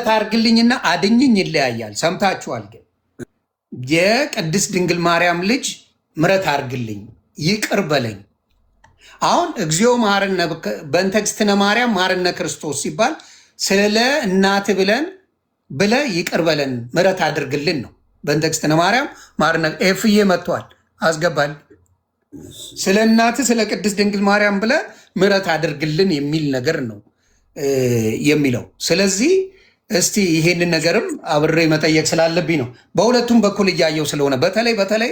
ምሕረት አድርግልኝና አድኝኝ ይለያያል። ሰምታችኋል። ግን የቅድስት ድንግል ማርያም ልጅ ምሕረት አድርግልኝ ይቅር በለኝ። አሁን እግዚኦ መሐረነ በእንተ እግዝእትነ ማርያም መሐረነ ክርስቶስ ሲባል ስለ እናት ብለ ይቅር በለን ምሕረት አድርግልን ነው። በእንተ እግዝእትነ ማርያም መሐረነ ኤፍዬ መጥቷል አስገባል። ስለ እናት ስለ ቅድስት ድንግል ማርያም ብለ ምሕረት አድርግልን የሚል ነገር ነው የሚለው። ስለዚህ እስቲ ይሄንን ነገርም አብሬ መጠየቅ ስላለብኝ ነው። በሁለቱም በኩል እያየው ስለሆነ በተለይ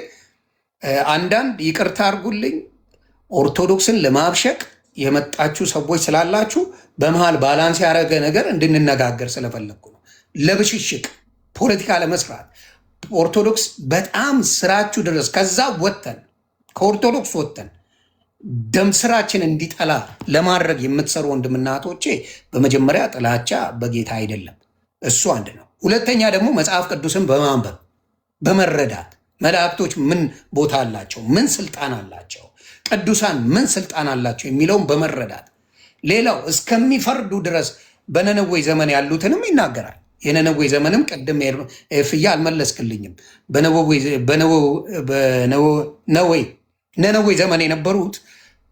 አንዳንድ ይቅርታ አድርጉልኝ ኦርቶዶክስን ለማብሸቅ የመጣችሁ ሰዎች ስላላችሁ በመሃል ባላንስ ያደረገ ነገር እንድንነጋገር ስለፈለግኩ ነው። ለብሽሽቅ ፖለቲካ ለመስራት ኦርቶዶክስ በጣም ስራችሁ ድረስ ከዛ ወጥተን ከኦርቶዶክስ ወጥተን ደም ስራችን እንዲጠላ ለማድረግ የምትሰሩ ወንድምና እህቶቼ በመጀመሪያ ጥላቻ በጌታ አይደለም። እሱ አንድ ነው። ሁለተኛ ደግሞ መጽሐፍ ቅዱስን በማንበብ በመረዳት መላእክቶች ምን ቦታ አላቸው፣ ምን ስልጣን አላቸው፣ ቅዱሳን ምን ስልጣን አላቸው የሚለውን በመረዳት ሌላው እስከሚፈርዱ ድረስ በነነዌ ዘመን ያሉትንም ይናገራል። የነነዌ ዘመንም ቅድም ኤፍያ አልመለስክልኝም። ነነዌ ዘመን የነበሩት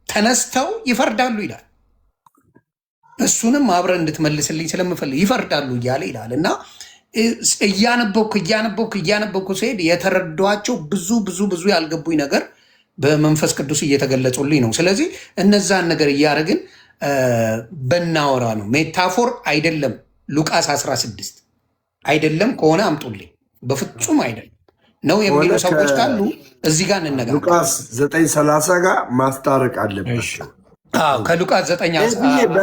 ተነስተው ይፈርዳሉ ይላል። እሱንም አብረን እንድትመልስልኝ ስለምፈልግ ይፈርዳሉ እያለ ይላል እና እያነበብኩ ሲሄድ የተረዷቸው ብዙ ያልገቡኝ ነገር በመንፈስ ቅዱስ እየተገለጹልኝ ነው። ስለዚህ እነዛን ነገር እያደረግን በናወራ ነው። ሜታፎር አይደለም። ሉቃስ 16 አይደለም ከሆነ አምጡልኝ። በፍጹም አይደለም ነው የሚሉ ሰዎች ካሉ እዚህ ጋር እንነጋገር። ሉቃስ 9:30 ጋር ማስታረቅ አለበት። ከሉቃስ 9:30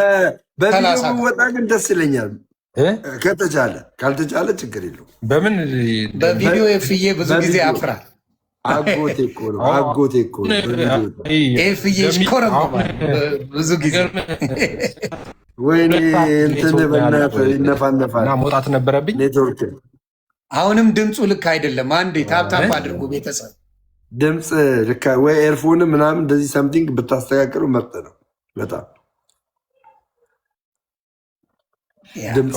በቪዲዮ ወጣ ግን ደስ ይለኛል ከተቻለ። ካልተቻለ ችግር የለው። በምን በቪዲዮ ኤፍዬ ብዙ ጊዜ አፍራል። አጎቴ እኮ ነው ኤፍዬ ይሽኮረመማል ብዙ ጊዜ። ወይኔ እንትን በእናትህ ይነፋነፋል። መውጣት ነበረብኝ ኔትወርክ። አሁንም ድምፁ ልክ አይደለም። አንዴ ታፕታፕ አድርጉ ቤተሰብ። ድምፅ ልክ ወይ ኤርፎን ምናምን እንደዚህ ሰምቲንግ ብታስተካክሉ መርጥ ነው በጣም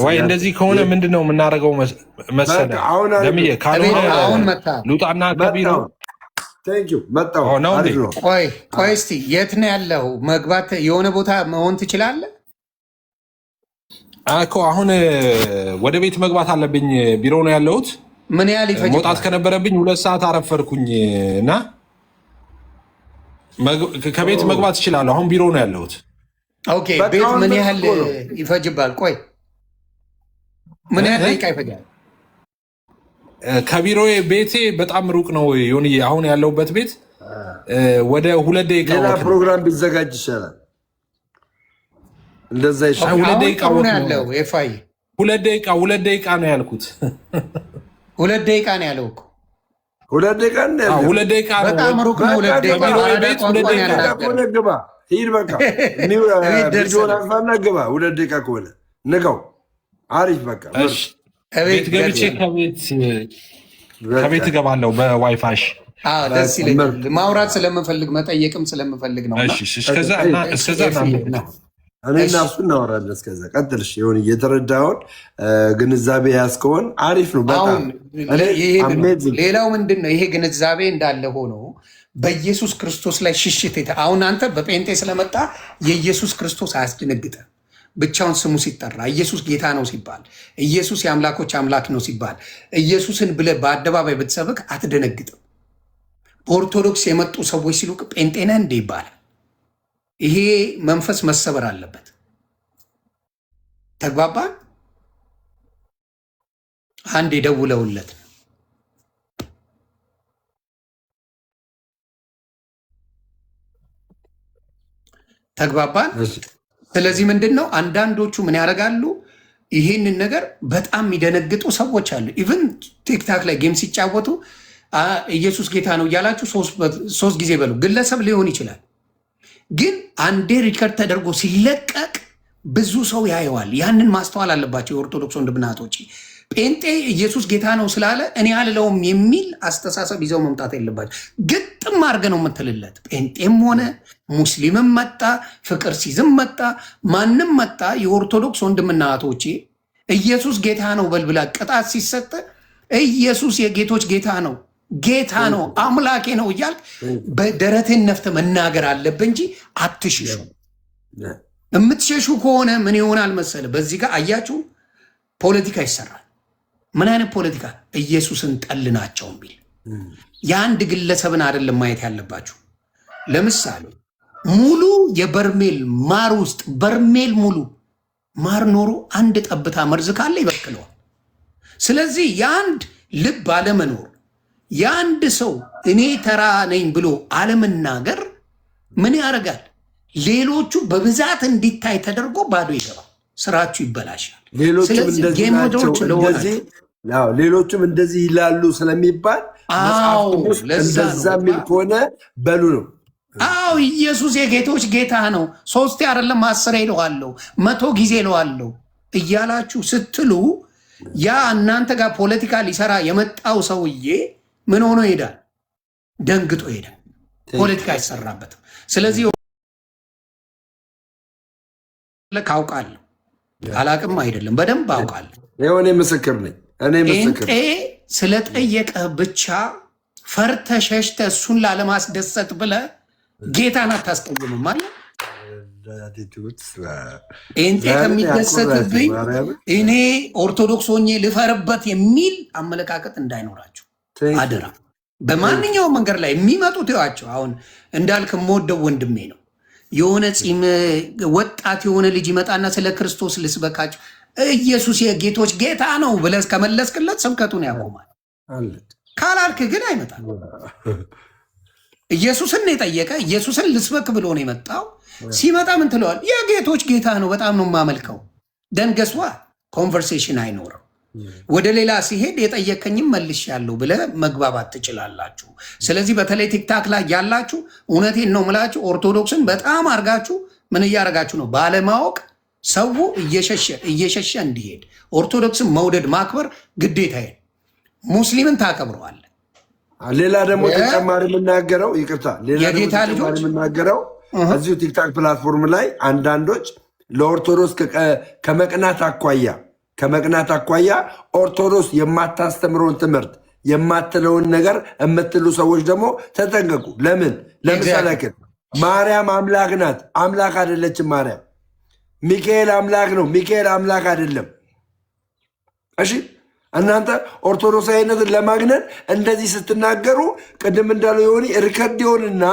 ወይ እንደዚህ ከሆነ ምንድን ነው የምናደርገው መሰለህ? ካልሆነ ልውጣና ከቢሮ መጣሁ። ቆይ እስኪ የት ነው ያለው? መግባት የሆነ ቦታ መሆን ትችላለህ እኮ። አሁን ወደ ቤት መግባት አለብኝ። ቢሮ ነው ያለሁት። ምን ያህል ይፈጅ? መውጣት ከነበረብኝ 2 ሰዓት አረፈርኩኝ እና ከቤት መግባት እችላለሁ። አሁን ቢሮ ነው ያለሁት። ኦኬ። ቤት ምን ያህል ይፈጅባል? ቆይ ምን ያህል ደቂቃ ይፈጃል? ከቢሮ ቤቴ በጣም ሩቅ ነው። ሆን አሁን ያለሁበት ቤት ወደ 2 ደቂቃ ፕሮግራም ቢዘጋጅ ይሻላል። እንደዛ ይሻላል። 2 ደቂቃ ያለው ኤፋይ 2 ደቂቃ ነው ያልኩት። 2 ደቂቃ ነው ያለው እኮ 2 ደቂቃ ነው። 2 ደቂቃ ነው። በጣም ሩቅ ነው። 2 ደቂቃ ቤት 2 ደቂቃ ግባ። ሂድ በቃ ቪዲዮን አልፋና ግባ። 2 ደቂቃ ከሆነ ንጋው አሪፍ በቃ ቤት ገብቼ ከቤት እገባለሁ በዋይፋሽ። ደስ ይለኛል። ማውራት ስለምፈልግ መጠየቅም ስለምፈልግ ነው። እስከዛ እኔ እና እሱ እናወራለን። እስከዛ ቀጥልሽ የሆን እየተረዳውን ግንዛቤ ያስከሆን አሪፍ ነው በጣም። ሌላው ምንድን ነው ይሄ ግንዛቤ እንዳለ ሆኖ በኢየሱስ ክርስቶስ ላይ ሽሽት አሁን አንተ በጴንጤ ስለመጣ የኢየሱስ ክርስቶስ አያስደነግጥም። ብቻውን ስሙ ሲጠራ ኢየሱስ ጌታ ነው ሲባል፣ ኢየሱስ የአምላኮች አምላክ ነው ሲባል፣ ኢየሱስን ብለህ በአደባባይ ብትሰብክ አትደነግጥም። በኦርቶዶክስ የመጡ ሰዎች ሲሉ ጴንጤ ነህ እንደ ይባላል። ይሄ መንፈስ መሰበር አለበት። ተግባባን? አንድ የደውለውለት ነው። ተግባባን? ስለዚህ ምንድን ነው አንዳንዶቹ ምን ያደርጋሉ? ይህንን ነገር በጣም የሚደነግጡ ሰዎች አሉ። ኢቨን ቲክታክ ላይ ጌም ሲጫወቱ ኢየሱስ ጌታ ነው እያላችሁ 3 ጊዜ በሉ። ግለሰብ ሊሆን ይችላል፣ ግን አንዴ ሪከርድ ተደርጎ ሲለቀቅ ብዙ ሰው ያየዋል። ያንን ማስተዋል አለባቸው የኦርቶዶክስ ወንድምና እህቶቼ። ጴንጤ ኢየሱስ ጌታ ነው ስላለ እኔ አልለውም የሚል አስተሳሰብ ይዘው መምጣት የለባቸው። ግጥም አድርገህ ነው የምትልለት። ጴንጤም ሆነ ሙስሊምም መጣ፣ ፍቅር ሲዝም መጣ፣ ማንም መጣ፣ የኦርቶዶክስ ወንድምና እህቶቼ ኢየሱስ ጌታ ነው በልብላ ቅጣት ሲሰጥ ኢየሱስ የጌቶች ጌታ ነው አምላኬ ነው እያልክ በደረትህን ነፍተህ መናገር አለብህ እንጂ አትሽሹ። የምትሸሹ ከሆነ ምን ይሆናል መሰለ? በዚህ ጋር አያችሁ ፖለቲካ ይሰራል። ምን አይነት ፖለቲካ? ኢየሱስን ጠል ናቸው ቢል የአንድ ግለሰብን አይደለም ማየት ያለባችሁ። ለምሳሌ ሙሉ የበርሜል ማር ውስጥ በርሜል ሙሉ ማር ኖሮ አንድ ጠብታ መርዝ ካለ ይበክለዋል። ስለዚህ የአንድ ልብ አለመኖር የአንድ ሰው እኔ ተራ ነኝ ብሎ አለመናገር ምን ያደርጋል? ሌሎቹ በብዛት እንዲታይ ተደርጎ ባዶ ይገባል፣ ስራችሁ ይበላሻል። ሌሎችም እንደዚህ ይላሉ ስለሚባል እንደዛ የሚል ከሆነ በሉ ነው። አዎ ኢየሱስ የጌቶች ጌታ ነው፣ 3 አይደለም 10 ይለዋለሁ 100 ጊዜ ይለዋለሁ እያላችሁ ስትሉ ያ እናንተ ጋር ፖለቲካ ሊሰራ የመጣው ሰውዬ ምን ሆኖ ይሄዳል? ደንግጦ ይሄዳል። ፖለቲካ አይሰራበትም። ስለዚህ አውቃለሁ፣ አላቅም አይደለም፣ በደንብ አውቃለሁ። እኔ ምስክር ነኝ። ጴንጤ ስለጠየቀህ ብቻ ፈርተ ሸሽተ እሱን ላለማስደሰት ብለ ጌታን አታስቀይምም ማለት ጴንጤ ከሚደሰትብኝ እኔ ኦርቶዶክስ ሆኜ ልፈርበት የሚል አመለካከት እንዳይኖራቸው አደራ። በማንኛውም መንገድ ላይ የሚመጡት ይዋቸው። አሁን እንዳልክ የምወደው ወንድሜ ነው። የሆነ ፂም ወጣት የሆነ ልጅ ይመጣና ስለ ክርስቶስ ልስበካቸው ኢየሱስ የጌቶች ጌታ ነው ብለህ ከመለስክለት ስብከቱን ያቆማል። ካላልክ ግን አይመጣም። ኢየሱስን የጠየቀ ኢየሱስን ልስበክ ብሎ ነው የመጣው። ሲመጣ ምን ትለዋል? የጌቶች ጌታ ነው፣ በጣም ነው የማመልከው። ደንገስዋ ኮንቨርሴሽን አይኖርም። ወደ ሌላ ሲሄድ የጠየቀኝም መልሻለሁ ብለህ መግባባት ትችላላችሁ። ስለዚህ በተለይ ቲክታክ ላይ ያላችሁ እውነቴን ነው የምላችሁ፣ ኦርቶዶክስን በጣም አርጋችሁ ምን እያደረጋችሁ ነው? ባለማወቅ ሰው እየሸሸ እንዲሄድ ኦርቶዶክስን መውደድ ማክበር ግዴታ። ሙስሊምን ታከብረዋል። ሌላ ደግሞ ተጨማሪ የምናገረው ይቅርታ፣ ሌላ ደግሞ የምናገረው እዚሁ ቲክታክ ፕላትፎርም ላይ አንዳንዶች ለኦርቶዶክስ ከመቅናት አኳያ ኦርቶዶክስ የማታስተምረውን ትምህርት የማትለውን ነገር የምትሉ ሰዎች ደግሞ ተጠንቀቁ። ለምን? ለምሳሌ ማርያም አምላክ ናት። አምላክ አይደለችም ማርያም። ሚካኤል አምላክ ነው። ሚካኤል አምላክ አይደለም። እሺ እናንተ ኦርቶዶክሳዊነትን ለማግነን እንደዚህ ስትናገሩ ቅድም እንዳለው የሆነ ሪከርድ ይሆንና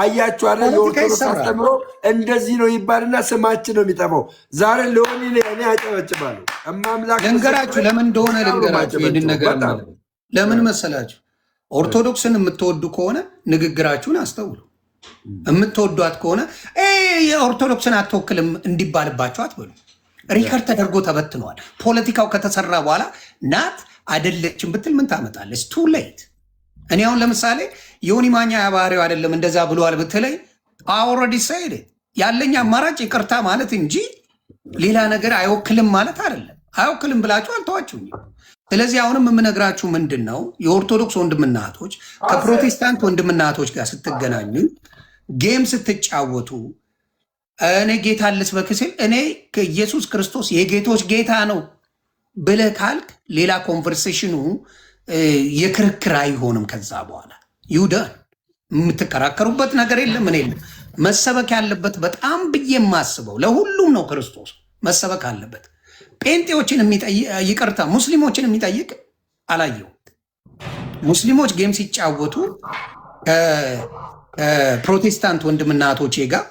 አያችሁ አለ የኦርቶዶክስ አስተምሮ እንደዚህ ነው ይባልና ስማችን ነው የሚጠፋው። ዛሬ ለሆኒ እኔ አጨበጭባለሁ። እማምላክ ልንገራችሁ፣ ለምን እንደሆነ ልንገራችሁ። ይህንን ነገር ለምን መሰላችሁ? ኦርቶዶክስን የምትወዱ ከሆነ ንግግራችሁን አስተውሉ። የምትወዷት ከሆነ የኦርቶዶክስን አትወክልም እንዲባልባቸው አትበሉ። ሪከርድ ተደርጎ ተበትነዋል። ፖለቲካው ከተሰራ በኋላ ናት አይደለችም ብትል ምን ታመጣለች? ቱ ሌት። እኔ አሁን ለምሳሌ ዮኒ ማኛ ባህሪው አይደለም እንደዛ ብለዋል ብትለኝ ኦልሬዲ ሰይድ ያለኝ አማራጭ ይቅርታ ማለት እንጂ ሌላ ነገር አይወክልም ማለት አይደለም። አይወክልም ብላችሁ አልተዋችሁኝ። ስለዚህ አሁንም የምነግራችሁ ምንድን ነው፣ የኦርቶዶክስ ወንድምና እህቶች ከፕሮቴስታንት ወንድምና እህቶች ጋር ስትገናኙ ጌም ስትጫወቱ እኔ ጌታ ልስበክ ሲል እኔ ከኢየሱስ ክርስቶስ የጌቶች ጌታ ነው ብለህ ካልክ ሌላ ኮንቨርሴሽኑ የክርክር አይሆንም። ከዛ በኋላ ይሁዳን የምትከራከሩበት ነገር የለም። ምን የለም። መሰበክ ያለበት በጣም ብዬ የማስበው ለሁሉም ነው። ክርስቶስ መሰበክ አለበት። ጴንጤዎችን ይቅርታ ሙስሊሞችን የሚጠይቅ አላየሁም። ሙስሊሞች ጌም ሲጫወቱ ከፕሮቴስታንት ወንድምና እህቶቼ ጋር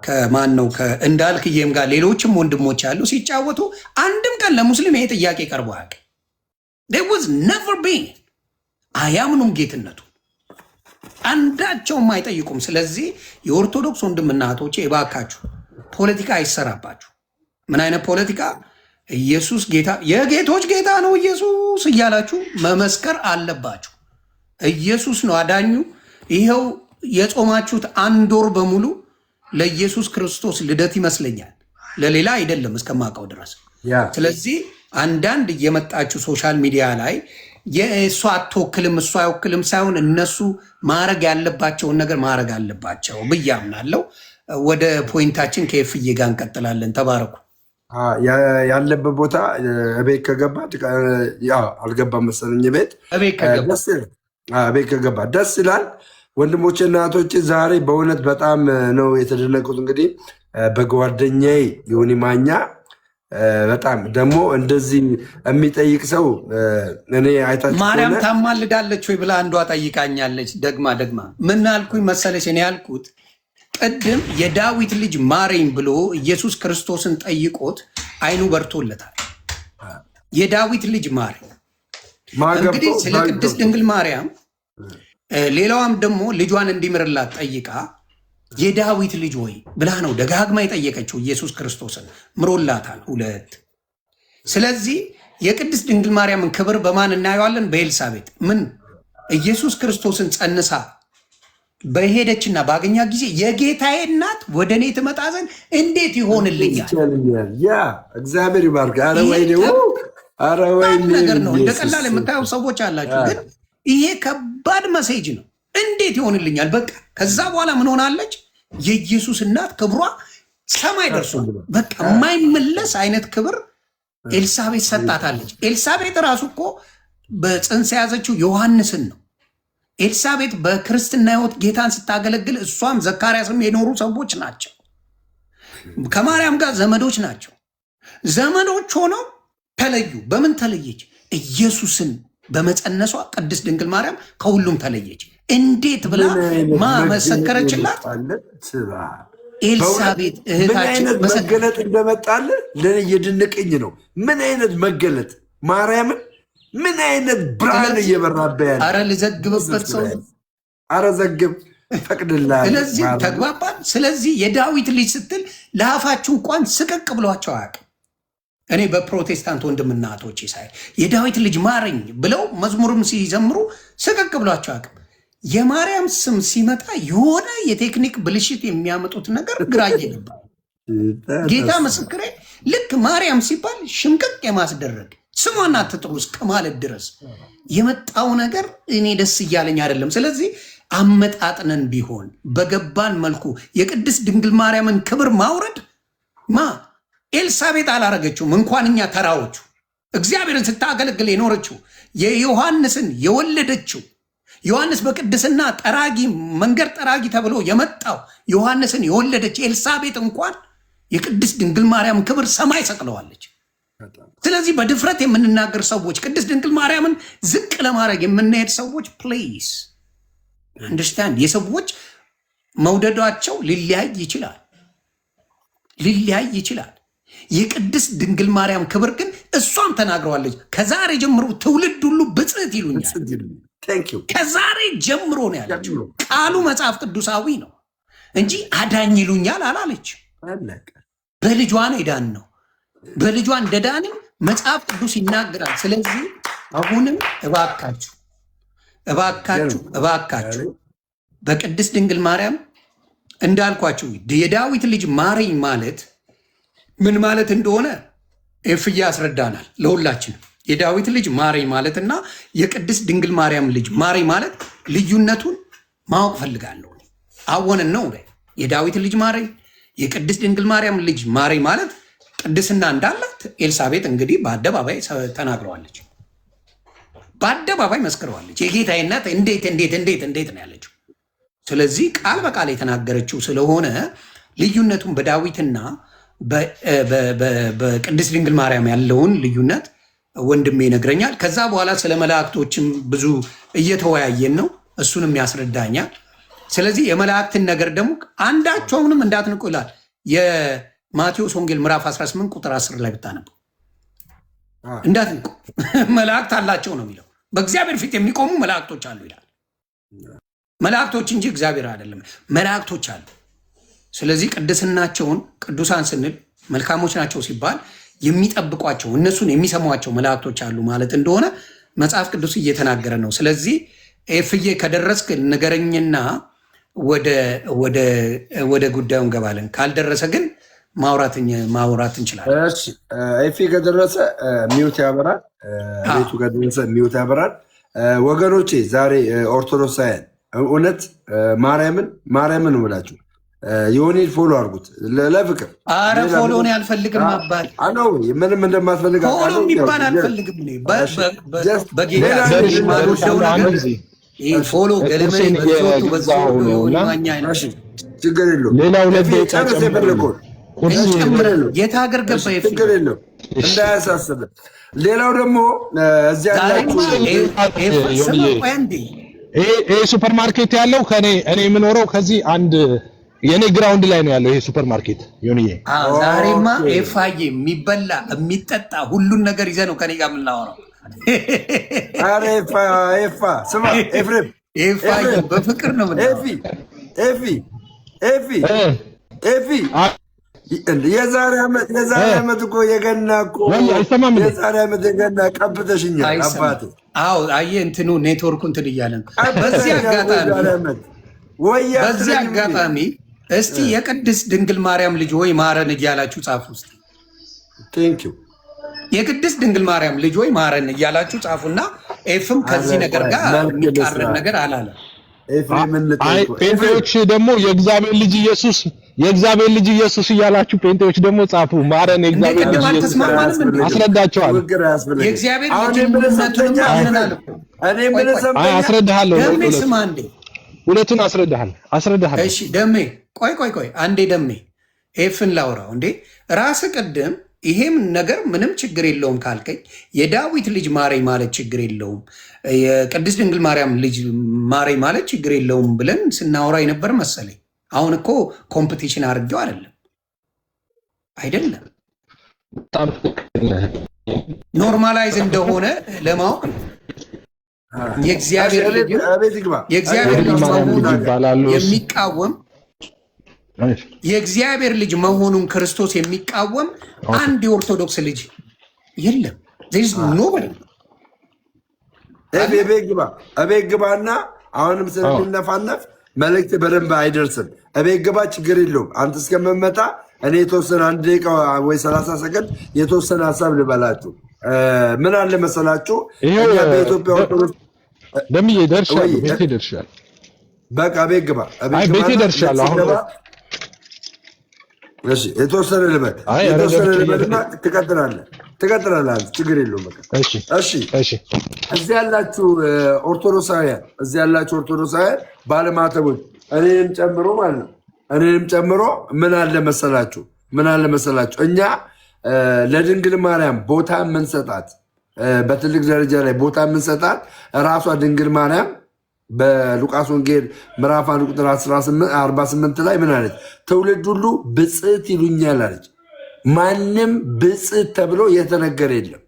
ከማን ነው እንዳልክዬም ጋር ሌሎችም ወንድሞች ያሉ ሲጫወቱ አንድም ቀን ለሙስሊም ይሄ ጥያቄ ቀርቦ አያውቅም። there was never been አያምኑም ጌትነቱ አንዳቸውም አይጠይቁም። ስለዚህ የኦርቶዶክስ ወንድምና እህቶቼ እባካችሁ ፖለቲካ አይሰራባችሁ። ምን አይነት ፖለቲካ? ኢየሱስ ጌታ የጌቶች ጌታ ነው ኢየሱስ እያላችሁ መመስከር አለባችሁ። ኢየሱስ ነው አዳኙ። ይኸው የጾማችሁት 1 ወር በሙሉ ለኢየሱስ ክርስቶስ ልደት ይመስለኛል፣ ለሌላ አይደለም እስከማውቀው ድረስ። ስለዚህ አንዳንድ እየመጣችሁ ሶሻል ሚዲያ ላይ የእሱ አትወክልም እሱ አይወክልም ሳይሆን እነሱ ማድረግ ያለባቸውን ነገር ማድረግ አለባቸው ብዬ አምናለሁ። ወደ ፖይንታችን ከፍዬ ጋር እንቀጥላለን። ተባረኩ። ያለበት ቦታ ቤት ከገባ አልገባም መሰለኝ ቤት ቤት ከገባ ደስ ይላል። ወንድሞቼ እና እህቶቼ ዛሬ በእውነት በጣም ነው የተደነቁት። እንግዲህ በጓደኛዬ ዮኒ ማኛ በጣም ደግሞ እንደዚህ የሚጠይቅ ሰው እኔ አይታችሁ ማርያም ታማልዳለች ወይ ብላ አንዷ ጠይቃኛለች። ደግማ ምን አልኩኝ መሰለሽ? እኔ ያልኩት ቅድም የዳዊት ልጅ ማረኝ ብሎ ኢየሱስ ክርስቶስን ጠይቆት አይኑ በርቶለታል። የዳዊት ልጅ ማረኝ። እንግዲህ ስለ ቅድስት ድንግል ማርያም ሌላዋም ደግሞ ልጇን እንዲምርላት ጠይቃ የዳዊት ልጅ ወይ ብላ ነው ደጋግማ የጠየቀችው። ኢየሱስ ክርስቶስን ምሮላታል 2። ስለዚህ የቅድስት ድንግል ማርያምን ክብር በማን እናየዋለን? በኤልሳቤጥ። ምን ኢየሱስ ክርስቶስን ጸንሳ በሄደችና ባገኛ ጊዜ የጌታዬ እናት ወደ እኔ ትመጣ ዘንድ እንዴት ይሆንልኛል? ያ እግዚአብሔር ይባርክ። ነገር ነው። እንደ ቀላል የምታየው ሰዎች አላችሁ፣ ግን ይሄ ከባድ መሴጅ ነው። እንዴት ይሆንልኛል? በቃ ከዛ በኋላ ምን ሆናለች? የኢየሱስ እናት ክብሯ ሰማይ ደርሶ በቃ የማይመለስ አይነት ክብር ኤልሳቤጥ ሰጣታለች። ኤልሳቤጥ ራሱ እኮ በፅንስ የያዘችው ዮሐንስን ነው። ኤልሳቤጥ በክርስትና ሕይወት ጌታን ስታገለግል እሷም ዘካርያስም የኖሩ ሰዎች ናቸው። ከማርያም ጋር ዘመዶች ናቸው። ዘመዶች ሆነው ተለዩ። በምን ተለየች? ኢየሱስን በመጸነሷ ቅድስት ድንግል ማርያም ከሁሉም ተለየች። እንዴት ብላ መሰከረችላት? ኤልሳቤጥ እህታችን መገለጥ እንደመጣለ የድንቅኝ ነው። ምን አይነት መገለጥ ማርያምን ምን አይነት ብርሃን እየበራበ ያለ። አረ ልዘግብበት ሰው አረ ዘግብ ፈቅድልሃል። ስለዚህ ተግባባን። ስለዚህ የዳዊት ልጅ ስትል ለአፋችሁ እንኳን ስቅቅ ብሏቸው አያውቅም። እኔ በፕሮቴስታንት ወንድምና እህቶቼ ሳይ የዳዊት ልጅ ማረኝ ብለው መዝሙርም ሲዘምሩ ስቅቅ ብሏቸው አያውቅም። የማርያም ስም ሲመጣ የሆነ የቴክኒክ ብልሽት የሚያመጡት ነገር ግራዬ ነበር። ጌታ ምስክሬ፣ ልክ ማርያም ሲባል ሽምቅቅ የማስደረግ ስሟን አትጥሩ እስከ ማለት ድረስ የመጣው ነገር እኔ ደስ እያለኝ አይደለም። ስለዚህ አመጣጥነን ቢሆን በገባን መልኩ የቅድስት ድንግል ማርያምን ክብር ማውረድ ኤልሳቤጥ አላረገችውም። እንኳን እኛ ተራዎቹ እግዚአብሔርን ስታገለግል የኖረችው የዮሐንስን የወለደችው ዮሐንስ በቅድስና ጠራጊ መንገድ ጠራጊ ተብሎ የመጣው ዮሐንስን የወለደች ኤልሳቤጥ እንኳን የቅድስት ድንግል ማርያም ክብር ሰማይ ሰቅለዋለች። ስለዚህ በድፍረት የምንናገር ሰዎች፣ ቅድስት ድንግል ማርያምን ዝቅ ለማድረግ የምንሄድ ሰዎች ፕሊዝ አንደርስታንድ። የሰዎች መውደዷቸው ሊለያይ ይችላል። የቅድስት ድንግል ማርያም ክብር ግን እሷም ተናግረዋለች። ከዛሬ ጀምሮ ትውልድ ሁሉ ብጽዕት ይሉኛል። ከዛሬ ጀምሮ ነው ያለችው። ቃሉ መጽሐፍ ቅዱሳዊ ነው እንጂ አዳኝ ይሉኛል አላለች። በልጇ ነው የዳን ነው። በልጇ እንደዳንም መጽሐፍ ቅዱስ ይናገራል። ስለዚህ አሁንም እባካችሁ በቅድስት ድንግል ማርያም እንዳልኳችሁ የዳዊት ልጅ ማረኝ ማለት ምን ማለት እንደሆነ ኤፍዬ ያስረዳናል ለሁላችንም። የዳዊት ልጅ ማረኝ ማለትና የቅድስት ድንግል ማርያም ልጅ ማረኝ ማለት ልዩነቱን ማወቅ ፈልጋለሁ። አወንን ነው የዳዊት ልጅ ማረኝ፣ የቅድስት ድንግል ማርያም ልጅ ማረኝ ማለት ቅድስና እንዳላት ኤልሳቤጥ እንግዲህ በአደባባይ ተናግረዋለች፣ በአደባባይ መስክረዋለች። የጌታዬ እናት እንዴት ነው ያለችው። ስለዚህ ቃል በቃል የተናገረችው ስለሆነ ልዩነቱን በዳዊትና በቅድስት ድንግል ማርያም ያለውን ልዩነት ወንድሜ ይነግረኛል። ከዛ በኋላ ስለ መላእክቶችም ብዙ እየተወያየን ነው፣ እሱንም ያስረዳኛል። ስለዚህ የመላእክትን ነገር ደግሞ አንዳቸውንም እንዳትንቁ ይላል የማቴዎስ ወንጌል ምዕራፍ 18 ቁጥር 10 ላይ ብታነቡ እንዳትንቁ። መላእክት አላቸው ነው የሚለው። በእግዚአብሔር ፊት የሚቆሙ መላእክቶች አሉ ይላል። መላእክቶች እንጂ እግዚአብሔር አይደለም፣ መላእክቶች አሉ። ስለዚህ ቅድስናቸውን ቅዱሳን ስንል መልካሞች ናቸው ሲባል የሚጠብቋቸው እነሱን የሚሰሟቸው መላእክቶች አሉ ማለት እንደሆነ መጽሐፍ ቅዱስ እየተናገረ ነው። ስለዚህ ኤፍዬ ከደረስክ ንገረኝና ወደ ጉዳዩ እንገባለን። ካልደረሰ ግን ማውራት እንችላለን። ኤፌ ከደረሰ ሚውት ያበራል። ቤቱ ከደረሰ ሚውት ያበራል። ወገኖቼ ዛሬ ኦርቶዶክሳውያን እውነት ማርያምን ብላችሁ የሆኔን ፎሎ አድርጉት ለፍቅር። አረ ፎሎ እኔ አልፈልግም አባል አነው ምንም እንደማትፈልግ ፎሎ የሚባል አልፈልግም። በጌታ ፎሎ ገለመ በዞቱ ችግር የለውም። ሌላ ሁለት የት ሀገር ገባ? ችግር የለውም እንዳያሳስብ። ሌላው ደግሞ እዚያ ይሄ ሱፐር ማርኬት ያለው እኔ የምኖረው ከዚህ አንድ የኔ ግራውንድ ላይ ነው ያለው ይሄ ሱፐር ማርኬት። ዮኒዬ ዛሬማ ኤፋዬ የሚበላ የሚጠጣ ሁሉን ነገር ይዘህ ነው ከኔ ጋር የምናወራው። ኧረ ኤፋ ስማ ኤፍሬም ኤፋዬ በፍቅር ነው ኤፊ የዛሬ ዓመት እኮ የገና እኮ የዛሬ ዓመት የገና ቀብተሽኛል አባቴ። አዎ አየህ እንትኑ ኔትወርኩ እንትን እያለ ነው። በዚህ አጋጣሚ እስቲ የቅድስት ድንግል ማርያም ልጅ ወይ ማረን እያላችሁ ጻፉ። ውስጥ የቅድስት ድንግል ማርያም ልጅ ወይ ማረን እያላችሁ ጻፉና ኤፍም ከዚህ ነገር ጋር የሚቃረን ነገር አላለም። ጴንጤዎች ደግሞ የእግዚአብሔር ልጅ ኢየሱስ እያላችሁ ጴንጤዎች ደግሞ ጻፉ ማረን የእግዚአብሔር ልጅ ኢየሱስ አስረዳቸዋል። የእግዚአብሔር ልጅ አስረዳሃለሁ። ሁለቱን አስረዳሃለሁ። እሺ ደሜ ቆይ አንዴ ደሜ ኤፍን ላውራው እንዴ ራስ ቅድም ይሄም ነገር ምንም ችግር የለውም ካልከኝ የዳዊት ልጅ ማረኝ ማለት ችግር የለውም፣ የቅድስት ድንግል ማርያም ልጅ ማረኝ ማለት ችግር የለውም ብለን ስናወራ የነበር መሰለኝ። አሁን እኮ ኮምፒቲሽን አድርጌው አይደለም ኖርማላይዝ እንደሆነ ለማወቅ የእግዚአብሔር ልጅ የሚቃወም የእግዚአብሔር ልጅ መሆኑን ክርስቶስ የሚቃወም አንድ የኦርቶዶክስ ልጅ የለም። እቤት ግባና አሁንም ስለሚነፋነፍ መልእክት በደንብ አይደርስም። እቤት ግባ፣ ችግር የለውም። አንተ እስከምመጣ እኔ የተወሰነ 1 ደቂቃ ወይ 30 ሰከንድ የተወሰነ ሀሳብ ልበላችሁ። ምን አለ መሰላችሁ በኢትዮጵያ ኦርቶዶክስ ደምዬ ደርሻለሁ። ቤቴ ደርሻለሁ። በቃ ቤት ግባ። ቤቴ ደርሻለሁ። አሁን እሺ የተወሰነ ልበልና ትቀጥላለህ። ችግር የለውም። በቃ እሺ። እዚህ ያላችሁ ኦርቶዶክሳውያን ባለማተቦች እኔንም ጨምሮ ማለት ነው ምን አለ መሰላችሁ እኛ ለድንግል ማርያም ቦታ የምንሰጣት በትልቅ ደረጃ ላይ ቦታ የምንሰጣት ራሷ ድንግል ማርያም በሉቃስ ወንጌል ምዕራፍ 1 ቁጥር 48 ላይ ምን አለች? ትውልድ ሁሉ ብፅዕት ይሉኛል አለች። ማንም ብፅዕት ተብሎ የተነገረ የለም።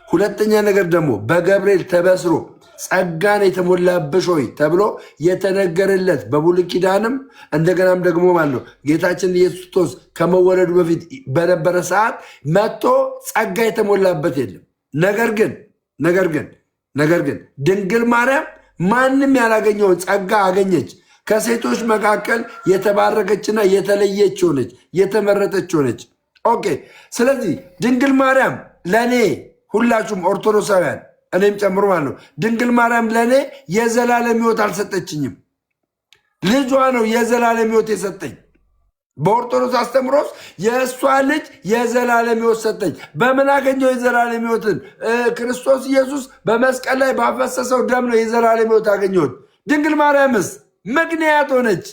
ሁለተኛ ነገር ደግሞ በገብርኤል ተበስሮ ጸጋን የተሞላብሽ ሆይ ተብሎ የተነገረለት በብሉይ ኪዳንም እንደገናም ደግሞ ማለት ነው ጌታችን ኢየሱስ ክርስቶስ ከመወለዱ በፊት በነበረ ሰዓት መጥቶ ጸጋ የተሞላበት የለም። ነገር ግን ድንግል ማርያም ማንም ያላገኘውን ጸጋ አገኘች። ከሴቶች መካከል የተባረከችና የተለየች ሆነች፣ የተመረጠች ሆነች። ኦኬ። ስለዚህ ድንግል ማርያም ለእኔ ሁላችሁም ኦርቶዶክሳውያን እኔም ጨምሮ ማለት ነው ድንግል ማርያም ለእኔ የዘላለም ሕይወት አልሰጠችኝም። ልጇ ነው የዘላለም ሕይወት የሰጠኝ። በኦርቶዶክስ አስተምሮስ የእሷ ልጅ የዘላለም ሕይወት ሰጠኝ። በምን አገኘው የዘላለም ሕይወትን? ክርስቶስ ኢየሱስ በመስቀል ላይ ባፈሰሰው ደም ነው የዘላለም ሕይወት አገኘሁት። ድንግል ማርያምስ ምክንያት ሆነች።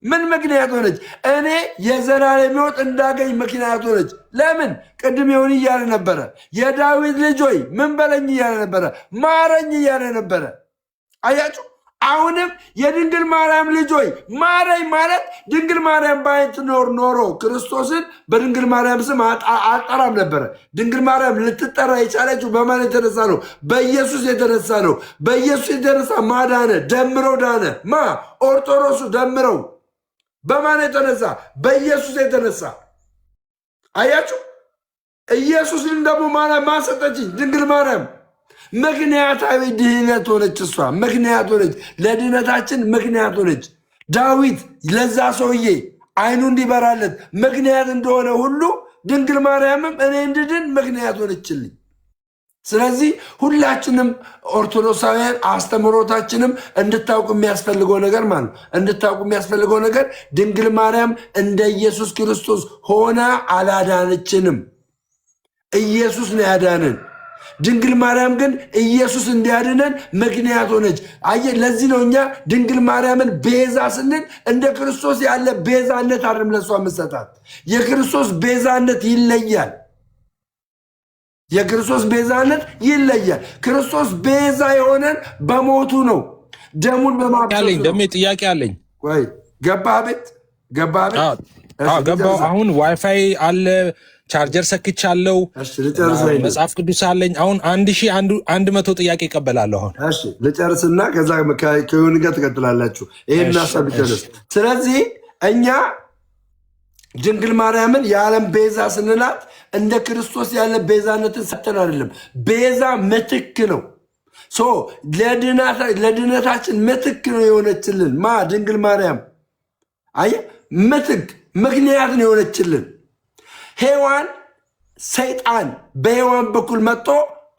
ምን ምክንያት ሆነች? እኔ የዘላለም ሕይወት እንዳገኝ ምክንያት ሆነች። ለምን? ቅድም ይሁን እያለ ነበረ። የዳዊት ልጅ ሆይ ምን በለኝ እያለ ነበረ። ማረኝ እያለ ነበረ። አያችሁ? አሁንም የድንግል ማርያም ልጅ ሆይ ማረኝ ማለት ድንግል ማርያም ባትኖር ኖሮ ክርስቶስን በድንግል ማርያም ስም አልጠራም ነበረ። ድንግል ማርያም ልትጠራ የቻለችው በማን የተነሳ ነው? በኢየሱስ የተነሳ ነው። በኢየሱስ የተነሳ ማዳነ ደምረው ዳነ። ኦርቶዶክሱ ደምረው በማን የተነሳ? በኢየሱስ የተነሳ። አያችሁ? ኢየሱስን ደግሞ ማሰጠችኝ ድንግል ማርያም። ምክንያታዊ ድህነት ሆነች። እሷ ምክንያት ሆነች፣ ለድህነታችን ምክንያት ሆነች። ዳዊት ለዛ ሰውዬ አይኑ እንዲበራለት ምክንያት እንደሆነ ሁሉ ድንግል ማርያምም እኔ እንድድን ምክንያት ሆነችልኝ። ስለዚህ ሁላችንም ኦርቶዶክሳውያን አስተምህሮታችንም እንድታውቁ የሚያስፈልገው ነገር ማለት ነው። እንድታውቁ የሚያስፈልገው ነገር ድንግል ማርያም እንደ ኢየሱስ ክርስቶስ ሆና አላዳነችንም። ኢየሱስ ነው ያዳንን። ድንግል ማርያም ግን ኢየሱስ እንዲያድነን ምክንያት ሆነች። አየህ፣ ለዚህ ነው እኛ ድንግል ማርያምን ቤዛ ስንል እንደ ክርስቶስ ያለ ቤዛነት አይደለም ለሷ መሰጣት። የክርስቶስ ቤዛነት ይለያል። የክርስቶስ ቤዛነት ይለያል። ክርስቶስ ቤዛ የሆነን በሞቱ ነው፣ ደሙን በማፍሰሱ ነው። ደሜ ጥያቄ አለኝ። ወይ ገባህ ቤት? ገባሁ። አሁን ዋይፋይ አለ፣ ቻርጀር ሰክቻለሁ፣ መጽሐፍ ቅዱስ አለኝ። አሁን 1100 ጥያቄ ይቀበላለሁ። አሁን ልጨርስና ከዛ ከሆን ጋር ትቀጥላላችሁ። ይሄን ሀሳብ ልጨርስ። ስለዚህ እኛ ድንግል ማርያምን የዓለም ቤዛ ስንላት እንደ ክርስቶስ ያለ ቤዛነትን ሰጥተን አይደለም። ቤዛ ምትክ ነው። ለድነታችን ምትክ ነው የሆነችልን ማ ድንግል ማርያም። አየህ፣ ምትክ ምክንያት ነው የሆነችልን። ሔዋን ሰይጣን በሔዋን በኩል መጥቶ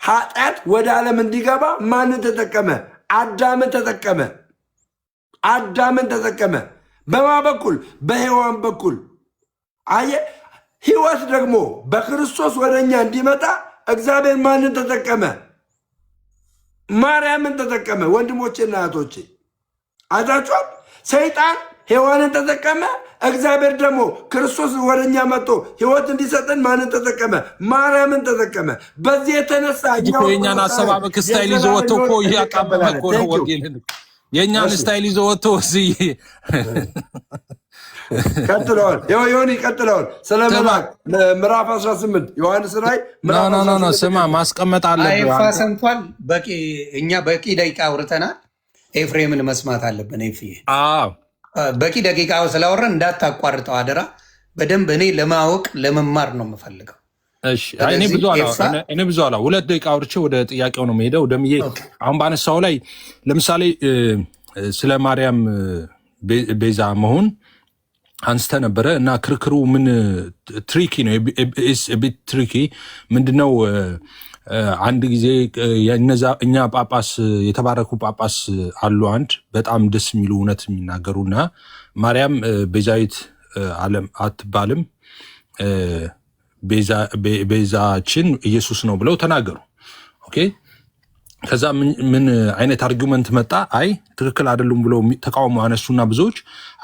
ኃጢአት ወደ ዓለም እንዲገባ ማንን ተጠቀመ? አዳምን ተጠቀመ። አዳምን ተጠቀመ። በማ በኩል? በሔዋን በኩል። አየህ፣ ሕይወት ደግሞ በክርስቶስ ወደ እኛ እንዲመጣ እግዚአብሔር ማንን ተጠቀመ? ማርያምን ተጠቀመ። ወንድሞቼና እህቶቼ አይታችኋል። ሰይጣን ሔዋንን ተጠቀመ። እግዚአብሔር ደግሞ ክርስቶስ ወደ እኛ መጥቶ ሕይወት እንዲሰጠን ማንን ተጠቀመ? ማርያምን ተጠቀመ። በዚህ የተነሳ የእኛን አሰባበክ ስታይል ይዞ ወጥቶ እኮ እያቃበበ እኮ ነው ወንጌልን። የእኛን ስታይል ይዞ ወጥቶ እዚህ ቀጥለዋል። ሆን ይቀጥለዋል። ስለ መልአክ ምዕራፍ 18 ዮሐንስ ራእይ ስማ ማስቀመጥ አለብህ። ሰምቷል። እኛ በቂ ደቂቃ አውርተናል። ኤፍሬምን መስማት አለብን። በቂ ደቂቃ ስላወራን እንዳታቋርጠው አደራ። በደንብ እኔ ለማወቅ ለመማር ነው የምፈልገው። እኔ ብዙ አላ 2 ደቂቃ አውርቼ ወደ ጥያቄው ነው የምሄደው። ደምዬ አሁን ባነሳው ላይ ለምሳሌ ስለ ማርያም ቤዛ መሆን አንስተ ነበረ እና ክርክሩ ምን ትሪኪ ነው፣ ቤት ትሪኪ ምንድነው? አንድ ጊዜ እኛ ጳጳስ የተባረኩ ጳጳስ አሉ፣ አንድ በጣም ደስ የሚሉ እውነት የሚናገሩና ማርያም ቤዛዊት ዓለም አትባልም፣ ቤዛችን ኢየሱስ ነው ብለው ተናገሩ። ኦኬ። ከዛ ምን አይነት አርጊመንት መጣ? አይ ትክክል አይደሉም ብለው ተቃውሞ አነሱና ብዙዎች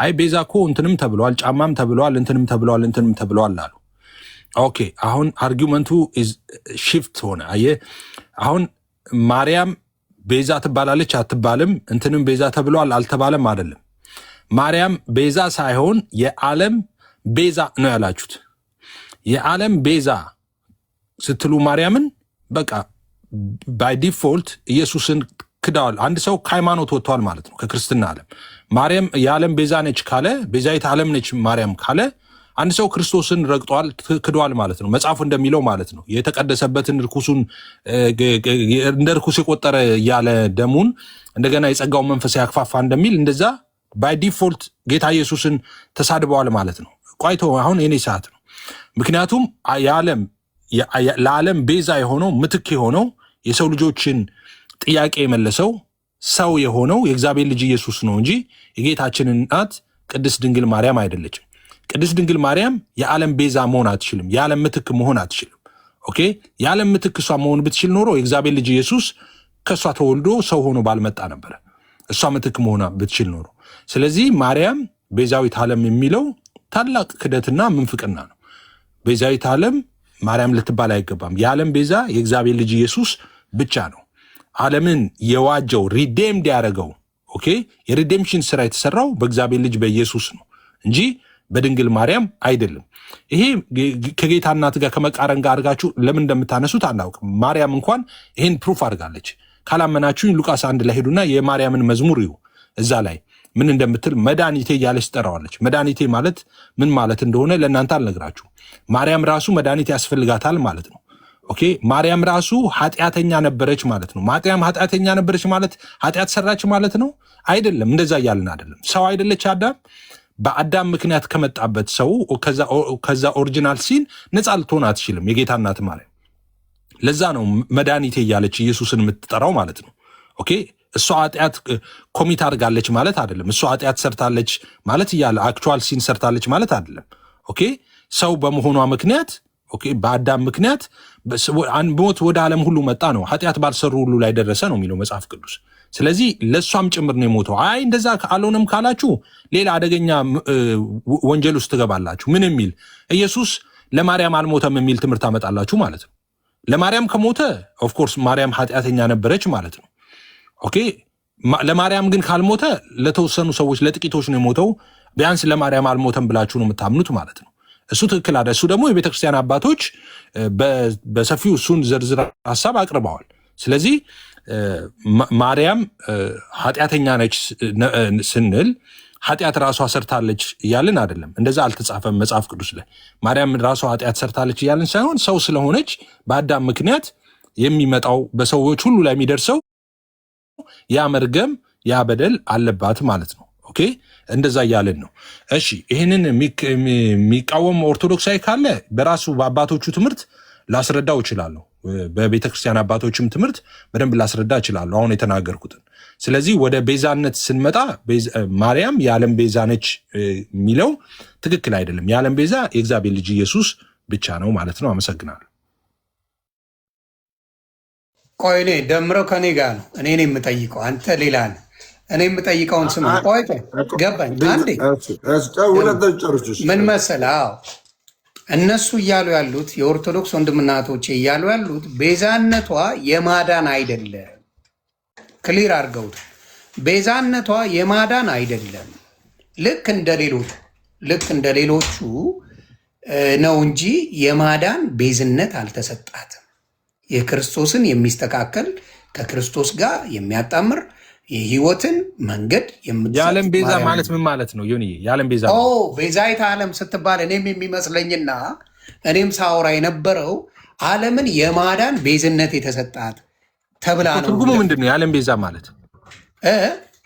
አይ ቤዛ እኮ እንትንም ተብለዋል፣ ጫማም ተብለዋል፣ እንትንም ተብለዋል፣ እንትንም ተብለዋል አሉ። ኦኬ አሁን አርጊመንቱ ሽፍት ሆነ። አየህ አሁን ማርያም ቤዛ ትባላለች አትባልም፣ እንትንም ቤዛ ተብለዋል አልተባለም አይደለም። ማርያም ቤዛ ሳይሆን የዓለም ቤዛ ነው ያላችሁት። የዓለም ቤዛ ስትሉ ማርያምን በቃ ባይ ዲፎልት ኢየሱስን ክዳዋል። አንድ ሰው ከሃይማኖት ወጥቷል ማለት ነው፣ ከክርስትና ዓለም። ማርያም የዓለም ቤዛ ነች ካለ፣ ቤዛዊት ዓለም ነች ማርያም ካለ አንድ ሰው ክርስቶስን ረግጧል፣ ክዷል ማለት ነው። መጽሐፉ እንደሚለው ማለት ነው። የተቀደሰበትን ርኩሱን እንደ ርኩስ የቆጠረ ያለ ደሙን እንደገና የጸጋውን መንፈስ ያክፋፋ እንደሚል እንደዛ ባይ ዲፎልት ጌታ ኢየሱስን ተሳድበዋል ማለት ነው። ቋይቶ አሁን የኔ ሰዓት ነው። ምክንያቱም ለዓለም ቤዛ የሆነው ምትክ የሆነው የሰው ልጆችን ጥያቄ የመለሰው ሰው የሆነው የእግዚአብሔር ልጅ ኢየሱስ ነው እንጂ የጌታችንን እናት ቅድስት ድንግል ማርያም አይደለችም። ቅድስት ድንግል ማርያም የዓለም ቤዛ መሆን አትችልም። የዓለም ምትክ መሆን አትችልም። ኦኬ የዓለም ምትክ እሷ መሆን ብትችል ኖሮ የእግዚአብሔር ልጅ ኢየሱስ ከእሷ ተወልዶ ሰው ሆኖ ባልመጣ ነበረ፣ እሷ ምትክ መሆን ብትችል ኖሮ። ስለዚህ ማርያም ቤዛዊት ዓለም የሚለው ታላቅ ክደትና ምንፍቅና ነው። ቤዛዊት ዓለም ማርያም ልትባል አይገባም። የዓለም ቤዛ የእግዚአብሔር ልጅ ኢየሱስ ብቻ ነው። ዓለምን የዋጀው ሪዴምድ ያደረገው ኦኬ የሪዴምሽን ስራ የተሰራው በእግዚአብሔር ልጅ በኢየሱስ ነው እንጂ በድንግል ማርያም አይደለም። ይሄ ከጌታ እናት ጋር ከመቃረን ጋር አድርጋችሁ ለምን እንደምታነሱት አናውቅም። ማርያም እንኳን ይሄን ፕሩፍ አድርጋለች። ካላመናችሁኝ ሉቃስ 1 ላይ ሄዱና የማርያምን መዝሙር ይዩ። እዛ ላይ ምን እንደምትል መድኃኒቴ እያለች ትጠራዋለች። መድኃኒቴ ማለት ምን ማለት እንደሆነ ለእናንተ አልነግራችሁ። ማርያም ራሱ መድኃኒት ያስፈልጋታል ማለት ነው። ኦኬ ማርያም ራሱ ኃጢአተኛ ነበረች ማለት ነው። ማርያም ኃጢአተኛ ነበረች ማለት ኃጢአት ሰራች ማለት ነው አይደለም። እንደዛ እያልን አይደለም። ሰው አይደለች አዳም? በአዳም ምክንያት ከመጣበት ሰው ከዛ ኦሪጂናል ሲን ነፃ ልትሆን አትችልም። የጌታ እናት ማርያም ለዛ ነው መድኃኒቴ እያለች ኢየሱስን የምትጠራው ማለት ነው። ኦኬ እሷ ኃጢአት ኮሚት አድርጋለች ማለት አይደለም። እሷ ኃጢአት ሰርታለች ማለት እያለ አክቹዋል ሲን ሰርታለች ማለት አይደለም። ኦኬ ሰው በመሆኗ ምክንያት ኦኬ በአዳም ምክንያት ሞት ወደ ዓለም ሁሉ መጣ ነው። ኃጢአት ባልሰሩ ሁሉ ላይ ደረሰ ነው የሚለው መጽሐፍ ቅዱስ። ስለዚህ ለእሷም ጭምር ነው የሞተው። አይ እንደዛ አልሆነም ካላችሁ ሌላ አደገኛ ወንጀል ውስጥ ትገባላችሁ። ምን የሚል ኢየሱስ ለማርያም አልሞተም የሚል ትምህርት አመጣላችሁ ማለት ነው። ለማርያም ከሞተ ኦፍኮርስ ማርያም ኃጢአተኛ ነበረች ማለት ነው። ኦኬ ለማርያም ግን ካልሞተ ለተወሰኑ ሰዎች ለጥቂቶች ነው የሞተው። ቢያንስ ለማርያም አልሞተም ብላችሁ ነው የምታምኑት ማለት ነው። እሱ ትክክል አደ እሱ ደግሞ የቤተክርስቲያን አባቶች በሰፊው እሱን ዝርዝር ሀሳብ አቅርበዋል። ስለዚህ ማርያም ኃጢአተኛ ነች ስንል ኃጢአት ራሷ ሰርታለች እያልን አይደለም። እንደዛ አልተጻፈም መጽሐፍ ቅዱስ ላይ ማርያም ራሷ ኃጢአት ሰርታለች እያልን ሳይሆን ሰው ስለሆነች በአዳም ምክንያት የሚመጣው በሰዎች ሁሉ ላይ የሚደርሰው ያ መርገም ያ በደል አለባት ማለት ነው። ኦኬ እንደዛ እያልን ነው። እሺ ይህንን የሚቃወም ኦርቶዶክሳዊ ካለ በራሱ በአባቶቹ ትምህርት ላስረዳው እችላለሁ። በቤተክርስቲያን አባቶችም ትምህርት በደንብ ላስረዳ እችላለሁ አሁን የተናገርኩትን። ስለዚህ ወደ ቤዛነት ስንመጣ ማርያም የዓለም ቤዛ ነች የሚለው ትክክል አይደለም። የዓለም ቤዛ የእግዚአብሔር ልጅ ኢየሱስ ብቻ ነው ማለት ነው። አመሰግናለሁ። ቆይ እኔ ደምረው ከኔ ጋር ነው እኔ የምጠይቀው አንተ ሌላ ነህ። እኔ የምጠይቀውን ስማ። ቆይ ገባኝ። አንዴ ምን መሰለህ? አዎ እነሱ እያሉ ያሉት የኦርቶዶክስ ወንድምና እህቶቼ እያሉ ያሉት ቤዛነቷ የማዳን አይደለም። ክሊር አድርገውት ቤዛነቷ የማዳን አይደለም። ልክ እንደ ሌሎቹ ነው እንጂ የማዳን ቤዝነት አልተሰጣትም። የክርስቶስን የሚስተካከል ከክርስቶስ ጋር የሚያጣምር የህይወትን መንገድ የዓለም ቤዛ ማለት ምን ማለት ነው? ዮኒ የዓለም ቤዛ ቤዛይተ ዓለም ስትባል እኔም የሚመስለኝና እኔም ሳወራ የነበረው ዓለምን የማዳን ቤዝነት የተሰጣት ተብላ ነው። ትርጉሙ ምንድን ነው? የዓለም ቤዛ ማለት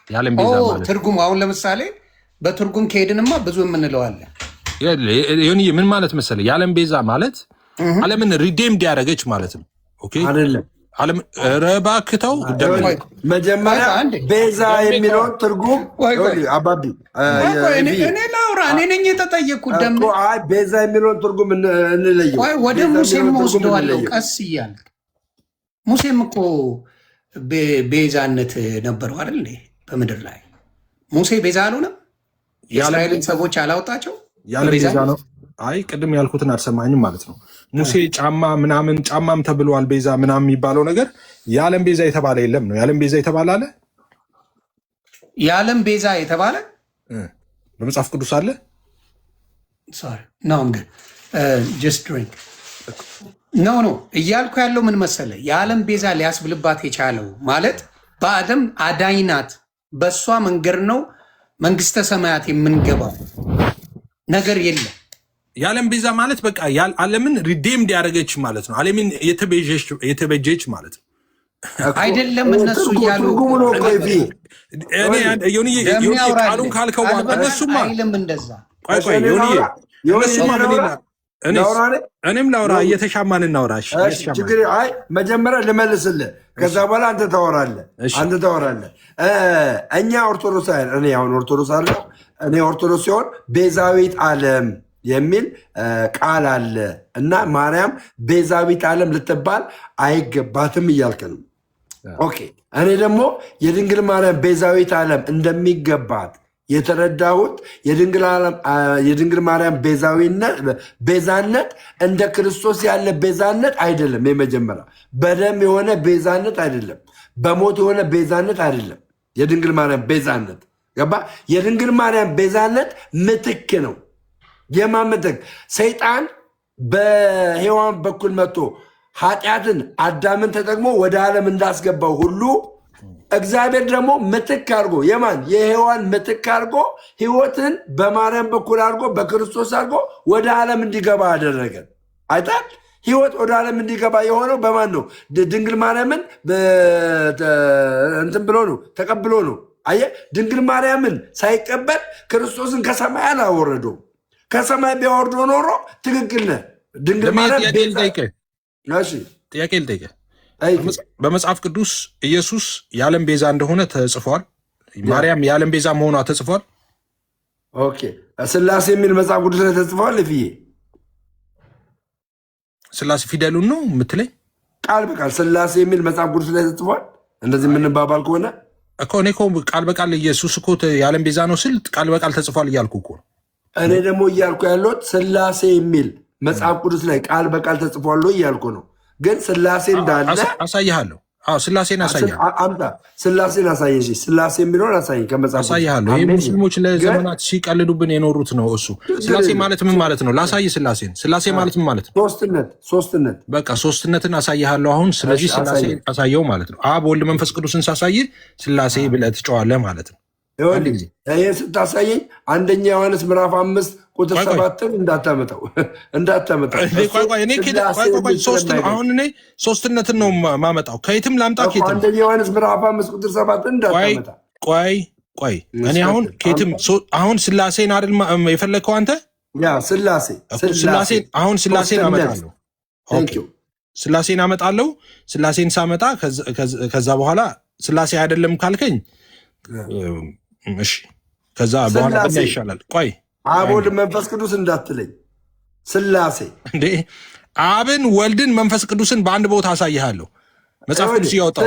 የዓለም ቤዛ ማለት ትርጉሙ አሁን ለምሳሌ በትርጉም ከሄድንማ ብዙ የምንለዋለን። ዮኒ ምን ማለት መሰለህ? የዓለም ቤዛ ማለት ዓለምን ሪዴምድ ያደረገች ማለት ነው። ኦኬ አይደለም ዓለም ረባክተው መጀመሪያ ቤዛ የሚለውን ትርጉም አባቢ እኔ ላውራ እኔ ነኝ የተጠየቅኩት። ቤዛ የሚለውን ትርጉም እንለየው። ወደ ሙሴም ወስደዋለሁ ቀስ እያልክ። ሙሴም እኮ ቤዛነት ነበረው አይደል? በምድር ላይ ሙሴ ቤዛ አልሆነም? የእስራኤልን ሰዎች አላወጣቸው? ያለ ቤዛ ነው። አይ ቅድም ያልኩትን አልሰማኝም ማለት ነው። ሙሴ ጫማ ምናምን ጫማም ተብሏል ቤዛ ምናምን የሚባለው ነገር የዓለም ቤዛ የተባለ የለም ነው። የዓለም ቤዛ የተባለ አለ? የዓለም ቤዛ የተባለ በመጽሐፍ ቅዱስ አለ? ኖ እያልኩ ያለው ምን መሰለ፣ የዓለም ቤዛ ሊያስብልባት የቻለው ማለት በአደም አዳኝ ናት፣ በእሷ መንገድ ነው መንግስተ ሰማያት የምንገባው ነገር የለም። የዓለም ቤዛ ማለት በቃ ዓለምን ሪዴምድ ያደረገች ማለት ነው። ዓለምን የተበጀች ማለት ነው። አይደለም እነሱ እያሉ ቃሉን ካልከው እነሱማ አይልም እንደዛ። እኔም ላውራ እየተሻማን እናውራ። መጀመሪያ ልመልስልህ፣ ከዛ በኋላ አንተ ታወራለህ። እኛ ኦርቶዶክስ እኔ አሁን ኦርቶዶክስ አለ እኔ ኦርቶዶክስ ሲሆን ቤዛዊት ዓለም የሚል ቃል አለ እና ማርያም ቤዛዊት ዓለም ልትባል አይገባትም እያልክ ነው። ኦኬ እኔ ደግሞ የድንግል ማርያም ቤዛዊት ዓለም እንደሚገባት የተረዳሁት የድንግል ማርያም ቤዛነት እንደ ክርስቶስ ያለ ቤዛነት አይደለም። የመጀመሪያ በደም የሆነ ቤዛነት አይደለም፣ በሞት የሆነ ቤዛነት አይደለም። የድንግል ማርያም ቤዛነት ገባ? የድንግል ማርያም ቤዛነት ምትክ ነው። የማመጠቅ ሰይጣን በሔዋን በኩል መጥቶ ኃጢአትን አዳምን ተጠቅሞ ወደ ዓለም እንዳስገባው ሁሉ እግዚአብሔር ደግሞ ምትክ አድርጎ የሔዋን ምትክ አድርጎ ሕይወትን በማርያም በኩል አድርጎ በክርስቶስ አድርጎ ወደ ዓለም እንዲገባ አደረገን። አይታል ሕይወት ወደ ዓለም እንዲገባ የሆነው በማን ነው? ድንግል ማርያምን እንትን ብሎ ነው፣ ተቀብሎ ነው። አየህ፣ ድንግል ማርያምን ሳይቀበል ክርስቶስን ከሰማይ አላወረደውም። ከሰማይ ቢያወርዶ ኖሮ ትክክል ነህ። ድንግል ማርያም ጥያቄ ልጠይቅህ። በመጽሐፍ ቅዱስ ኢየሱስ የዓለም ቤዛ እንደሆነ ተጽፏል። ማርያም የዓለም ቤዛ መሆኗ ተጽፏል። ኦኬ ስላሴ የሚል መጽሐፍ ቅዱስ ላይ ተጽፏል። ፍዬ ስላሴ ፊደሉን ነው የምትለኝ? ቃል በቃል ስላሴ የሚል መጽሐፍ ቅዱስ ላይ ተጽፏል። እንደዚህ የምንባባል ከሆነ እኮ እኔ እኮ ቃል በቃል ኢየሱስ እኮ የዓለም ቤዛ ነው ስል ቃል በቃል ተጽፏል እያልኩ እኮ ነው። እኔ ደግሞ እያልኩ ያለሁት ስላሴ የሚል መጽሐፍ ቅዱስ ላይ ቃል በቃል ተጽፏል እያልኩ ነው። ግን ስላሴ እንዳለ አሳይሃለሁ። ስላሴን አሳይሃለሁ። አምጣ ስላሴን አሳየኝ። ስላሴ የሚለውን አሳየኝ ከመጽሐፍ አሳይሃለሁ። ይህ ሙስሊሞች ለዘመናት ሲቀልዱብን የኖሩት ነው። እሱ ስላሴ ማለት ምን ማለት ነው? ላሳይ። ስላሴ ማለት ምን ማለት ነው? ሶስትነት። በቃ ሶስትነትን አሳይሃለሁ አሁን። ስለዚህ ስላሴ አሳየው ማለት ነው። አብ ወልድ መንፈስ ቅዱስን ሳሳይ ስላሴ ብለህ ትጨዋለህ ማለት ነው። ይህ ስታሳየኝ አንደኛ ዮሐንስ ምዕራፍ 5 ቁጥር 7 እንዳታመጣው። አሁን እኔ ሶስትነትን ነው ማመጣው። ከየትም ላምጣ። አንደኛ ዮሐንስ ምዕራፍ 5 ቁጥር 7 እንዳታመጣ። ቆይ እኔ አሁን ከየትም አሁን ስላሴን አይደል የፈለግከው አንተ? ስላሴን አመጣለሁ። ስላሴን አመጣለሁ። ስላሴን ሳመጣ ከዛ በኋላ ስላሴ አይደለም ካልከኝ እሺ፣ ከዛ በኋላ ምን ይሻላል? ቆይ አብ ወልድ መንፈስ ቅዱስ እንዳትለኝ። ስላሴ እንዴ አብን ወልድን መንፈስ ቅዱስን በአንድ ቦታ አሳይሃለሁ። መጽሐፍ ቅዱስ ያወጣው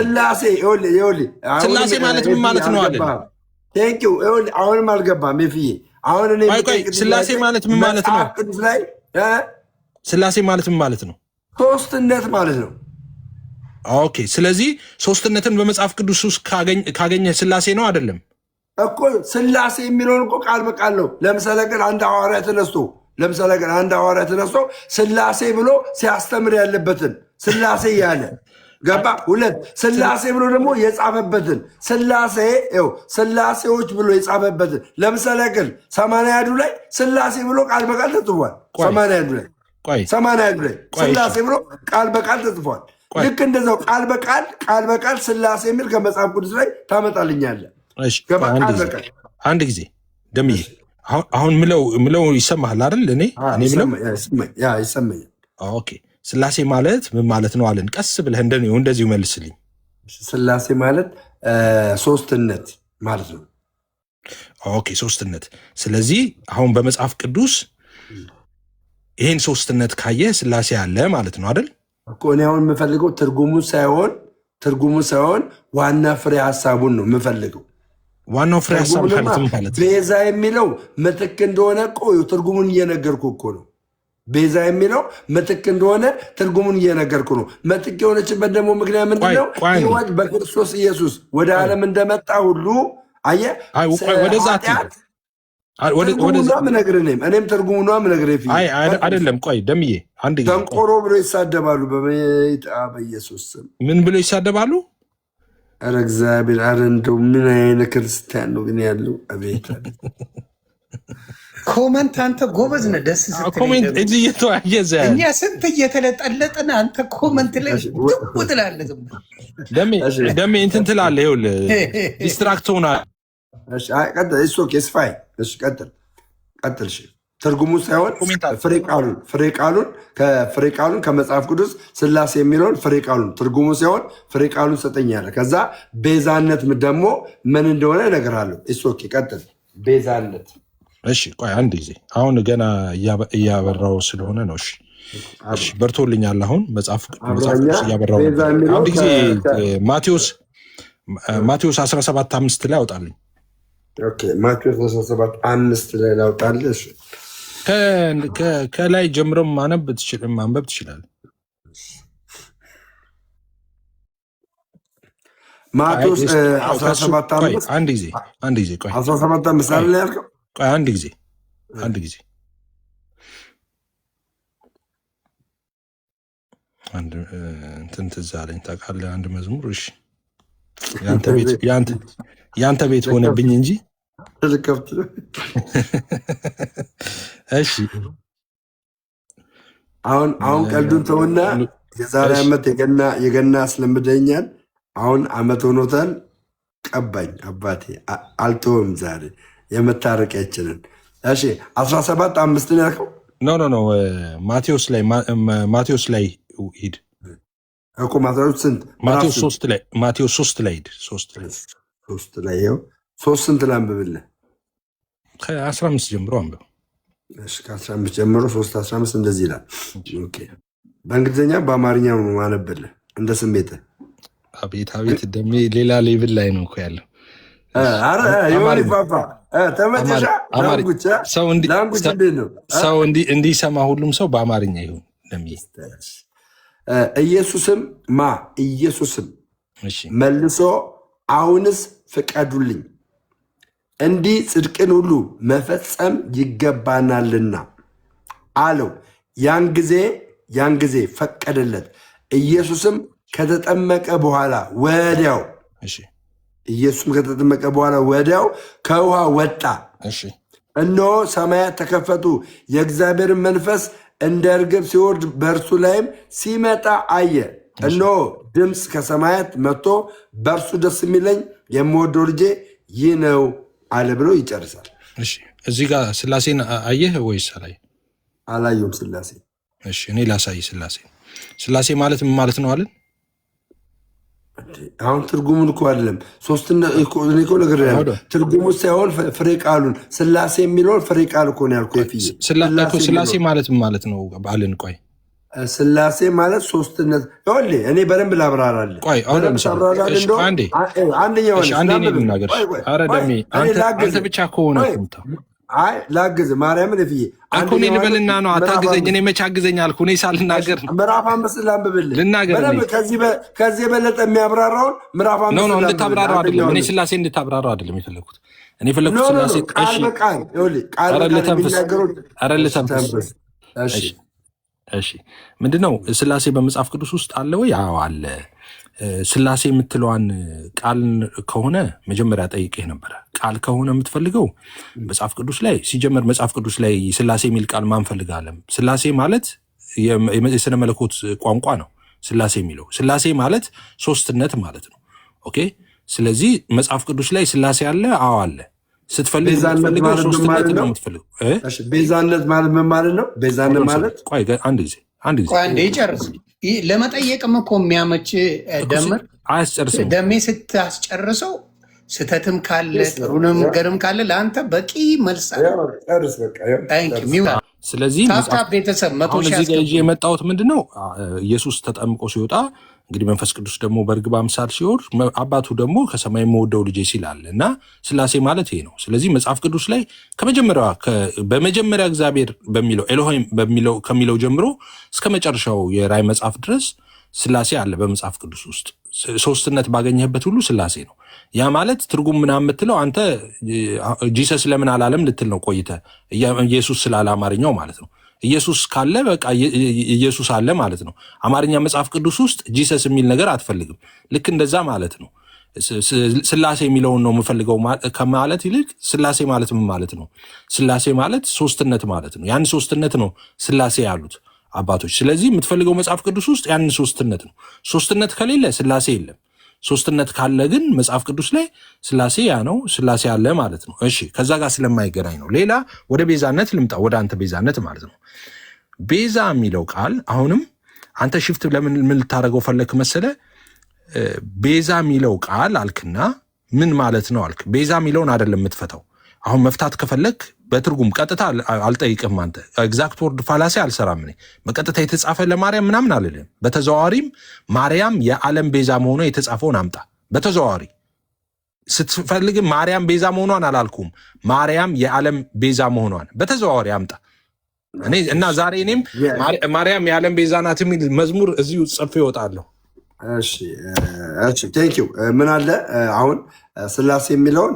ስላሴ ማለት ምን ማለት ነው አለ። ቴንኪው። አሁንም አልገባም ይፍዬ። አሁን እኔ ስላሴ ማለት ምን ማለት ነው? ስላሴ ማለት ምን ማለት ነው? ሶስትነት ማለት ነው። ኦኬ። ስለዚህ ሶስትነትን በመጽሐፍ ቅዱስ ውስጥ ካገኘ ስላሴ ነው አይደለም እኮ። ስላሴ የሚለውን እኮ ቃል በቃል ነው። ለምሳሌ ግን አንድ ሐዋርያ ተነስቶ ስላሴ ብሎ ሲያስተምር ያለበትን ስላሴ ያለ ገባ። ሁለት ስላሴ ብሎ ደግሞ የጻፈበትን ስላሴዎች ብሎ የጻፈበትን ለምሳሌ ግን 80 ላይ ስላሴ ብሎ ቃል በቃል ተጽፏል። 80 ላይ ስላሴ ብሎ ቃል በቃል ተጽፏል። ልክ እንደዛው ቃል በቃል ስላሴ የሚል ከመጽሐፍ ቅዱስ ላይ ታመጣልኛለህ። አንድ ጊዜ ደምዬ አሁን ምለው ይሰማሃል አይደል? እኔ ይሰማኛል። ኦኬ ስላሴ ማለት ምን ማለት ነው አለን። ቀስ ብለህ እንደዚሁ መልስልኝ። ስላሴ ማለት ሶስትነት ማለት ነው። ኦኬ ሶስትነት። ስለዚህ አሁን በመጽሐፍ ቅዱስ ይህን ሶስትነት ካየህ ስላሴ አለ ማለት ነው አይደል? እኮ እኔ አሁን የምፈልገው ትርጉሙ ሳይሆን ዋና ፍሬ ሀሳቡን ነው የምፈልገው። ዋናው ፍሬ ሀሳብ ማለት ቤዛ የሚለው ምትክ እንደሆነ ትርጉሙን እየነገርኩ እኮ ነው። ቤዛ የሚለው ምትክ እንደሆነ ትርጉሙን እየነገርኩ ነው። ምትክ የሆነችበት ደግሞ ምክንያት ምንድነው? ሕይወት በክርስቶስ ኢየሱስ ወደ ዓለም እንደመጣ ሁሉ አየህ። እኔም ትርጉሙን ምነግርህ አይደለም። ቆይ ደምዬ አንድ ጊዜ ደንቆሮ ብሎ ይሳደባሉ። በኢየሱስ ስም ምን ብሎ ይሳደባሉ? ኧረ እግዚአብሔር! ኧረ እንደው ምን አይነት ክርስቲያን ነው ግን ያለው? አቤት ኮመንት። አንተ ጎበዝ ነህ። ደስ እኛ ስንት እየተለጠለጥን አንተ ኮመንት ላይ ድው ትላለህ። ደሜ እንትን ትላለህ። ይኸውልህ ዲስትራክት ሆናለህ። ቀጥል። ትርጉሙ ሳይሆን ፍሬ ቃሉን ከመጽሐፍ ቅዱስ ስላሴ የሚለውን ፍሬ ቃሉን ትርጉሙ ሳይሆን ፍሬ ቃሉን ሰጠኛለህ። ከዛ ቤዛነት ደግሞ ምን እንደሆነ እነግርሃለሁ። ቀጥል። ቤዛነት። እሺ ቆይ አንድ ጊዜ አሁን ገና እያበራው ስለሆነ ነው። እሺ በርቶልኛል። አሁን መጽሐፍ ቅዱስ እያበራው አንድ ጊዜ ማቴዎስ 17:5 ላይ አውጣልኝ። ማቴዎስ 17:5 ላይ ላውጣልህ። ከላይ ጀምሮ ማንበብ ትችላለህ። ማቴዎስ 17:5 አንድ ጊዜ ቆይ 17:5 አለ ያልከው? ቆይ አንድ ጊዜ እንትን ትዝ አለኝ ታውቃለህ፣ አንድ መዝሙር። እሺ ያንተ ቤት ሆነብኝ እንጂ እሺ አሁን ቀልዱን ተውና የዛሬ ዓመት የገና አስለምደኛል። አሁን ዓመት ሆኖታል። ቀባኝ አባቴ፣ አልተውም ዛሬ የመታረቂያችንን። እሺ 17:5 ያልከው? ኖ ማቴዎስ ላይ ሂድ። እኮ ማቴዎስ ስንት? ማቴዎስ 3 ላይ ሂድ። 3 ላይ ይኸው 3 ስንት ላንብብልህ? ከ15 ጀምሮ አንብብ። እሺ ከ15 ጀምሮ 3:15 እንደዚህ ይላል። ኦኬ በእንግሊዝኛ በአማርኛ ነው ማነብልህ እንደ ስሜትህ። አቤት አቤት ደሜ ሌላ ሌቭል ላይ ነው እኮ ያለው። አረ ይሁን ፓፓ ተመቸሻ? ሰው እንዲሰማ ሁሉም ሰው በአማርኛ ይሁን ለሚል ኢየሱስም መልሶ አሁንስ ፍቀዱልኝ፣ እንዲህ ጽድቅን ሁሉ መፈጸም ይገባናልና አለው። ያን ጊዜ ፈቀደለት። ኢየሱስም ከተጠመቀ በኋላ ወዲያው ከውሃ ወጣ። እነሆ ሰማያት ተከፈቱ፣ የእግዚአብሔርን መንፈስ እንደ ርግብ ሲወርድ በእርሱ ላይም ሲመጣ አየ። እነሆ ድምፅ ከሰማያት መጥቶ በእርሱ ደስ የሚለኝ የምወደው ልጄ ይህ ነው አለ ብሎ ይጨርሳል። እዚህ ጋር ስላሴን አየህ ወይስ አላየሁም? ስላሴ እኔ ላሳይ። ስላሴ ማለት ምን ማለት ነው አለን? አሁን ትርጉሙን እኮ አይደለም ነገር ትርጉሙ ሳይሆን ፍሬ ቃሉን ስላሴ የሚለውን ፍሬ ቃል እኮ ነው ያልኩህ። ስላሴ ማለት ምን ማለት ነው አለን? ቆይ ስላሴ ማለት ሶስትነት። እኔ በደንብ ላብራራለህ። አንተ ብቻ ከሆነ ላግዝ ማርያምን ፍዬ እኔ ልበልና ነው አታግዘኝ። እኔ መቼ አግዘኝ አልኩ? እኔ ሳልናገር ምዕራፍ 5 ላንብብልህ። ልናገር ከዚህ የበለጠ የሚያብራራውን ምዕራፍ 5 እንድታብራራው አይደለም። እኔ ስላሴ እንድታብራራው አይደለም የፈለኩት። እኔ የፈለኩት ስላሴ ቃል በቃል ልተንፍስ። እሺ ምንድነው ስላሴ በመጽሐፍ ቅዱስ ውስጥ አለ ወይ? አዎ አለ። ስላሴ የምትለዋን ቃል ከሆነ መጀመሪያ ጠይቄህ ነበረ። ቃል ከሆነ የምትፈልገው መጽሐፍ ቅዱስ ላይ ሲጀመር መጽሐፍ ቅዱስ ላይ ስላሴ የሚል ቃል ማን ፈልጋለም? ስላሴ ማለት የስነ መለኮት ቋንቋ ነው። ስላሴ የሚለው ስላሴ ማለት ሶስትነት ማለት ነው። ኦኬ ስለዚህ መጽሐፍ ቅዱስ ላይ ስላሴ አለ? አዎ አለ። ስትፈልግ ሶስትነት ነው የምትፈልገው። ቤዛነት ማለት ምን ማለት ነው? ቤዛነት ማለት ቆይ አንድ ጊዜ ይጨርስ። ለመጠየቅም እኮ የሚያመች ደምር አያስጨርስም። ደሜ ስታስጨርሰው ስተትም ካለ ጥሩንም ነገርም ካለ ለአንተ በቂ መልስ አለ። ስለዚህ ቤተሰብ ይዤ የመጣሁት ምንድነው ኢየሱስ ተጠምቆ ሲወጣ እንግዲህ መንፈስ ቅዱስ ደግሞ በርግብ አምሳል ሲወርድ አባቱ ደግሞ ከሰማይ የምወደው ልጄ ሲላል እና ስላሴ ማለት ይሄ ነው። ስለዚህ መጽሐፍ ቅዱስ ላይ በመጀመሪያ እግዚአብሔር በሚለው ኤሎሄም ከሚለው ጀምሮ እስከ መጨረሻው የራእይ መጽሐፍ ድረስ ስላሴ አለ በመጽሐፍ ቅዱስ ውስጥ። ሶስትነት ባገኘህበት ሁሉ ስላሴ ነው። ያ ማለት ትርጉም ምናምን የምትለው አንተ ጂሰስ ለምን አላለም ልትል ነው ቆይተ ኢየሱስ ስላለ አማርኛው ማለት ነው። ኢየሱስ ካለ በቃ ኢየሱስ አለ ማለት ነው። አማርኛ መጽሐፍ ቅዱስ ውስጥ ጂሰስ የሚል ነገር አትፈልግም። ልክ እንደዛ ማለት ነው። ስላሴ የሚለውን ነው የምፈልገው ከማለት ይልቅ ስላሴ ማለት ምን ማለት ነው? ስላሴ ማለት ሶስትነት ማለት ነው። ያን ሶስትነት ነው ስላሴ ያሉት አባቶች። ስለዚህ የምትፈልገው መጽሐፍ ቅዱስ ውስጥ ያን ሶስትነት ነው። ሶስትነት ከሌለ ስላሴ የለም። ሶስትነት ካለ ግን መጽሐፍ ቅዱስ ላይ ስላሴ ያ ነው፣ ስላሴ አለ ማለት ነው። እሺ ከዛ ጋር ስለማይገናኝ ነው። ሌላ ወደ ቤዛነት ልምጣ፣ ወደ አንተ ቤዛነት ማለት ነው። ቤዛ የሚለው ቃል አሁንም አንተ ሽፍት ለምን ምን ልታደርገው ፈለክ መሰለ? ቤዛ የሚለው ቃል አልክና ምን ማለት ነው አልክ። ቤዛ የሚለውን አይደለም የምትፈታው። አሁን መፍታት ከፈለክ በትርጉም ቀጥታ አልጠይቅም። አንተ ኤግዛክት ወርድ ፋላሲ አልሰራም። እኔ በቀጥታ የተጻፈ ለማርያም ምናምን አልልም። በተዘዋዋሪም ማርያም የዓለም ቤዛ መሆኗ የተጻፈውን አምጣ። በተዘዋዋሪ ስትፈልግም ማርያም ቤዛ መሆኗን አላልኩም። ማርያም የዓለም ቤዛ መሆኗን በተዘዋዋሪ አምጣ። እኔ እና ዛሬ እኔም ማርያም የዓለም ቤዛ ናት የሚል መዝሙር እዚሁ ጽፌ እወጣለሁ። እሺ ቴንኪው። ምን አለ አሁን ስላሴ የሚለውን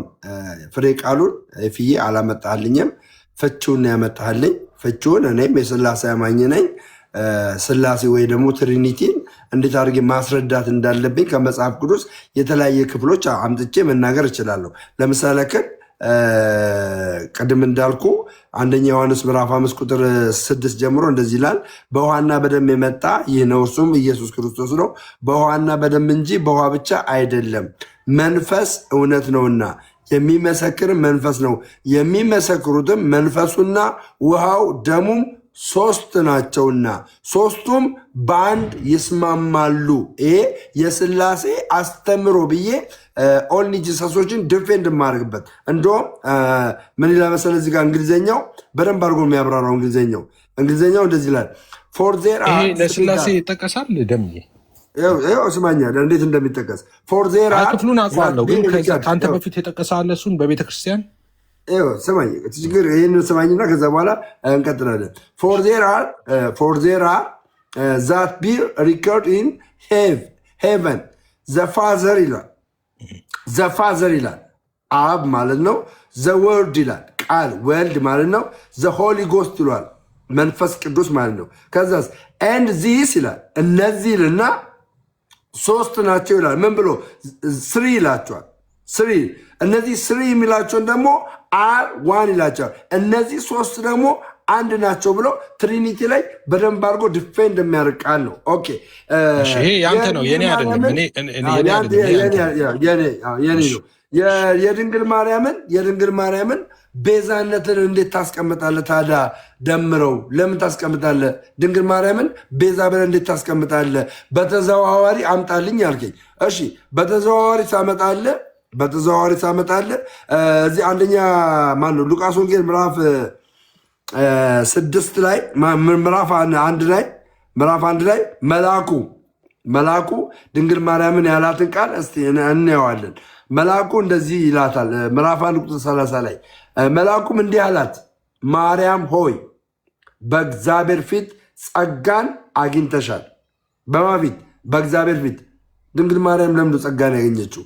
ፍሬ ቃሉን ፍዬ አላመጣልኝም። ፍቺውን ያመጣልኝ። ፍቺውን እኔም የስላሴ አማኝ ነኝ። ስላሴ ወይ ደግሞ ትሪኒቲን እንዴት አድርጌ ማስረዳት እንዳለብኝ ከመጽሐፍ ቅዱስ የተለያየ ክፍሎች አምጥቼ መናገር እችላለሁ። ለምሳሌ ቅድም እንዳልኩ 1 ዮሐንስ ምዕራፍ 5 ቁጥር 6 ጀምሮ እንደዚህ ይላል፣ በውሃና በደም የመጣ ይህ ነው፣ እርሱም ኢየሱስ ክርስቶስ ነው። በውሃና በደም እንጂ በውሃ ብቻ አይደለም። መንፈስ እውነት ነውና የሚመሰክርም መንፈስ ነው። የሚመሰክሩትም መንፈሱና ውሃው ደሙም ሶስት ናቸውና ሶስቱም በአንድ ይስማማሉ። ይሄ የስላሴ አስተምሮ ብዬ ኦንሊ ጂሰሶችን ዲፌንድ የማደርግበት እንደውም ምን ይላል መሰለህ እዚህ ጋር እንግሊዝኛው በደንብ አድርጎ የሚያብራራው እንግሊዝኛው እንደዚህ ይላል ፎር ዜር ይሄ ለስላሴ ይጠቀሳል። ደም ስማኛ እንዴት እንደሚጠቀስ ፎር ዜር ክፍሉን አውቀዋለሁ፣ ግን ከአንተ በፊት የጠቀሰ አለ እሱን በቤተክርስቲያን ስማኝ ችግር ይህን ስማኝና ከዛ በኋላ እንቀጥላለን። ፎር ዜር አር ዛት ቢ ሪከርድ ኢን ሄቨን ዘፋዘር ይላል አብ ማለት ነው። ዘወርድ ይላል ቃል ወልድ ማለት ነው። ዘሆሊ ጎስት ይሏል መንፈስ ቅዱስ ማለት ነው። ከዛስ ኤንድ ዚስ ይላል እነዚህ ይልና ሶስት ናቸው ይላል። ምን ብሎ ስሪ ይላቸዋል። ስሪ እነዚህ ስሪ የሚላቸውን ደግሞ አር ዋን ይላቸዋል። እነዚህ ሶስት ደግሞ አንድ ናቸው ብሎ ትሪኒቲ ላይ በደንብ አድርጎ ዲፌንድ የሚያደርግ ቃል ነው። ኦኬ ይሄ ያንተ ነው የኔ አይደለም። የኔ ነው። የድንግል ማርያምን ቤዛነትን እንዴት ታስቀምጣለህ ታዲያ? ደምረው ለምን ታስቀምጣለህ? ድንግል ማርያምን ቤዛ ብለህ እንዴት ታስቀምጣለህ? በተዘዋዋሪ አምጣልኝ ያልከኝ፣ እሺ በተዘዋዋሪ ሳመጣለህ እዚህ አንደኛ ማን ነው ሉቃስ ወንጌል ምዕራፍ 6 ላይ ምዕራፍ አንድ ላይ መልአኩ ድንግል ማርያምን ያላትን ቃል እስቲ እናየዋለን። መልአኩ እንደዚህ ይላታል። ምዕራፍ 1 ቁጥር 30 ላይ መልአኩም እንዲህ አላት፣ ማርያም ሆይ በእግዚአብሔር ፊት ጸጋን አግኝተሻል። በማ ፊት? በእግዚአብሔር ፊት። ድንግል ማርያም ለምንድን ጸጋን ያገኘችው?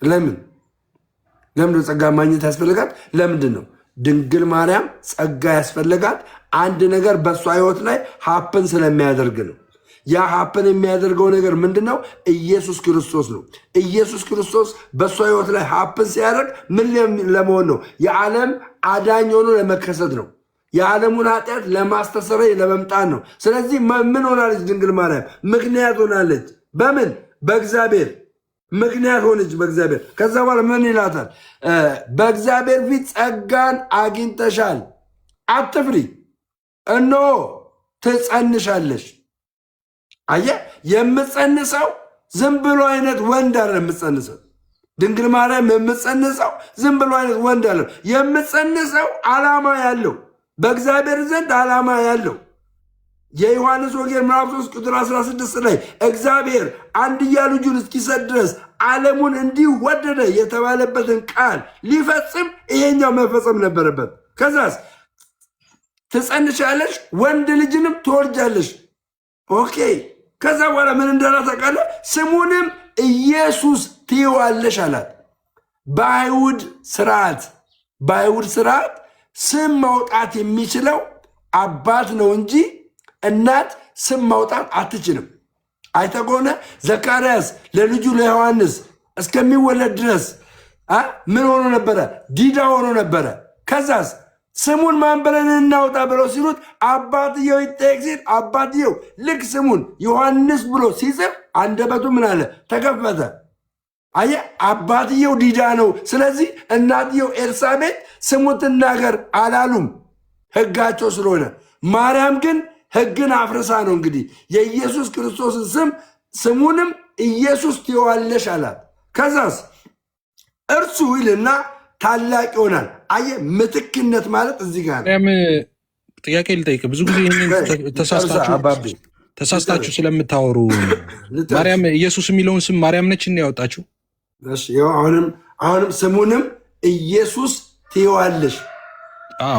ለምንድን ጸጋ ማግኘት ያስፈልጋት? ለምንድን ነው ድንግል ማርያም ጸጋ ያስፈልጋት? አንድ ነገር በእሷ ህይወት ላይ ሀፕን ስለሚያደርግ ነው። ያ ሀፕን የሚያደርገው ነገር ምንድን ነው? ኢየሱስ ክርስቶስ ነው። ኢየሱስ ክርስቶስ በእሷ ህይወት ላይ ሀፕን ሲያደርግ ምን ለመሆን ነው? የዓለም አዳኝ ሆኖ ለመከሰት ነው። የዓለሙን ኃጢአት ለማስተሰረይ ለመምጣት ነው። ስለዚህ ምን ሆናለች? ድንግል ማርያም ምክንያት ሆናለች። በምን? በእግዚአብሔር ምክንያት ሆነች በእግዚአብሔር። ከዛ በኋላ ምን ይላታል? በእግዚአብሔር ፊት ጸጋን አግኝተሻል፣ አትፍሪ፣ እነሆ ትጸንሻለሽ። አየህ፣ የምጸንሰው ዝም ብሎ አይነት ወንድ አለ የምጸንሰው። ድንግል ማርያም የምጸንሰው ዝም ብሎ አይነት ወንድ አለ። የምጸንሰው ዓላማ ያለው በእግዚአብሔር ዘንድ ዓላማ ያለው የዮሐንስ ወንጌል ምዕራፍ 3 ቁጥር 16 ላይ እግዚአብሔር አንድያ ልጁን እስኪሰጥ ድረስ ዓለሙን እንዲህ ወደደ የተባለበትን ቃል ሊፈጽም ይሄኛው መፈጸም ነበረበት። ከዛስ ትጸንሻለሽ፣ ወንድ ልጅንም ትወልጃለሽ። ኦኬ። ከዛ በኋላ ምን እንዳላት ታውቃለህ? ስሙንም ኢየሱስ ትይዋለሽ አላት። በአይሁድ ስርዓት ስም ማውጣት የሚችለው አባት ነው እንጂ እናት ስም ማውጣት አትችልም። አይተህ ከሆነ ዘካርያስ ለልጁ ለዮሐንስ እስከሚወለድ ድረስ ምን ሆኖ ነበረ? ዲዳ ሆኖ ነበረ። ከዛስ ስሙን ማን ብለን እናውጣ ብለው ሲሉት አባትየው ይጠየቅ ሲል አባትየው ልክ ስሙን ዮሐንስ ብሎ ሲጽፍ አንደበቱ ምን አለ? ተከፈተ። አየህ፣ አባትየው ዲዳ ነው። ስለዚህ እናትየው ኤልሳቤጥ ስሙ ትናገር አላሉም፣ ሕጋቸው ስለሆነ። ማርያም ግን ሕግን አፍርሳ ነው እንግዲህ የኢየሱስ ክርስቶስን ስሙንም ኢየሱስ ትይዋለሽ አላት። ከዛስ እርሱ ይልና ታላቅ ይሆናል። አየህ፣ ምትክነት ማለት እዚህ ጋር ነው። ጥያቄ ልጠይቅ። ብዙ ጊዜ ተሳስታችሁ ስለምታወሩ ማርያም ኢየሱስ የሚለውን ስም ማርያም ነች እና ያወጣችሁ? አሁንም ስሙንም ኢየሱስ ትይዋለሽ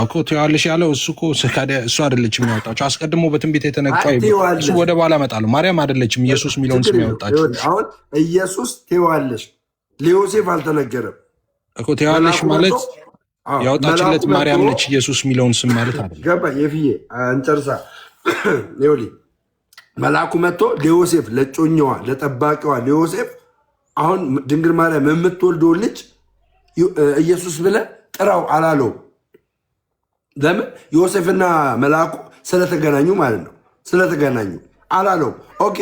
እኮ ትይዋለሽ ያለው እሱ እኮ እሱ አይደለችም ያወጣችሁ። አስቀድሞ በትንቢት የተነገረው እሱ ወደ በኋላ እመጣለሁ። ማርያም አይደለችም ኢየሱስ የሚለውን ስም ያወጣችሁ። አሁን ኢየሱስ ትይዋለሽ ለዮሴፍ አልተነገረም እኮ። ትይዋለሽ ማለት ያወጣችለት ማርያም ነች ኢየሱስ የሚለውን ስም ማለት አይደለም። ገባኝ? የፍዬ እንጨርሳ ሌሊ መልአኩ መጥቶ ለዮሴፍ ለጮኛዋ ለጠባቂዋ ለዮሴፍ አሁን ድንግል ማርያም የምትወልደው ልጅ ኢየሱስ ብለህ ጥራው አላለው። ለምን? ዮሴፍና መልአኩ ስለተገናኙ ማለት ነው። ስለተገናኙ አላለው። ኦኬ።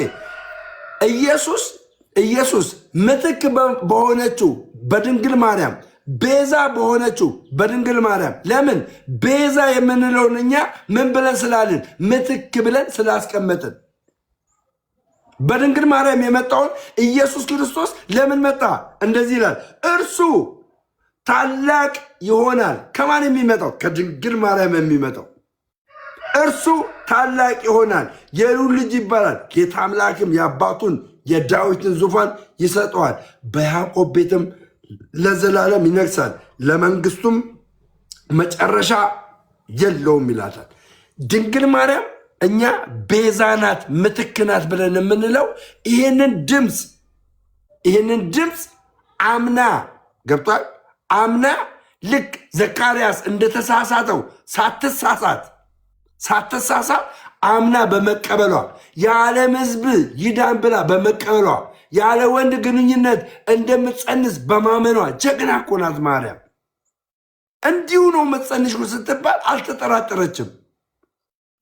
ኢየሱስ ምትክ በሆነችው በድንግል ማርያም ቤዛ በሆነችው በድንግል ማርያም። ለምን ቤዛ የምንለውን እኛ ምን ብለን ስላልን ምትክ ብለን ስላስቀመጥን በድንግል ማርያም የመጣውን ኢየሱስ ክርስቶስ ለምን መጣ? እንደዚህ ይላል፣ እርሱ ታላቅ ይሆናል። ከማን የሚመጣው? ከድንግል ማርያም የሚመጣው እርሱ ታላቅ ይሆናል፣ የልዑል ልጅ ይባላል። ጌታ አምላክም የአባቱን የዳዊትን ዙፋን ይሰጠዋል፣ በያዕቆብ ቤትም ለዘላለም ይነግሳል፣ ለመንግስቱም መጨረሻ የለውም ይላታል። ድንግል ማርያም እኛ ቤዛ ናት፣ ምትክ ናት ብለን የምንለው ይህንን ድምፅ አምና ገብቷል። አምና ልክ ዘካርያስ እንደተሳሳተው ሳትሳሳት አምና በመቀበሏ የዓለም ሕዝብ ይዳን ብላ በመቀበሏ ያለ ወንድ ግንኙነት እንደምትጸንስ በማመኗ ጀግና እኮ ናት ማርያም። እንዲሁ ነው የምትጸንሽ ስትባል አልተጠራጠረችም።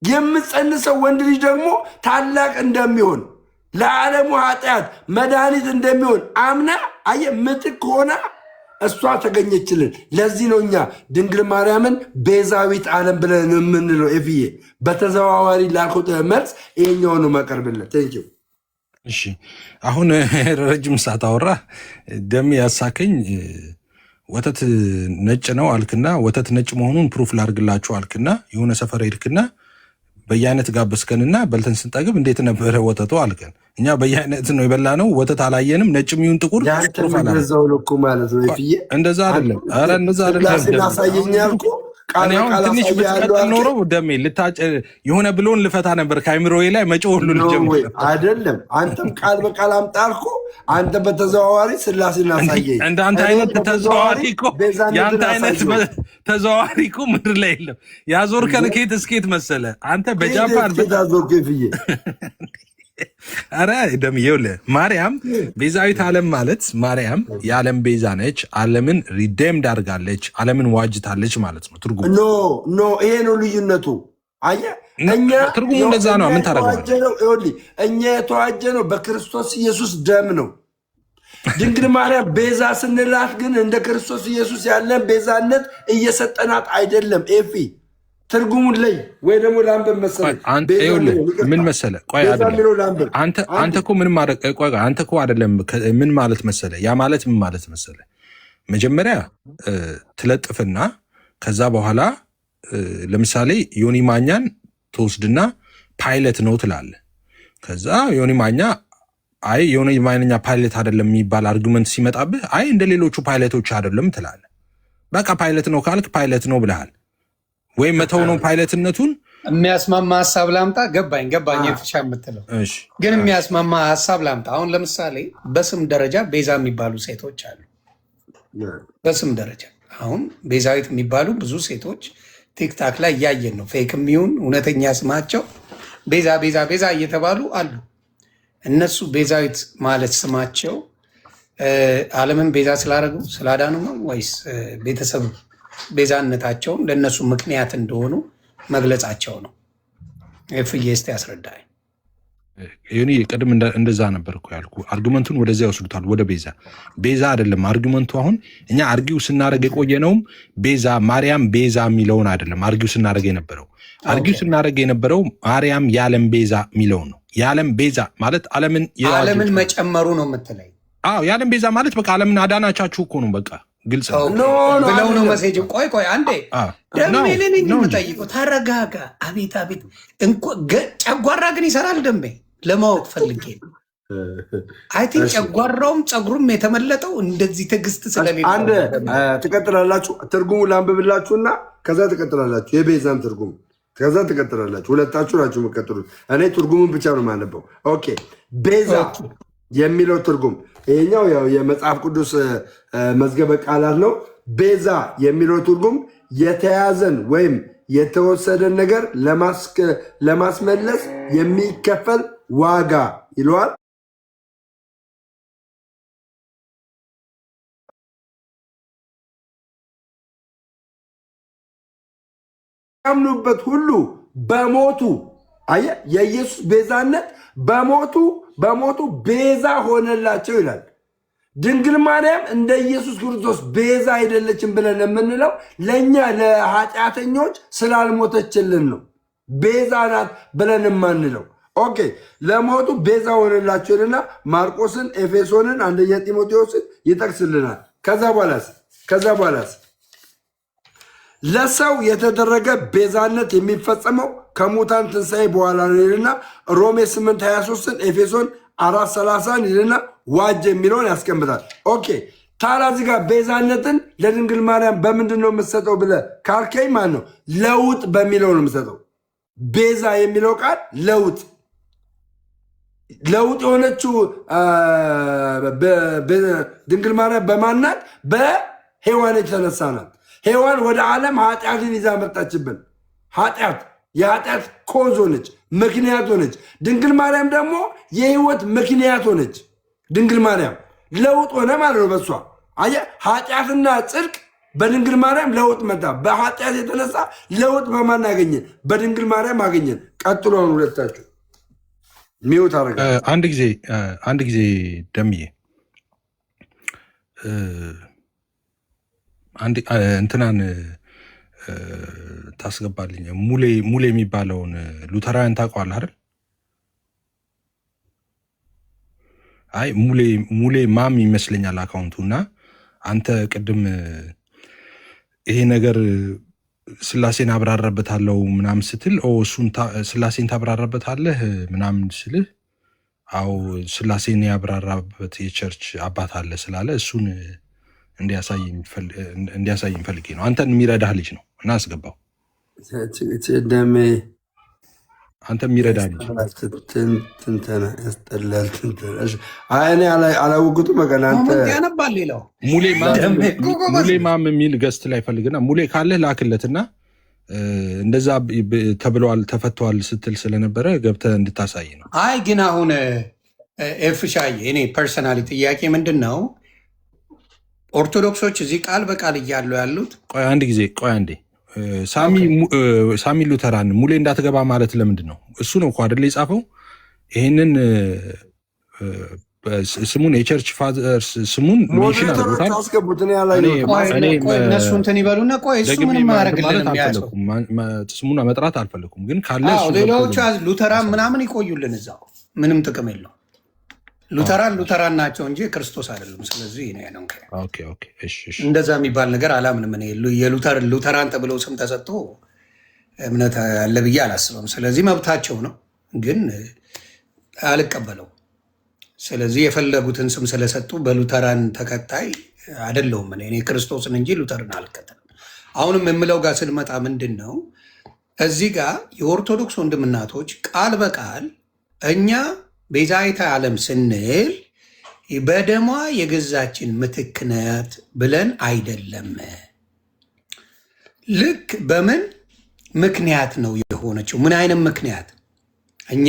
የምትጸንሰው ወንድ ልጅ ደግሞ ታላቅ እንደሚሆን ለዓለሙ ኃጢአት መድኃኒት እንደሚሆን አምና ምትክ ሆና እሷ ተገኘችልን። ለዚህ ነው እኛ ድንግል ማርያምን ቤዛዊት ዓለም ብለን የምንለው። ኤፍዬ በተዘዋዋሪ ላልኩት መልስ ይሄኛው ነው መቀርብለት። ቴንኪው። እሺ አሁን ረጅም ሰዓት አወራ። ደም ያሳከኝ ወተት ነጭ ነው አልክና ወተት ነጭ መሆኑን ፕሩፍ ላድርግላችሁ አልክና የሆነ ሰፈር ሄድክና በየአይነት ጋበዝከንና በልተን ስንጠግብ እንዴት ነበረ ወተቱ አልከን። እኛ በየአይነት ነው የበላ ነው፣ ወተት አላየንም። ነጭ የሚሆን ጥቁር እንደዛ አይደለም። ኧረ እንደዛ አይደለም። ትንሽ ብትቀጥል ኖሮ ደሜ የሆነ ብሎን ልፈታ ነበር። ከአይምሮዬ ላይ መጮ ሁሉ ልጀምር አይደለም። አንተም ቃል በቃል አምጣ አልኩ። አንተ በተዘዋዋሪ ስላሴን አሳየኝ። እንደ አንተ አይነት ተዘዋዋሪ እኮ የአንተ አይነት ተዘዋዋሪ እኮ ምድር ላይ የለም። ያዞርከን ኬት እስኬት መሰለ አንተ በጃፓን ዞርኩ ፍዬ አረ ደም ይኸውልህ፣ ማርያም ቤዛዊት ዓለም ማለት ማርያም የዓለም ቤዛ ነች። ዓለምን ሪዴምድ አድርጋለች፣ ዓለምን ዋጅታለች ማለት ነው ትርጉሙ። ኖ ይሄ ነው ልዩነቱ። አየህ ትርጉሙ እንደዛ ነው። ምን ታደርገዋለህ? እኛ የተዋጀ ነው በክርስቶስ ኢየሱስ ደም ነው። ድንግል ማርያም ቤዛ ስንላት ግን እንደ ክርስቶስ ኢየሱስ ያለን ቤዛነት እየሰጠናት አይደለም። ኤፊ ትርጉሙን ላይ ወይ ደግሞ ላንብብ መሰለህ። ምን መሰለህ? ቆይ አንተ እኮ ምን ማለት አንተ እኮ አይደለም ምን ማለት መሰለህ? ያ ማለት ምን ማለት መሰለህ? መጀመሪያ ትለጥፍና ከዛ በኋላ ለምሳሌ ዮኒ ማኛን ትወስድና ፓይለት ነው ትላለህ። ከዛ ዮኒ ማኛ አይ ዮኒ ማኛ ፓይለት አይደለም የሚባል አርጉመንት ሲመጣብህ አይ እንደ ሌሎቹ ፓይለቶች አይደለም ትላለህ። በቃ ፓይለት ነው ካልክ ፓይለት ነው ብለሃል። ወይም መተው ነው ፓይለትነቱን። የሚያስማማ ሀሳብ ላምጣ። ገባኝ የፍሻ የምትለው ግን የሚያስማማ ሀሳብ ላምጣ። አሁን ለምሳሌ በስም ደረጃ ቤዛ የሚባሉ ሴቶች አሉ። በስም ደረጃ አሁን ቤዛዊት የሚባሉ ብዙ ሴቶች ቲክታክ ላይ እያየን ነው። ፌክ የሚሆን እውነተኛ ስማቸው ቤዛ ቤዛ ቤዛ እየተባሉ አሉ። እነሱ ቤዛዊት ማለት ስማቸው ዓለምን ቤዛ ስላደረጉ ስላዳኑ ነው ወይስ ቤተሰብ ቤዛነታቸውን ለእነሱ ምክንያት እንደሆኑ መግለጻቸው ነው? ፍዬ እስቲ ያስረዳኝ። ቅድም እንደዛ ነበር እኮ ያልኩ። አርጊመንቱን ወደዚያ ይወስዱታል፣ ወደ ቤዛ አይደለም አርጊመንቱ። አሁን እኛ አርጊው ስናደረግ የቆየነውም ቤዛ ማርያም ቤዛ የሚለውን አይደለም አርጊው ስናደረግ የነበረው። አርጊው ስናደረግ የነበረው ማርያም የዓለም ቤዛ የሚለውን ነው። የዓለም ቤዛ ማለት ዓለምን መጨመሩ ነው የምትለኝ? አዎ የዓለም ቤዛ ማለት በቃ ዓለምን አዳናቻችሁ እኮ ነው። በቃ ግልጽ ብለው ነው መሴጅ። ቆይ አንዴ ደሜልን የምጠይቀው ተረጋጋ። አቤት ጨጓራ ግን ይሰራል ደንቤ ለማወቅ ፈልጌ አይ ቲንክ ጨጓራውም ፀጉሩም የተመለጠው እንደዚህ ትዕግስት ስለሌለ። አንድ ትቀጥላላችሁ። ትርጉሙ ላንብብላችሁና ከዛ ትቀጥላላችሁ። የቤዛን ትርጉም ከዛ ትቀጥላላችሁ። ሁለታችሁ ናችሁ የምትቀጥሉት። እኔ ትርጉሙን ብቻ ነው የማነበው። ኦኬ ቤዛ የሚለው ትርጉም ይሄኛው ያው የመጽሐፍ ቅዱስ መዝገበ ቃላት ነው። ቤዛ የሚለው ትርጉም የተያዘን ወይም የተወሰደን ነገር ለማስመለስ የሚከፈል ዋጋ ይለዋል። ያምኑበት ሁሉ በሞቱ አየህ፣ የኢየሱስ ቤዛነት በሞቱ ቤዛ ሆነላቸው ይላል። ድንግል ማርያም እንደ ኢየሱስ ክርስቶስ ቤዛ አይደለችም ብለን የምንለው ለእኛ ለኃጢአተኞች ስላልሞተችልን ነው። ቤዛ ናት ብለን የማንለው ኦኬ። ለሞቱ ቤዛ ሆነላችሁልና ማርቆስን፣ ኤፌሶንን፣ አንደኛ ጢሞቴዎስን ይጠቅስልናል። ከዛ በኋላስ ለሰው የተደረገ ቤዛነት የሚፈጸመው ከሙታን ትንሣኤ በኋላ ነው ይልና ሮሜ 8:23ን ኤፌሶን 4:30 ይልና ዋጅ የሚለውን ያስቀምጣል። ኦኬ ታዲያ እዚህ ጋር ቤዛነትን ለድንግል ማርያም በምንድን ነው የምትሰጠው ብለህ ካልከኝ ማለት ነው ለውጥ በሚለው ነው የምትሰጠው። ቤዛ የሚለው ቃል ለውጥ የሆነችው ድንግል ማርያም በማናት? በሔዋን የተነሳ ናት። ሔዋን ወደ ዓለም ኃጢአትን ይዛ መጣችብን። የኃጢአት ኮዝ ሆነች፣ ምክንያት ሆነች። ድንግል ማርያም ደግሞ የህይወት ምክንያት ሆነች። ድንግል ማርያም ለውጥ ሆነ ማለት ነው። በሷ አየህ፣ ኃጢአትና ጽድቅ በድንግል ማርያም ለውጥ መጣ። በኃጢአት የተነሳ ለውጥ በማን አገኘን? በድንግል ማርያም አገኘን። ቀጥሎ አሁን ሁለታችሁ ሚውት አረጋ። አንድ ጊዜ ደምዬ እንትናን ታስገባልኝ። ሙሌ የሚባለውን ሉተራውያን ታውቀዋለህ አይደል? አይ ሙሌ ማም ይመስለኛል አካውንቱ። እና አንተ ቅድም ይሄ ነገር ስላሴን አብራራበታለሁ ምናምን ስትል እሱን ስላሴን ታብራራበታለህ ምናምን ስልህ አዎ ስላሴን ያብራራበት የቸርች አባት አለ ስላለ እሱን እንዲያሳይ ፈልጌ ነው። አንተን የሚረዳህ ልጅ ነው እና አስገባው። አንተ የሚረዳህ ልጅ እኔ አላወቅሁትም። ያነባል ሌላው ሙሌ ማም የሚል ገስት ላይ ፈልግና ሙሌ ካለህ ላክለትና እንደዛ ተብለዋል ተፈተዋል ስትል ስለነበረ ገብተህ እንድታሳይ ነው። አይ ግን አሁን ኤፍሻዬ እኔ ፐርሰናሊ ጥያቄ ምንድን ነው ኦርቶዶክሶች እዚህ ቃል በቃል እያሉ ያሉት ቆይ አንዴ ሳሚ ሉተራን ሙሌ እንዳትገባ ማለት ለምንድን ነው? እሱ ነው እኮ አይደለ የጻፈው ይሄንን ስሙን የቸርች ፋዘርስ ስሙን ሜንሽን አድርጎታል። እነሱ እንትን ይበሉና ቆይ እሱ ምንም ማድረግልን ስሙን መጥራት አልፈለኩም፣ ግን ካለ ሌሎቹ ሉተራን ምናምን ይቆዩልን እዛው ምንም ጥቅም የለው። ሉተራን ናቸው እንጂ ክርስቶስ አይደለም። ስለዚህ ነው እንደዛ የሚባል ነገር አላምንም። ሉተራን ተብለው ስም ተሰጥቶ እምነት አለ ብዬ አላስብም። ስለዚህ መብታቸው ነው፣ ግን አልቀበለው። ስለዚህ የፈለጉትን ስም ስለሰጡ በሉተራን ተከታይ አይደለሁም እኔ ክርስቶስን እንጂ ሉተርን አልከተልም። አሁንም የምለው ጋር ስንመጣ ምንድን ነው እዚህ ጋር የኦርቶዶክስ ወንድምናቶች ቃል በቃል እኛ ቤዛዊተ ዓለም ስንል በደሟ የገዛችን ምትክ ናት ብለን አይደለም። ልክ በምን ምክንያት ነው የሆነችው? ምን አይነት ምክንያት? እኛ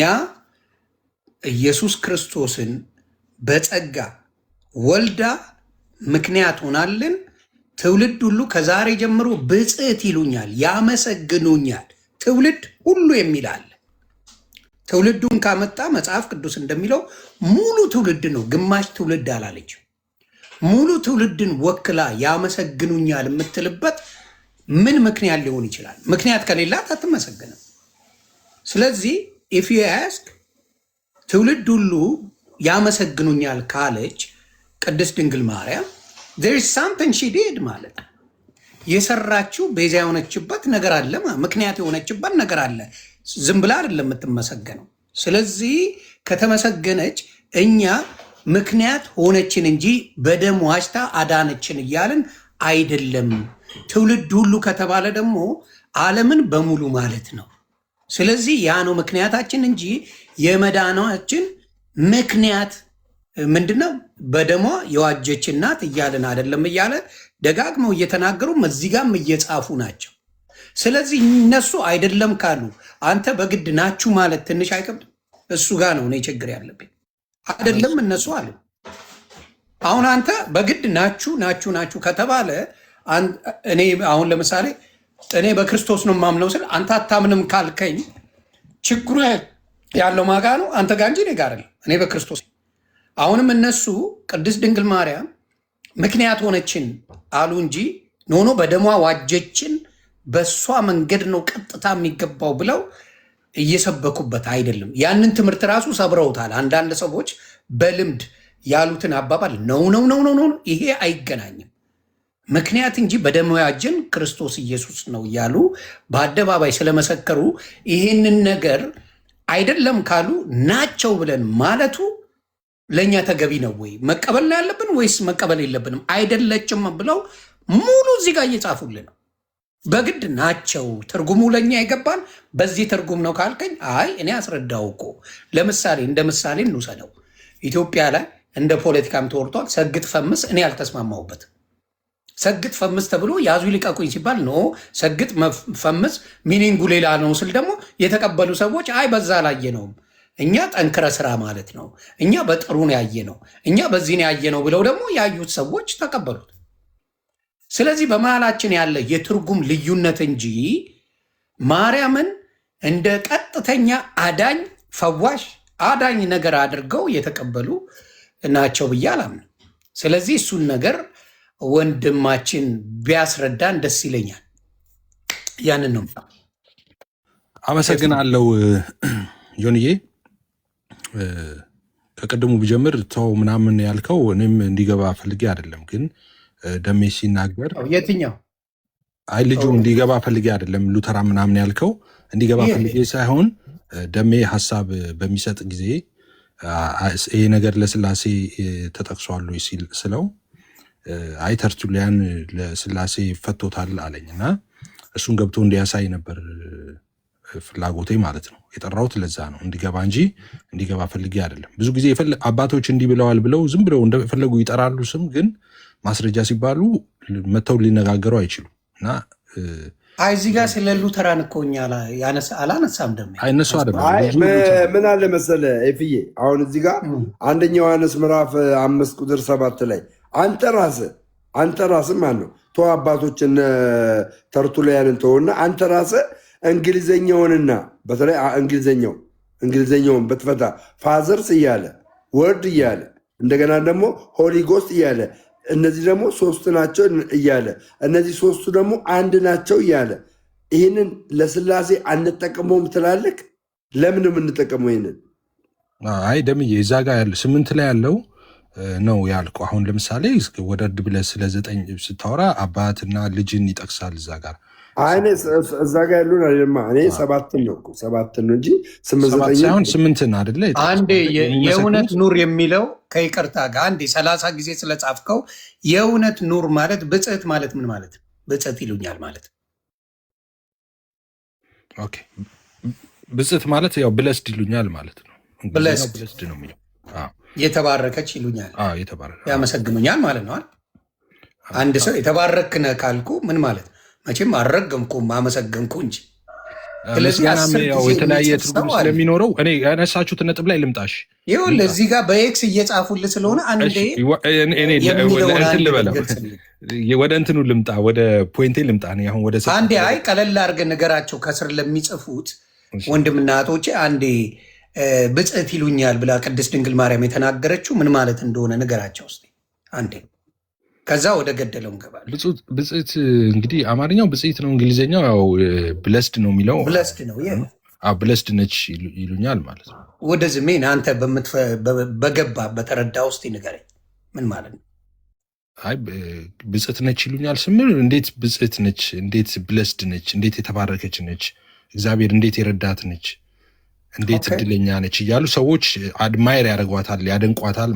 ኢየሱስ ክርስቶስን በጸጋ ወልዳ ምክንያት ሆናልን። ትውልድ ሁሉ ከዛሬ ጀምሮ ብፅዕት ይሉኛል፣ ያመሰግኑኛል። ትውልድ ሁሉ የሚላል ትውልዱን ካመጣ መጽሐፍ ቅዱስ እንደሚለው ሙሉ ትውልድ ነው፣ ግማሽ ትውልድ አላለችም። ሙሉ ትውልድን ወክላ ያመሰግኑኛል የምትልበት ምን ምክንያት ሊሆን ይችላል? ምክንያት ከሌላት አትመሰግንም። ስለዚህ ኢፍ ዩ አስክ ትውልድ ሁሉ ያመሰግኑኛል ካለች ቅድስት ድንግል ማርያም there is something she did ማለት ነው። የሰራችው ቤዛ የሆነችበት ነገር አለ፣ ምክንያት የሆነችበት ነገር አለ። ዝም ብላ አይደለም የምትመሰገነው። ስለዚህ ከተመሰገነች እኛ ምክንያት ሆነችን እንጂ በደም ዋጅታ አዳነችን እያልን አይደለም። ትውልድ ሁሉ ከተባለ ደግሞ ዓለምን በሙሉ ማለት ነው። ስለዚህ ያ ነው ምክንያታችን እንጂ የመዳናችን ምክንያት ምንድነው? በደሟ የዋጀች ናት እያልን አይደለም እያለ ደጋግመው እየተናገሩ እዚህ ጋርም እየጻፉ ናቸው። ስለዚህ እነሱ አይደለም ካሉ አንተ በግድ ናችሁ ማለት ትንሽ አይከብድም? እሱ ጋር ነው እኔ ችግር ያለብኝ። አይደለም እነሱ አሉ። አሁን አንተ በግድ ናችሁ ከተባለ እኔ አሁን ለምሳሌ እኔ በክርስቶስ ነው የማምነው ስል አንተ አታምንም ካልከኝ ችግሩ ያለው ማጋ ነው አንተ ጋር እንጂ እኔ ጋር አይደለም። እኔ በክርስቶስ አሁንም እነሱ ቅድስት ድንግል ማርያም ምክንያት ሆነችን አሉ እንጂ ኖኖ በደሟ ዋጀችን፣ በእሷ መንገድ ነው ቀጥታ የሚገባው ብለው እየሰበኩበት አይደለም። ያንን ትምህርት ራሱ ሰብረውታል። አንዳንድ ሰዎች በልምድ ያሉትን አባባል ነው፣ ይሄ አይገናኝም። ምክንያት እንጂ በደሙ ያጀን ክርስቶስ ኢየሱስ ነው እያሉ በአደባባይ ስለመሰከሩ ይህንን ነገር አይደለም ካሉ ናቸው ብለን ማለቱ ለእኛ ተገቢ ነው ወይ? መቀበል ነው ያለብን ወይስ መቀበል የለብንም? አይደለችም ብለው ሙሉ እዚህ ጋር እየጻፉልን ነው። በግድ ናቸው ትርጉሙ ለእኛ የገባን በዚህ ትርጉም ነው ካልከኝ፣ አይ እኔ አስረዳው እኮ ለምሳሌ እንደ ምሳሌ እንውሰደው። ኢትዮጵያ ላይ እንደ ፖለቲካም ተወርቷል። ሰግጥ ፈምስ እኔ አልተስማማሁበትም። ሰግጥ ፈምስ ተብሎ ያዙ ይልቀቁኝ ሲባል ኖ ሰግጥ ፈምስ ሚኒንጉ ሌላ ነው ስል ደግሞ የተቀበሉ ሰዎች አይ በዛ አላየ ነውም እኛ ጠንክረ ስራ ማለት ነው፣ እኛ በጥሩን ያየ ነው፣ እኛ በዚህን ያየ ነው ብለው ደግሞ ያዩት ሰዎች ተቀበሉት። ስለዚህ በመሃላችን ያለ የትርጉም ልዩነት እንጂ ማርያምን እንደ ቀጥተኛ አዳኝ፣ ፈዋሽ፣ አዳኝ ነገር አድርገው የተቀበሉ ናቸው ብዬ አላምንም። ስለዚህ እሱን ነገር ወንድማችን ቢያስረዳን ደስ ይለኛል። ያንን ነው። አመሰግናለሁ ዮንዬ። ከቅድሙ ቢጀምር ተው ምናምን ያልከው እኔም እንዲገባ ፈልጌ አይደለም፣ ግን ደሜ ሲናገር የትኛው አይ ልጁ እንዲገባ ፈልጌ አይደለም። ሉተራ ምናምን ያልከው እንዲገባ ፈልጌ ሳይሆን ደሜ ሀሳብ በሚሰጥ ጊዜ ይሄ ነገር ለስላሴ ተጠቅሷል ስለው አይ ተርቱሊያን ለስላሴ ፈቶታል አለኝ እና እሱን ገብቶ እንዲያሳይ ነበር ፍላጎቴ ማለት ነው። የጠራሁት ለዛ ነው፣ እንዲገባ እንጂ እንዲገባ ፈልጌ አይደለም። ብዙ ጊዜ አባቶች እንዲህ ብለዋል ብለው ዝም ብለው እንደፈለጉ ይጠራሉ ስም፣ ግን ማስረጃ ሲባሉ መተው ሊነጋገሩ አይችሉም። እና እዚህ ጋር ስለ ሉተራን እኮ እኛ አላነሳም ደሞ እነሱ አይደለም። ምን አለ መሰለ ኤፍዬ፣ አሁን እዚህ ጋር አንደኛ ዮሐንስ ምዕራፍ 5:7 ላይ አንተ ራስህ ማን ነው ተው አባቶችን ተርቱሊያንን ተውና አንተ ራስህ እንግሊዘኛውንና በተለይ እንግሊዘኛውን በትፈታ ፋዘርስ እያለ ወርድ እያለ እንደገና ደግሞ ሆሊ ጎስት እያለ እነዚህ ደግሞ ሶስት ናቸው እያለ እነዚህ ሶስቱ ደግሞ አንድ ናቸው እያለ ይህንን ለስላሴ አንጠቀመውም ትላለክ? ለምን የምንጠቀመው ይህንን? አይ ደምዬ እዛ ጋር ያለ 8 ላይ ያለው ነው ያልኩ። አሁን ለምሳሌ ወደድ ብለህ ስለ 9 ስታወራ አባትና ልጅን ይጠቅሳል እዛ ጋር። እዛ ጋር ያሉን አይደለማ። እኔ 7 ነው እንጂ 8 ሳይሆን 8 አይደለ? አንዴ የእውነት ኑር የሚለው ከይቅርታ ጋር አንዴ 30 ጊዜ ስለጻፍከው የእውነት ኑር ማለት ብጽዕት ማለት ምን ማለት ነው? ብጽዕት ይሉኛል ማለት ኦኬ። ብጽዕት ማለት ያው ብለስድ ይሉኛል ማለት ነው። ብለስድ ነው የሚለው የተባረከች ይሉኛል፣ ያመሰግኑኛል ማለት ነው። አንድ ሰው የተባረክነ ካልኩ ምን ማለት መቼም አልረገምኩም አመሰገንኩ እንጂ። የተለያየ ትርጉም ስለሚኖረው እኔ ያነሳችሁት ነጥብ ላይ ልምጣሽ። ይኸውልህ እዚህ ጋር በኤክስ እየጻፉልህ ስለሆነ አንዴ ወደ እንትኑ ልምጣ፣ ወደ ፖይንቴ ልምጣ። አሁን ወደ አንዴ አይ ቀለል አድርገህ ነገራቸው ከስር ለሚጽፉት ወንድምና እህቶቼ አንዴ ብጽዕት ይሉኛል ብላ ቅድስት ድንግል ማርያም የተናገረችው ምን ማለት እንደሆነ ነገራቸው ውስጥ አንዴ፣ ከዛ ወደ ገደለው እንገባለን። ብጽዕት እንግዲህ አማርኛው ብጽዕት ነው፣ እንግሊዝኛው ያው ብለስድ ነው የሚለው ብለስድ ነው። ብለስድ ነች ይሉኛል ማለት ነው። ወደ ዝሜን አንተ በገባ በተረዳ ውስጥ ንገረኝ ምን ማለት ነው? አይ ብጽዕት ነች ይሉኛል ስምል እንዴት ብጽዕት ነች፣ እንዴት ብለስድ ነች፣ እንዴት የተባረከች ነች፣ እግዚአብሔር እንዴት የረዳት ነች፣ እንዴት እድለኛ ነች እያሉ ሰዎች አድማየር ያደርጓታል፣ ያደንቋታል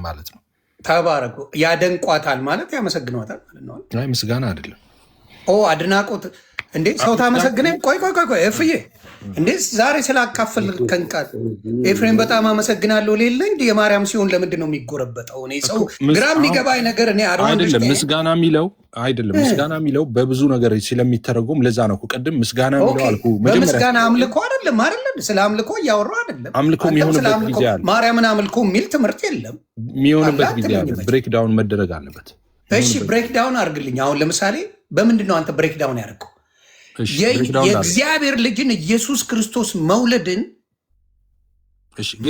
ማለት ነው። ተባረኩ ያደንቋታል ማለት ያመሰግኗታል ማለት ነው። አይ ምስጋና አይደለም። አድናቆት እንዴ ሰው ታመሰግነኝ? ቆይ እፍዬ እንዴ ዛሬ ስላካፈል ከንቃል ኤፍሬም በጣም አመሰግናለሁ ሌለ እንዲ የማርያም ሲሆን ለምንድን ነው የሚጎረበጠው? እኔ ሰው ግራ የሚገባኝ ነገር እኔ አይደለም ምስጋና የሚለው አይደለም። ምስጋና የሚለው በብዙ ነገር ስለሚተረጎም ለዛ ነው ቅድም ምስጋና የሚለው አልኩ። በምስጋና አምልኮ አይደለም ስለ አምልኮ እያወራሁ አይደለም። አምልኮ የሚሆንበት ጊዜ አለ። ማርያምን አምልኮ የሚል ትምህርት የለም። የሚሆንበት ጊዜ አለ። ብሬክ ዳውን መደረግ አለበት። እሺ ብሬክ ዳውን አድርግልኝ። አሁን ለምሳሌ በምንድን ነው አንተ ብሬክ ዳውን ያደርገው? የእግዚአብሔር ልጅን ኢየሱስ ክርስቶስ መውለድን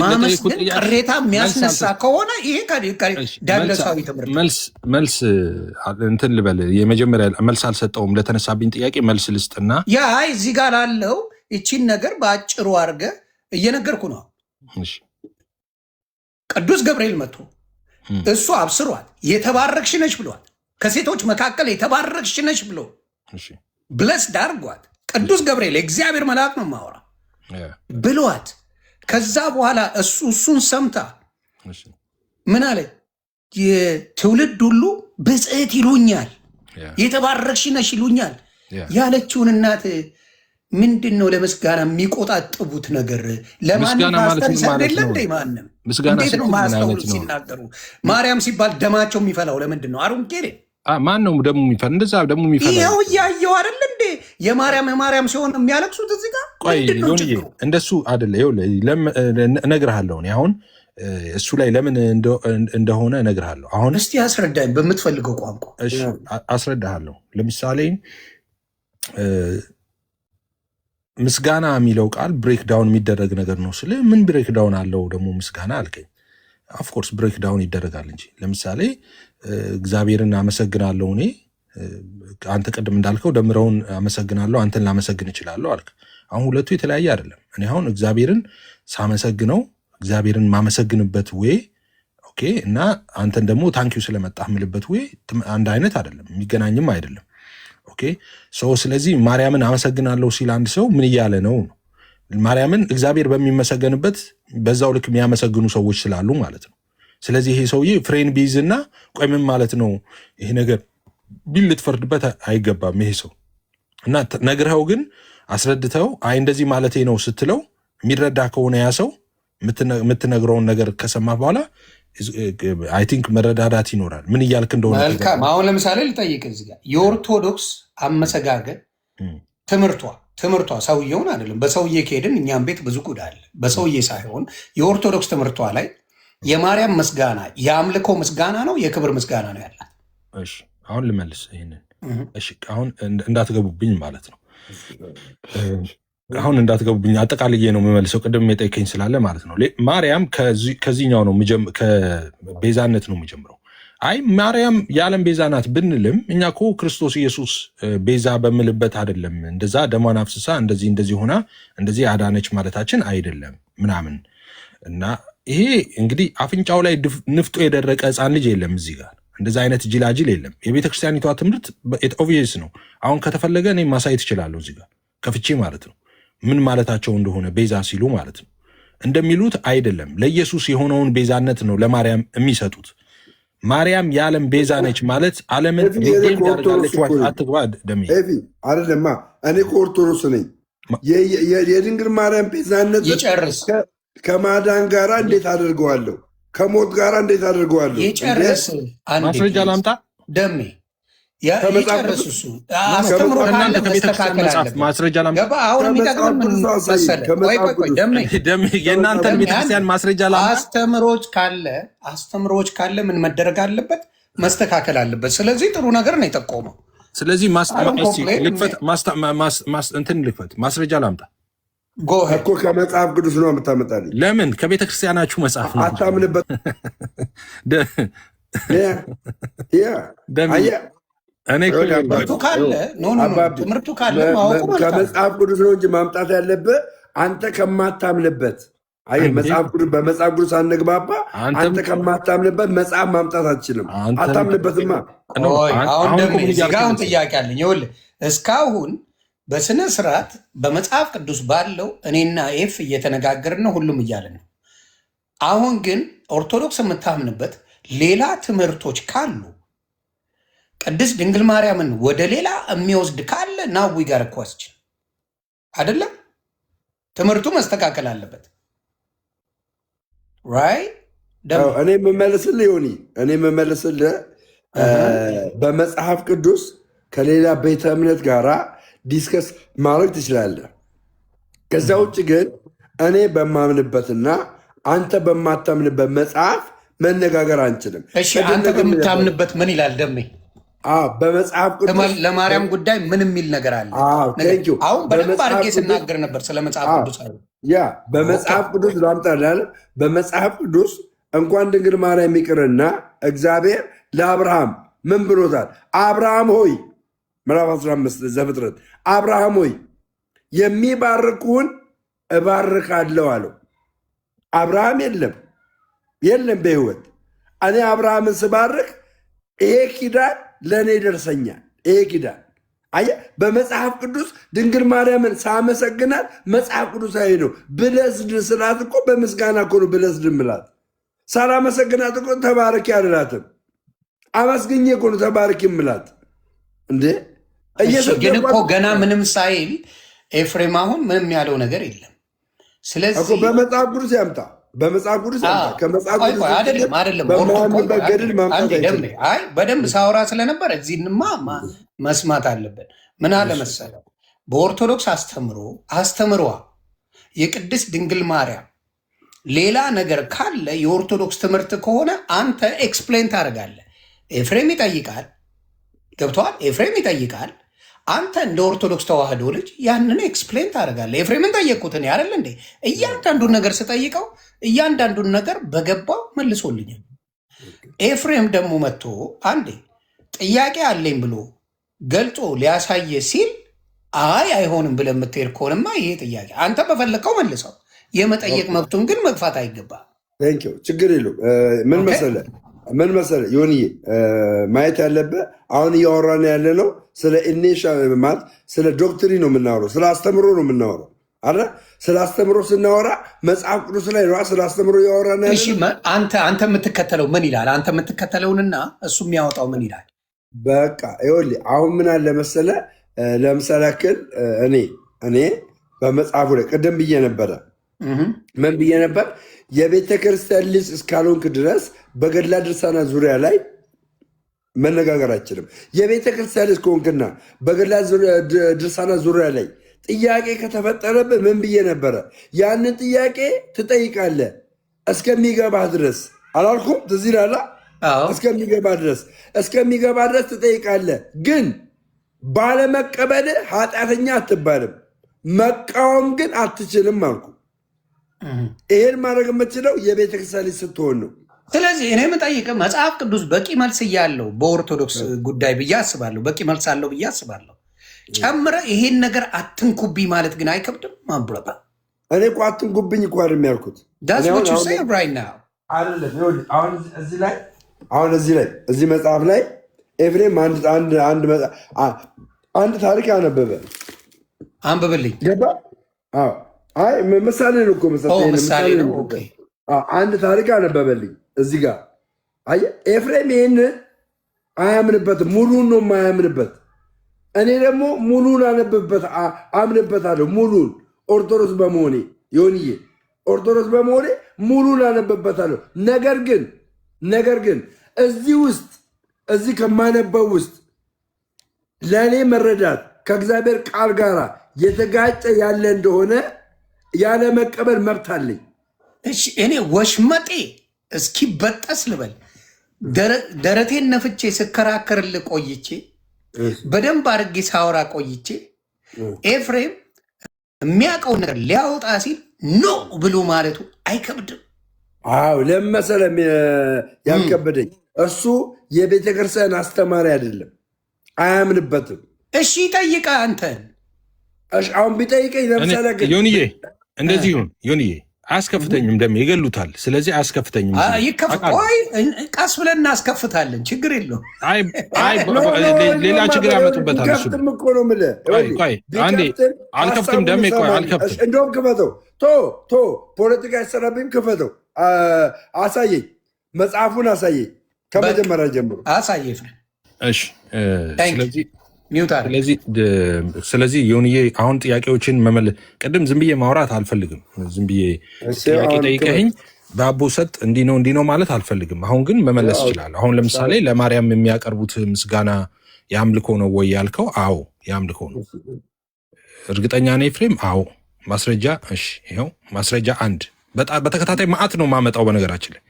ማመስገን ቅሬታ የሚያስነሳ ከሆነ ይሄ ዳግለሳዊ ትምህርት መልስ እንትን ልበል። የመጀመሪያ መልስ አልሰጠውም ለተነሳብኝ ጥያቄ መልስ ልስጥና ያ እዚህ ጋር ላለው ይቺን ነገር በአጭሩ አድርገህ እየነገርኩ ነው። ቅዱስ ገብርኤል መጥቶ እሱ አብስሯል፣ የተባረክሽ ነች ብሏል። ከሴቶች መካከል የተባረክሽ ነች ብሎ ብለስ ዳርጓት። ቅዱስ ገብርኤል የእግዚአብሔር መልአክ ነው ማወራ ብሏት። ከዛ በኋላ እሱን ሰምታ ምን አለ? የትውልድ ሁሉ ብፅዕት ይሉኛል፣ የተባረክሽ ነሽ ይሉኛል ያለችውን እናት ምንድን ነው ለምስጋና የሚቆጣጥቡት ነገር? ለማንም ማስተር ይሰግደለ እንደ ማንም እንዴት ነው ማስተውሉ ሲናገሩ? ማርያም ሲባል ደማቸው የሚፈላው ለምንድን ነው? አሩን ጌሬ ማን ነው ደሙ የሚፈላ? እንደዛ ደሙ የሚፈላ ይኸው እያየው አይደል እንዴ? የማርያም ሲሆን የሚያለቅሱት እዚህ ጋር እንደሱ አይደለ? እነግርሃለሁ እኔ አሁን እሱ ላይ ለምን እንደሆነ እነግርሃለሁ። አሁን እስቲ አስረዳኝ በምትፈልገው ቋንቋ አስረዳሃለሁ። ለምሳሌ ምስጋና የሚለው ቃል ብሬክዳውን የሚደረግ ነገር ነው ስል ምን ብሬክዳውን አለው ደግሞ ምስጋና አልከኝ። ኦፍኮርስ ብሬክዳውን ይደረጋል እንጂ ለምሳሌ እግዚአብሔርን አመሰግናለሁ እኔ አንተ ቅድም እንዳልከው ደምረውን አመሰግናለሁ አንተን ላመሰግን እችላለሁ አልክ። አሁን ሁለቱ የተለያየ አይደለም። እኔ አሁን እግዚአብሔርን ሳመሰግነው እግዚአብሔርን ማመሰግንበት ወይ ኦኬ እና አንተን ደግሞ ታንኪዩ ስለመጣህ ምልበት ወይ አንድ አይነት አይደለም፣ የሚገናኝም አይደለም። ኦኬ ስለዚህ ማርያምን አመሰግናለሁ ሲል አንድ ሰው ምን እያለ ነው? ማርያምን እግዚአብሔር በሚመሰገንበት በዛው ልክ የሚያመሰግኑ ሰዎች ስላሉ ማለት ነው። ስለዚህ ይሄ ሰውዬ ፍሬን ቢይዝና ቆይ ምን ማለት ነው ይሄ ነገር ቢል ልትፈርድበት አይገባም። ይሄ ሰው እና ነግረኸው ግን አስረድተው አይ እንደዚህ ማለቴ ነው ስትለው የሚረዳ ከሆነ ያ ሰው የምትነግረውን ነገር ከሰማ በኋላ አይ ቲንክ መረዳዳት ይኖራል። ምን እያልክ እንደሆነ መልካም። አሁን ለምሳሌ ልጠይቅ እዚህ ጋር የኦርቶዶክስ አመሰጋገን ትምህርቷ ሰውየውን አይደለም። በሰውዬ ከሄድን እኛም ቤት ብዙ ጉድ አለ። በሰውዬ ሳይሆን የኦርቶዶክስ ትምህርቷ ላይ የማርያም ምስጋና የአምልኮ ምስጋና ነው፣ የክብር ምስጋና ነው ያላት። አሁን ልመልስ ይህንን። አሁን እንዳትገቡብኝ ማለት ነው። አሁን እንዳትገቡብኝ አጠቃልዬ ነው የምመልሰው። ቅድም የጠይቀኝ ስላለ ማለት ነው። ማርያም ከዚህኛው ነው ከቤዛነት ነው የሚጀምረው። አይ ማርያም የዓለም ቤዛ ናት ብንልም እኛ እኮ ክርስቶስ ኢየሱስ ቤዛ በምልበት አይደለም እንደዛ ደሟን አፍስሳ እንደዚህ ሆና እንደዚህ አዳነች ማለታችን አይደለም ምናምን እና ይሄ እንግዲህ አፍንጫው ላይ ንፍጦ የደረቀ ሕፃን ልጅ የለም እዚህ ጋር እንደዛ አይነት ጅላጅል የለም። የቤተክርስቲያኒቷ ትምህርት ኦብቪየስ ነው። አሁን ከተፈለገ እኔ ማሳየት እችላለሁ እዚህ ጋር ከፍቼ ማለት ነው ምን ማለታቸው እንደሆነ ቤዛ ሲሉ ማለት ነው። እንደሚሉት አይደለም። ለኢየሱስ የሆነውን ቤዛነት ነው ለማርያም የሚሰጡት። ማርያም የዓለም ቤዛ ነች ማለት ዓለምን አትግባ ደሜ አይደለማ። እኔ ኦርቶዶክስ ነኝ። የድንግል ማርያም ቤዛነት ይጨርስ ከማዳን ጋራ እንዴት አደርገዋለሁ? ከሞት ጋራ እንዴት አደርገዋለሁ? ይጨርስ። ማስረጃ ላምጣ ደሜ ይጨርስ። እሱ አስተምሮ ማስረጃ ላምጣ። አሁን የሚጠቅም ደሜ የእናንተን ቤተክርስቲያን ማስረጃ ላምጣ። አስተምሮች ካለ ምን መደረግ አለበት? መስተካከል አለበት። ስለዚህ ጥሩ ነገር ነው የጠቆመው። ስለዚህ ልክፈት ማስረጃ ላምጣ እኮ ከመጽሐፍ ቅዱስ ነው የምታመጣልኝ። ለምን ከቤተክርስቲያናችሁ መጽሐፍ ነው አታምንበት? ትምህርቱ ካለ ከመጽሐፍ ቅዱስ ነው እንጂ ማምጣት ያለብህ አንተ ከማታምንበት። በመጽሐፍ ቅዱስ አንግባባ። አንተ ከማታምንበት መጽሐፍ ማምጣት አትችልም። አታምንበትማ። አሁን ጥያቄ አለኝ። ይኸውልህ እስካሁን በስነ ስርዓት በመጽሐፍ ቅዱስ ባለው እኔና ኤፍ እየተነጋገርን ነው፣ ሁሉም እያለ ነው። አሁን ግን ኦርቶዶክስ የምታምንበት ሌላ ትምህርቶች ካሉ ቅድስት ድንግል ማርያምን ወደ ሌላ የሚወስድ ካለ ናዊ ጋር ኳስችን አይደለም፣ ትምህርቱ መስተካከል አለበት። እኔ የምመልስልህ ዮኒ፣ እኔ የምመልስልህ በመጽሐፍ ቅዱስ ከሌላ ቤተ እምነት ጋራ ዲስከስ ማድረግ ትችላለህ። ከዛ ውጭ ግን እኔ በማምንበትና አንተ በማታምንበት መጽሐፍ መነጋገር አንችልም። እሺ አንተ በምታምንበት ምን ይላል ደሜ? በመጽሐፍ ቅዱስ ለማርያም ጉዳይ ምን የሚል ነገር አለ? አሁን በደንብ አድርጌ ስናገር ነበር ስለ መጽሐፍ ቅዱስ። በመጽሐፍ ቅዱስ ላምጣልህ። በመጽሐፍ ቅዱስ እንኳን ድንግል ማርያም ይቅርና እግዚአብሔር ለአብርሃም ምን ብሎታል? አብርሃም ሆይ ምዕራፍ 15 ዘፍጥረት አብርሃም ሆይ የሚባርኩህን እባርካለሁ አለው። አብርሃም የለም በሕይወት እኔ አብርሃምን ስባርክ ይሄ ኪዳን ለእኔ ደርሰኛል። ይሄ ኪዳን አየህ፣ በመጽሐፍ ቅዱስ ድንግል ማርያምን ሳመሰግናት መጽሐፍ ቅዱሳዊ ነው። ብለስድ ስላት እኮ በምስጋና እኮ ነው ብለስድ ምላት። ሳላመሰግናት እኮ ተባረኪ አልላትም። አመስግኜ እኮ ነው ተባረኪ ምላት። እንዴ ግን እኮ ገና ምንም ሳይል ኤፍሬም አሁን ምንም ያለው ነገር የለም። ስለዚህ በመጽሐፍ ቅዱስ ያምጣ፣ በመጽሐፍ ቅዱስ ያምጣ። ከመጽሐፍ ቅዱስ አይደለም በገድል ማምጣት በደንብ ሳውራ ስለነበር እዚህንማ መስማት አለብን። ምን አለ መሰለው፣ በኦርቶዶክስ አስተምሯ የቅድስት ድንግል ማርያም ሌላ ነገር ካለ የኦርቶዶክስ ትምህርት ከሆነ አንተ ኤክስፕሌን ታደርጋለህ። ኤፍሬም ይጠይቃል፣ ገብተዋል። ኤፍሬም ይጠይቃል። አንተ እንደ ኦርቶዶክስ ተዋህዶ ልጅ ያንን ኤክስፕሌን ታደርጋለህ። ኤፍሬምን ጠየቅኩት እኔ አይደል እንዴ? እያንዳንዱን ነገር ስጠይቀው እያንዳንዱን ነገር በገባው መልሶልኛል። ኤፍሬም ደግሞ መጥቶ አንዴ ጥያቄ አለኝ ብሎ ገልጾ ሊያሳየ ሲል አይሆንም ብለህ የምትሄድ ከሆንማ ይሄ ጥያቄ አንተ በፈለከው መልሰው፣ የመጠየቅ መብቱን ግን መግፋት አይገባም። ችግር የለውም። ምን መሰለህ ዮኒዬ፣ ማየት ያለብህ አሁን እያወራን ያለ ነው ስለ ኢኔሻ ማለት ስለ ዶክትሪን ነው የምናወራው፣ ስለ አስተምሮ ነው የምናወራው አለ። ስለ አስተምሮ ስናወራ መጽሐፍ ቅዱስ ላይ ነው ስለ አስተምሮ እያወራን ያለ። አንተ የምትከተለው ምን ይላል? አንተ የምትከተለውንና እሱ የሚያወጣው ምን ይላል? በቃ ይኸውልህ አሁን ምን አለ መሰለህ፣ ለምሳሌ ያክል እኔ በመጽሐፉ ላይ ቅድም ብዬ ነበረ። ምን ብዬ ነበር? የቤተ ክርስቲያን ልጅ እስካልሆንክ ድረስ በገድላ ድርሳና ዙሪያ ላይ መነጋገር አይችልም። የቤተ ክርስቲያን ልጅ ከሆንክና በገድላ ድርሳና ዙሪያ ላይ ጥያቄ ከተፈጠረብህ ምን ብዬ ነበረ? ያንን ጥያቄ ትጠይቃለህ እስከሚገባህ ድረስ አላልኩም? ትዝ ይልሃል? እስከሚገባ ድረስ ትጠይቃለህ። ግን ባለመቀበልህ ኃጢአተኛ አትባልም። መቃወም ግን አትችልም አልኩ። ይሄን ማድረግ የምትችለው የቤተክርስቲያን ልጅ ስትሆን ነው። ስለዚህ እኔ የምጠይቅህ መጽሐፍ ቅዱስ በቂ መልስ እያለው በኦርቶዶክስ ጉዳይ ብዬ አስባለሁ፣ በቂ መልስ አለው ብዬ አስባለሁ። ጨምረህ ይሄን ነገር አትንኩብኝ ማለት ግን አይከብድም? ማብረባ እኔ እኮ አትንኩብኝ እኮ አይደለም ያልኩት። አሁን እዚህ መጽሐፍ ላይ ኤፍሬም አንድ ታሪክ አንብብልኝ። ምሳሌ ነው እኮ ምሳሌ ነው። አንድ ታሪክ አነበበልኝ እዚህ ጋር አየህ። ኤፍሬም ይህንን አያምንበትም፣ ሙሉን ነው የማያምንበት። እኔ ደግሞ ሙሉን አምንበታለሁ። ሙሉን ኦርቶዶክስ በመሆኔ ዮኒዬ፣ ኦርቶዶክስ በመሆኔ ሙሉን አነብበታለሁ። ነገር ግን እዚህ ከማነበው ውስጥ ለእኔ መረዳት ከእግዚአብሔር ቃል ጋር የተጋጨ ያለ እንደሆነ ያለ መቀበል መብት አለኝ። እሺ እኔ ወሽመጤ እስኪበጠስ ልበል ደረቴን ነፍቼ ስከራከርልህ ቆይቼ በደንብ አድርጌ ሳወራ ቆይቼ ኤፍሬም የሚያውቀው ነገር ሊያወጣ ሲል ኖ ብሎ ማለቱ አይከብድም? አዎ ለመሰለም ያልከበደኝ እሱ የቤተክርስቲያን አስተማሪ አይደለም፣ አያምንበትም። እሺ ጠይቃ አንተን። አሁን ቢጠይቀኝ ለምሳሌ ዮኒዬ እንደዚህ ይሁን ዮኒዬ፣ አያስከፍተኝም፣ ደም ይገሉታል። ስለዚህ አያስከፍተኝም። ቀስ ብለን እናስከፍታለን፣ ችግር የለውም። ሌላ ችግር ያመጡበታል። አልከፍትም፣ ደሜ አልከፍትም። እንደውም ክፈተው፣ ፖለቲካ አይሰራብኝም፣ ክፈተው፣ አሳየኝ፣ መጽሐፉን አሳየኝ፣ ከመጀመሪያ ጀምሮ አሳየ። ስለዚህ ዮኒዬ አሁን ጥያቄዎችን መመለስ ቅድም ዝም ብዬ ማውራት አልፈልግም። ዝም ብዬ ጥያቄ ጠይቀኝ በአቦ ሰጥ እንዲህ ነው ማለት አልፈልግም። አሁን ግን መመለስ ይችላል። አሁን ለምሳሌ ለማርያም የሚያቀርቡት ምስጋና የአምልኮ ነው ወይ ያልከው፣ አዎ የአምልኮ ነው። እርግጠኛ ነህ ኤፍሬም? አዎ። ማስረጃ? እሺ ይኸው ማስረጃ አንድ። በተከታታይ ማዕት ነው ማመጣው። በነገራችን ላይ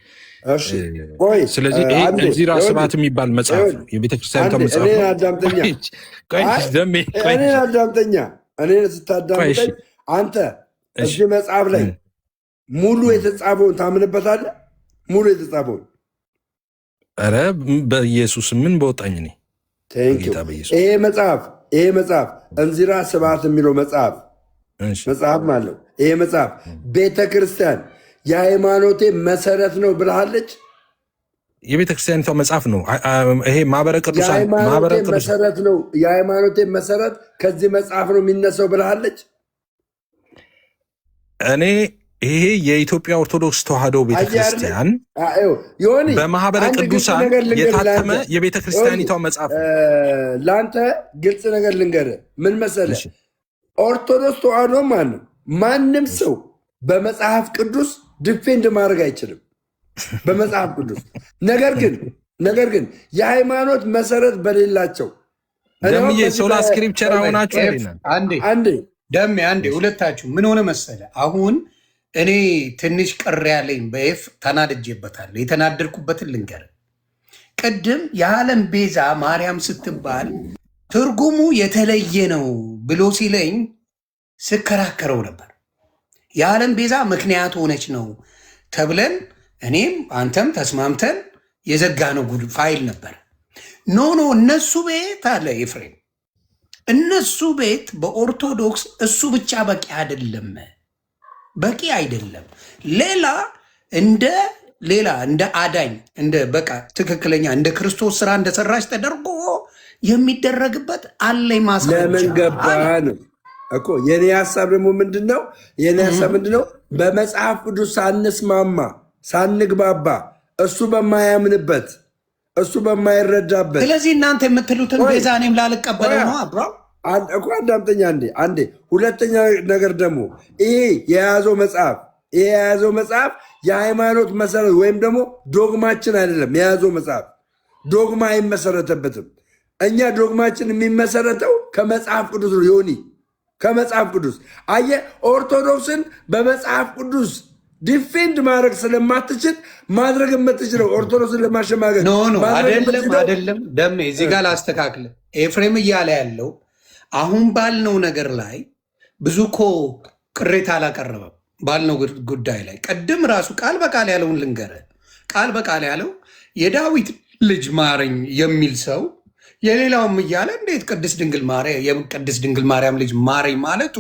ስለዚህ ይሄ እንዚራ ስብሐት የሚባል መጽሐፍ ነው፣ የቤተክርስቲያኒቷ መጽሐፍ ነው። አዳምጠኛ እኔን አዳምጠኛ። እኔን ስታዳምጠኝ አንተ እዚህ መጽሐፍ ላይ ሙሉ የተጻፈውን ታምንበታለህ? ሙሉ የተጻፈውን? ኧረ በኢየሱስ ምን በወጣኝ እኔ። ይሄ መጽሐፍ እንዚራ ስብሐት የሚለው መጽሐፍ አለው። ይሄ መጽሐፍ ቤተ ክርስቲያን የሃይማኖቴ መሰረት ነው ብለሃለች። የቤተ ክርስቲያኒቷ መጽሐፍ ነው ይሄ። ማህበረ ቅዱሳን መሰረት ነው፣ የሃይማኖቴ መሰረት ከዚህ መጽሐፍ ነው የሚነሳው ብለሃለች። እኔ ይሄ የኢትዮጵያ ኦርቶዶክስ ተዋሕዶ ቤተክርስቲያን በማህበረ ቅዱሳን የታተመ የቤተ ክርስቲያኒቷ መጽሐፍ ነው። ለአንተ ግልጽ ነገር ልንገርህ፣ ምን መሰለህ? ኦርቶዶክስ ተዋሕዶ ማንም ሰው በመጽሐፍ ቅዱስ ዲፌንድ ማድረግ አይችልም በመጽሐፍ ቅዱስ። ነገር ግን የሃይማኖት መሰረት በሌላቸው ደምዬ ሶላ ስክሪፕቸር ሆናችሁ አንዴ ሁለታችሁ ምን ሆነ መሰለ፣ አሁን እኔ ትንሽ ቅር ያለኝ በኤፍ ተናድጄበታለሁ። የተናደድኩበትን ልንገር። ቅድም የዓለም ቤዛ ማርያም ስትባል ትርጉሙ የተለየ ነው ብሎ ሲለኝ ስከራከረው ነበር። የዓለም ቤዛ ምክንያት ሆነች ነው ተብለን እኔም አንተም ተስማምተን የዘጋነው ጉድ ፋይል ነበር። ኖ እነሱ ቤት አለ ኤፍሬም፣ እነሱ ቤት በኦርቶዶክስ እሱ ብቻ በቂ አይደለም። እንደ አዳኝ እንደ በቃ ትክክለኛ እንደ ክርስቶስ ስራ እንደሰራች ተደርጎ የሚደረግበት አለኝ ማስረጃ። ለምን ገባን እኮ የኔ ሀሳብ ደግሞ ምንድነው? በመጽሐፍ ቅዱስ ሳንስማማ ሳንግባባ እሱ በማያምንበት እሱ በማይረዳበት፣ ስለዚህ እናንተ የምትሉትን ቤዛ እኔም ላልቀበለው ነው አብራ እኮ። አዳምጠኛ አንዴ። ሁለተኛ ነገር ደግሞ ይሄ የያዘው መጽሐፍ የሃይማኖት መሰረት ወይም ደግሞ ዶግማችን አይደለም። የያዘው መጽሐፍ ዶግማ አይመሰረተበትም። እኛ ዶግማችን የሚመሰረተው ከመጽሐፍ ቅዱስ ነው። ዮኒ ከመጽሐፍ ቅዱስ አየህ፣ ኦርቶዶክስን በመጽሐፍ ቅዱስ ዲፌንድ ማድረግ ስለማትችል ማድረግ የምትችለው ኦርቶዶክስን ለማሸማገል አይደለም። ደሜ እዚህ ጋር ላስተካክል። ኤፍሬም እያለ ያለው አሁን ባልነው ነገር ላይ ብዙ እኮ ቅሬታ አላቀረበም። ባልነው ጉዳይ ላይ ቅድም ራሱ ቃል በቃል ያለውን ልንገርህ። ቃል በቃል ያለው የዳዊት ልጅ ማረኝ የሚል ሰው የሌላውም እያለ እንዴት ቅድስት ድንግል ማርያም ልጅ ማረኝ ማለቱ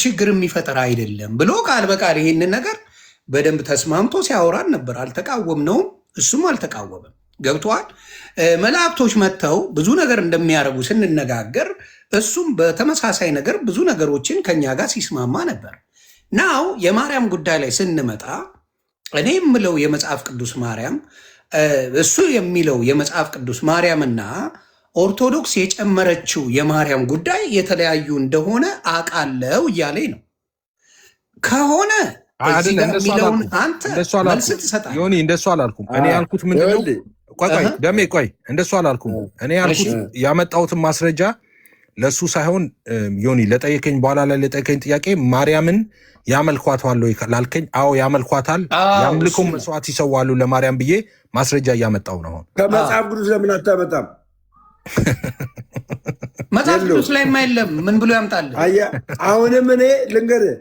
ችግር የሚፈጠር አይደለም ብሎ ቃል በቃል ይሄንን ነገር በደንብ ተስማምቶ ሲያወራን ነበር። አልተቃወምነውም፣ እሱም አልተቃወምም። ገብተዋል። መላእክቶች መጥተው ብዙ ነገር እንደሚያደርጉ ስንነጋገር እሱም በተመሳሳይ ነገር ብዙ ነገሮችን ከኛ ጋር ሲስማማ ነበር። ናው የማርያም ጉዳይ ላይ ስንመጣ እኔ የምለው የመጽሐፍ ቅዱስ ማርያም እሱ የሚለው የመጽሐፍ ቅዱስ ማርያምና ኦርቶዶክስ የጨመረችው የማርያም ጉዳይ የተለያዩ እንደሆነ አውቃለሁ እያለኝ ነው። ከሆነ የሚለውን አንተ መልስ ትሰጣለህ። ዮኒ እንደሱ አላልኩም። እኔ ያልኩት ምንድነው? ደሜ ቆይ፣ እንደሱ አላልኩም። እኔ ያልኩት ያመጣሁትን ማስረጃ ለሱ ሳይሆን ዮኒ ለጠየቀኝ በኋላ ላይ ለጠየቀኝ ጥያቄ ማርያምን ያመልኳታል ወይ ላልከኝ፣ አዎ ያመልኳታል፣ ያምልኩም መስዋዕት ይሰዋሉ ለማርያም ብዬ ማስረጃ እያመጣው ነው። ከመጽሐፍ ቅዱስ ለምን አታመጣም? መጽሐፍ ቅዱስ ላይ የለም። ምን ብሎ ያምጣል? አሁንም እኔ ልንገርህ፣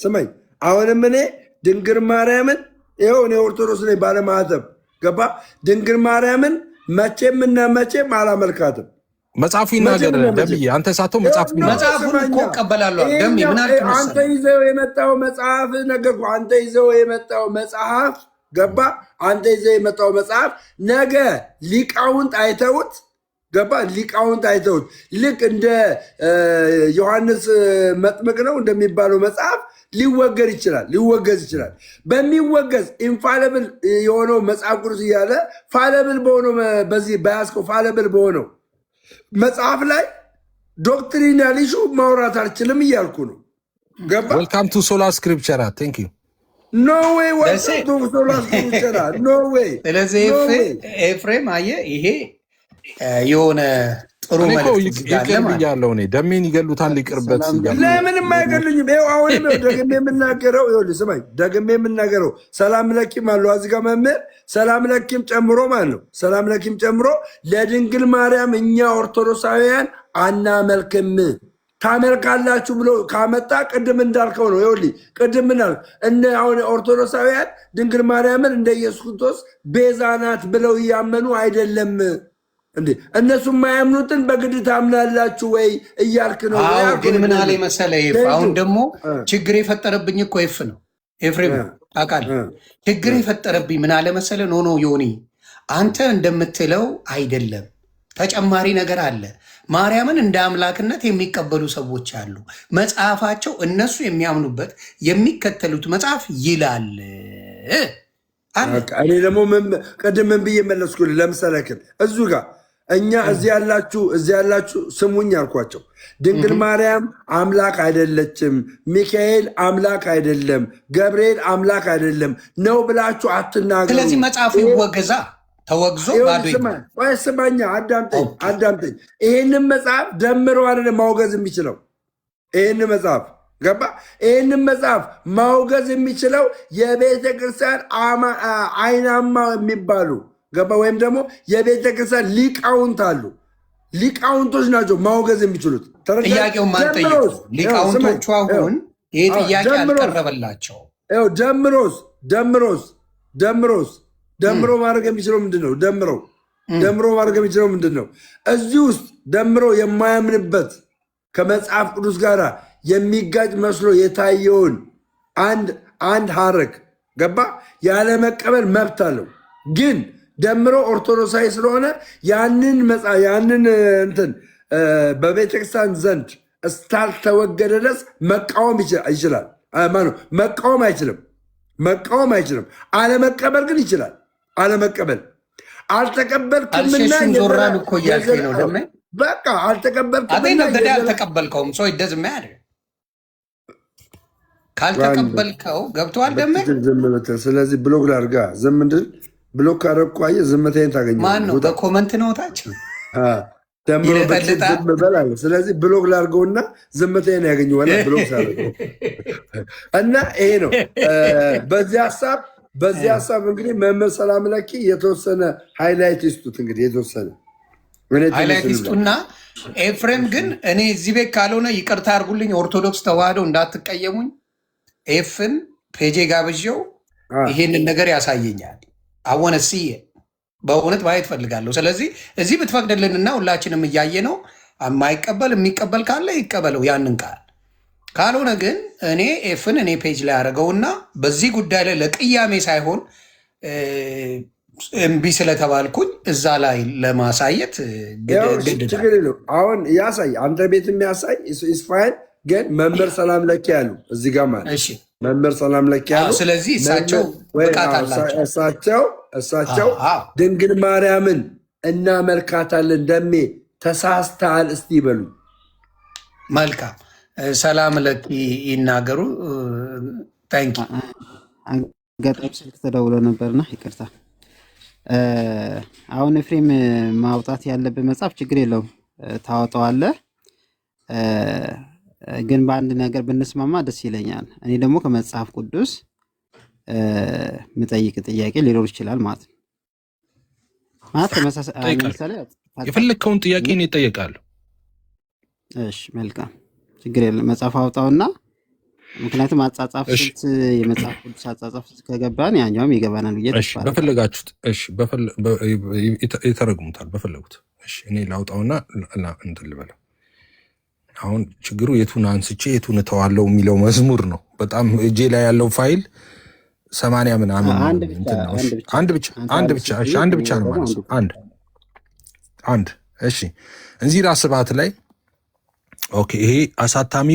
ስማኝ። አሁንም እኔ ድንግል ማርያምን ይኸው እኔ ኦርቶዶክስ ነኝ ባለማዕተብ ገባ። ድንግል ማርያምን መቼም አላመልካትም። መጽሐፉ ይናገር ደምዬ፣ አንተ ሳተው መጽሐፉን እኮ እቀበላለሁ። ደምዬ ምን አልክ መሰለህ? አንተ ይዘው የመጣው መጽሐፍ ነገርኩህ። አንተ ይዘው የመጣው መጽሐፍ ገባ። አንተ ይዘው የመጣው መጽሐፍ ነገ ሊቃውንት አይተውት ገባ። ሊቃውንት አይተውት ልክ እንደ ዮሐንስ መጥምቅ ነው እንደሚባለው መጽሐፍ ሊወገዝ ይችላል። በሚወገዝ ኢንፋለብል የሆነው መጽሐፍ ቅዱስ እያለ ፋለብል በሆነው በዚህ በያዝከው ፋለብል በሆነው መጽሐፍ ላይ ዶክትሪናል ኢሹ ማውራት አልችልም እያልኩ ነው። ገባ። ዌልካም ቱ ሶላ ስክሪፕቸራ ቴንክ ዩ ኖ ዌይ ዌልካም ቱ ሶላ ስክሪፕቸራ ኖ ዌይ። ስለዚህ ኤፍሬም አየህ፣ ይሄ የሆነ ጥሩ መልዕክት ይቅር ብያለሁ። እኔ ደሜን ይገሉታል ይቅርበት። ለምንም አይገሉኝም። ይኸው አሁንም ደግሜ የምናገረው ይኸውልህ ስማኝ፣ ደግሜ የምናገረው ሰላም ለኪም አሉ እዚህ ጋር መምህር ሰላም ለኪም ጨምሮ ማለት ነው። ሰላም ለኪም ጨምሮ ለድንግል ማርያም እኛ ኦርቶዶክሳውያን አናመልክም ታመልካላችሁ ብሎ ካመጣ ቅድም እንዳልከው ነው። ይኸውልህ ቅድም ምናል እነ አሁን ኦርቶዶክሳውያን ድንግል ማርያምን እንደ ኢየሱስ ክርስቶስ ቤዛ ናት ብለው እያመኑ አይደለም እንዴ? እነሱ የማያምኑትን በግድ ታምናላችሁ ወይ እያልክ ነው። ግን ምን አለ መሰለህ ኤፍ፣ አሁን ደግሞ ችግር የፈጠረብኝ እኮ ኤፍ ነው። ኤፍሬም ታውቃለህ፣ ችግር የፈጠረብኝ ምን አለ መሰለህ፣ ኖ ዮኒ አንተ እንደምትለው አይደለም፣ ተጨማሪ ነገር አለ። ማርያምን እንደ አምላክነት የሚቀበሉ ሰዎች አሉ። መጽሐፋቸው እነሱ የሚያምኑበት የሚከተሉት መጽሐፍ ይላል። እኔ ደግሞ ቅድም ምን ብዬ መለስኩልህ? ለምሳሌ እዙ ጋር እኛ እዚህ ያላችሁ ስሙኝ አልኳቸው። ድንግል ማርያም አምላክ አይደለችም፣ ሚካኤል አምላክ አይደለም፣ ገብርኤል አምላክ አይደለም ነው ብላችሁ አትናገሩ። ስለዚህ መጽሐፉ ይወገዛ ተወግዞ ስማኛ፣ አዳምጠኝ። ይህንን መጽሐፍ ደምሮ አይደለም ማውገዝ የሚችለው። ይህን መጽሐፍ ገባ? ይህንን መጽሐፍ ማውገዝ የሚችለው የቤተ ክርስቲያን አይናማ የሚባሉ ገባ? ወይም ደግሞ የቤተ ክርስቲያን ሊቃውንት አሉ። ሊቃውንቶች ናቸው ማውገዝ የሚችሉት። ጥያቄውን ማንጠይቁ ሊቃውንቶቹ አሁን ይህ ጥያቄ አልቀረበላቸው። ደምሮ ማድረግ የሚችለው ምንድን ነው? ደምሮ ማድረግ የሚችለው ምንድን ነው? እዚህ ውስጥ ደምሮ የማያምንበት ከመጽሐፍ ቅዱስ ጋር የሚጋጭ መስሎ የታየውን አንድ ሐረግ ገባ ያለመቀበል መብት አለው። ግን ደምሮ ኦርቶዶክሳዊ ስለሆነ ያንን እንትን በቤተክርስቲያን ዘንድ እስካልተወገደ ድረስ መቃወም ይችላል። መቃወም አይችልም። አለመቀበል ግን ይችላል። አለመቀበል አልተቀበልክምና በቃ አልተቀበልከውም። ሰው ይደዝም ያደ ካልተቀበልከው ገብተዋል ደመ ስለዚህ ብሎክ ላድርጋ ዝም እንድል ብሎክ ካደረኩ አየህ ዝምታዬን ታገኛለህ። ማን ነው በኮመንት ነው ታች ደምሮ ዝም በል አለ። ስለዚህ ብሎክ ላድርገውና ዝምታዬን ያገኘዋል። ብሎክ ሳደርገው እና ይሄ ነው በዚህ ሀሳብ እንግዲህ መምህር ሰላም ለኪ የተወሰነ ሃይላይት ይስጡት። እንግዲህ የተወሰነ ሃይላይት ይስጡና ኤፍሬም ግን እኔ እዚህ ቤት ካልሆነ ይቅርታ አድርጉልኝ፣ ኦርቶዶክስ ተዋህዶ እንዳትቀየሙኝ። ኤፍን ፔጄ ጋብዤው ይሄንን ነገር ያሳየኛል። አወነሲ በእውነት ማየት ፈልጋለሁ። ስለዚህ እዚህ ብትፈቅድልንና ሁላችንም እያየ ነው የማይቀበል የሚቀበል ካለ ይቀበለው ያንን ቃል። ካልሆነ ግን እኔ ኤፍን እኔ ፔጅ ላይ ያደረገውና በዚህ ጉዳይ ላይ ለቅያሜ ሳይሆን እምቢ ስለተባልኩኝ እዛ ላይ ለማሳየት ችግር የለው። አሁን ያሳይ አንተ ቤት የሚያሳይ ኢስፋይል ግን መምህር ሰላም ለኪ ያሉ እዚህ ጋር ማለት መምህር ሰላም ለኪ ያሉ። ስለዚህ እሳቸው ብቃት አላቸው። እሳቸው ድንግል ማርያምን እናመልካታለን ደሜ ተሳስተሃል እስቲ ይበሉ። መልካም ሰላም ለኪ ይናገሩ። ታንኪ አጋጣሚ ስልክ ተደውሎ ነበርና ይቅርታ። አሁን ኤፍሬም ማውጣት ያለብን መጽሐፍ ችግር የለውም ታወጣዋለህ፣ ግን በአንድ ነገር ብንስማማ ደስ ይለኛል። እኔ ደግሞ ከመጽሐፍ ቅዱስ ምጠይቅ ጥያቄ ሊኖር ይችላል ማለት ነው። ተመሳሳይ የፈለግከውን ጥያቄ እኔ እጠየቃለሁ። እሺ መልካም ችግር የለም። መጽሐፍ አውጣውና ምክንያቱም አጻጻፍ ስልት የመጽሐፍ ቅዱስ አጻጻፍ ከገባን ያኛውም ይገባናል ብዬ ተስፋ በፈለጋችሁት የተረጉሙታል በፈለጉት። እኔ ላውጣውና እንትን ልበለው። አሁን ችግሩ የቱን አንስቼ የቱን እተዋለው የሚለው መዝሙር ነው። በጣም እጄ ላይ ያለው ፋይል 80 ምናምን አንድ ብቻ ነው ማለት ነው። አንድ እሺ እንዚራ ስብሐት ላይ ኦኬ። ይሄ አሳታሚ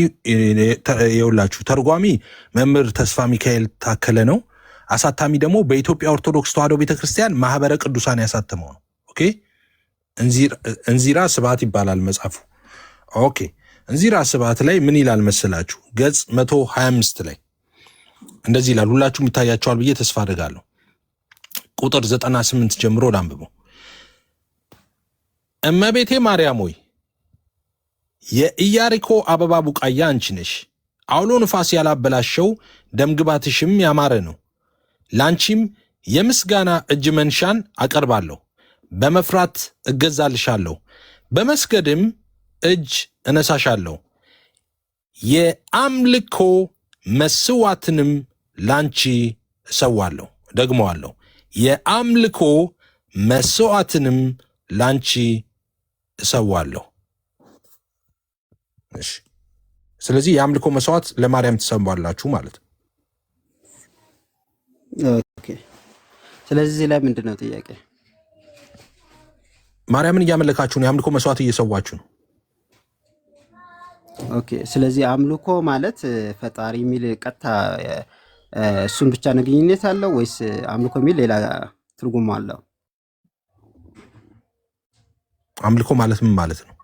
የውላችሁ ተርጓሚ መምህር ተስፋ ሚካኤል ታከለ ነው። አሳታሚ ደግሞ በኢትዮጵያ ኦርቶዶክስ ተዋሕዶ ቤተክርስቲያን ማህበረ ቅዱሳን ያሳተመው ነው። ኦኬ እንዚራ ስብሐት ይባላል መጽሐፉ። ኦኬ እንዚራ ስብሐት ላይ ምን ይላል መሰላችሁ? ገጽ 125 ላይ እንደዚህ ይላል። ሁላችሁም ይታያቸዋል ብዬ ተስፋ አደርጋለሁ። ቁጥር 98 ጀምሮ ላንብበው። እመቤቴ ማርያም ሆይ የኢያሪኮ አበባ ቡቃያ አንቺ ነሽ። አውሎ ንፋስ ያላበላሸው ደምግባትሽም ያማረ ነው። ላንቺም የምስጋና እጅ መንሻን አቀርባለሁ። በመፍራት እገዛልሻለሁ፣ በመስገድም እጅ እነሳሻለሁ። የአምልኮ መስዋዕትንም ላንቺ እሰዋለሁ። ደግመዋለሁ፣ የአምልኮ መስዋዕትንም ላንቺ እሰዋለሁ። እሺ፣ ስለዚህ የአምልኮ መስዋዕት ለማርያም ትሰዋላችሁ ማለት ነው። ኦኬ። ስለዚህ ላይ ምንድን ነው ጥያቄ? ማርያምን እያመለካችሁ ነው፣ የአምልኮ መስዋዕት እየሰዋችሁ ነው። ኦኬ። ስለዚህ አምልኮ ማለት ፈጣሪ የሚል ቀጥታ እሱን ብቻ ነው ግንኙነት አለው ወይስ አምልኮ የሚል ሌላ ትርጉም አለው? አምልኮ ማለት ምን ማለት ነው?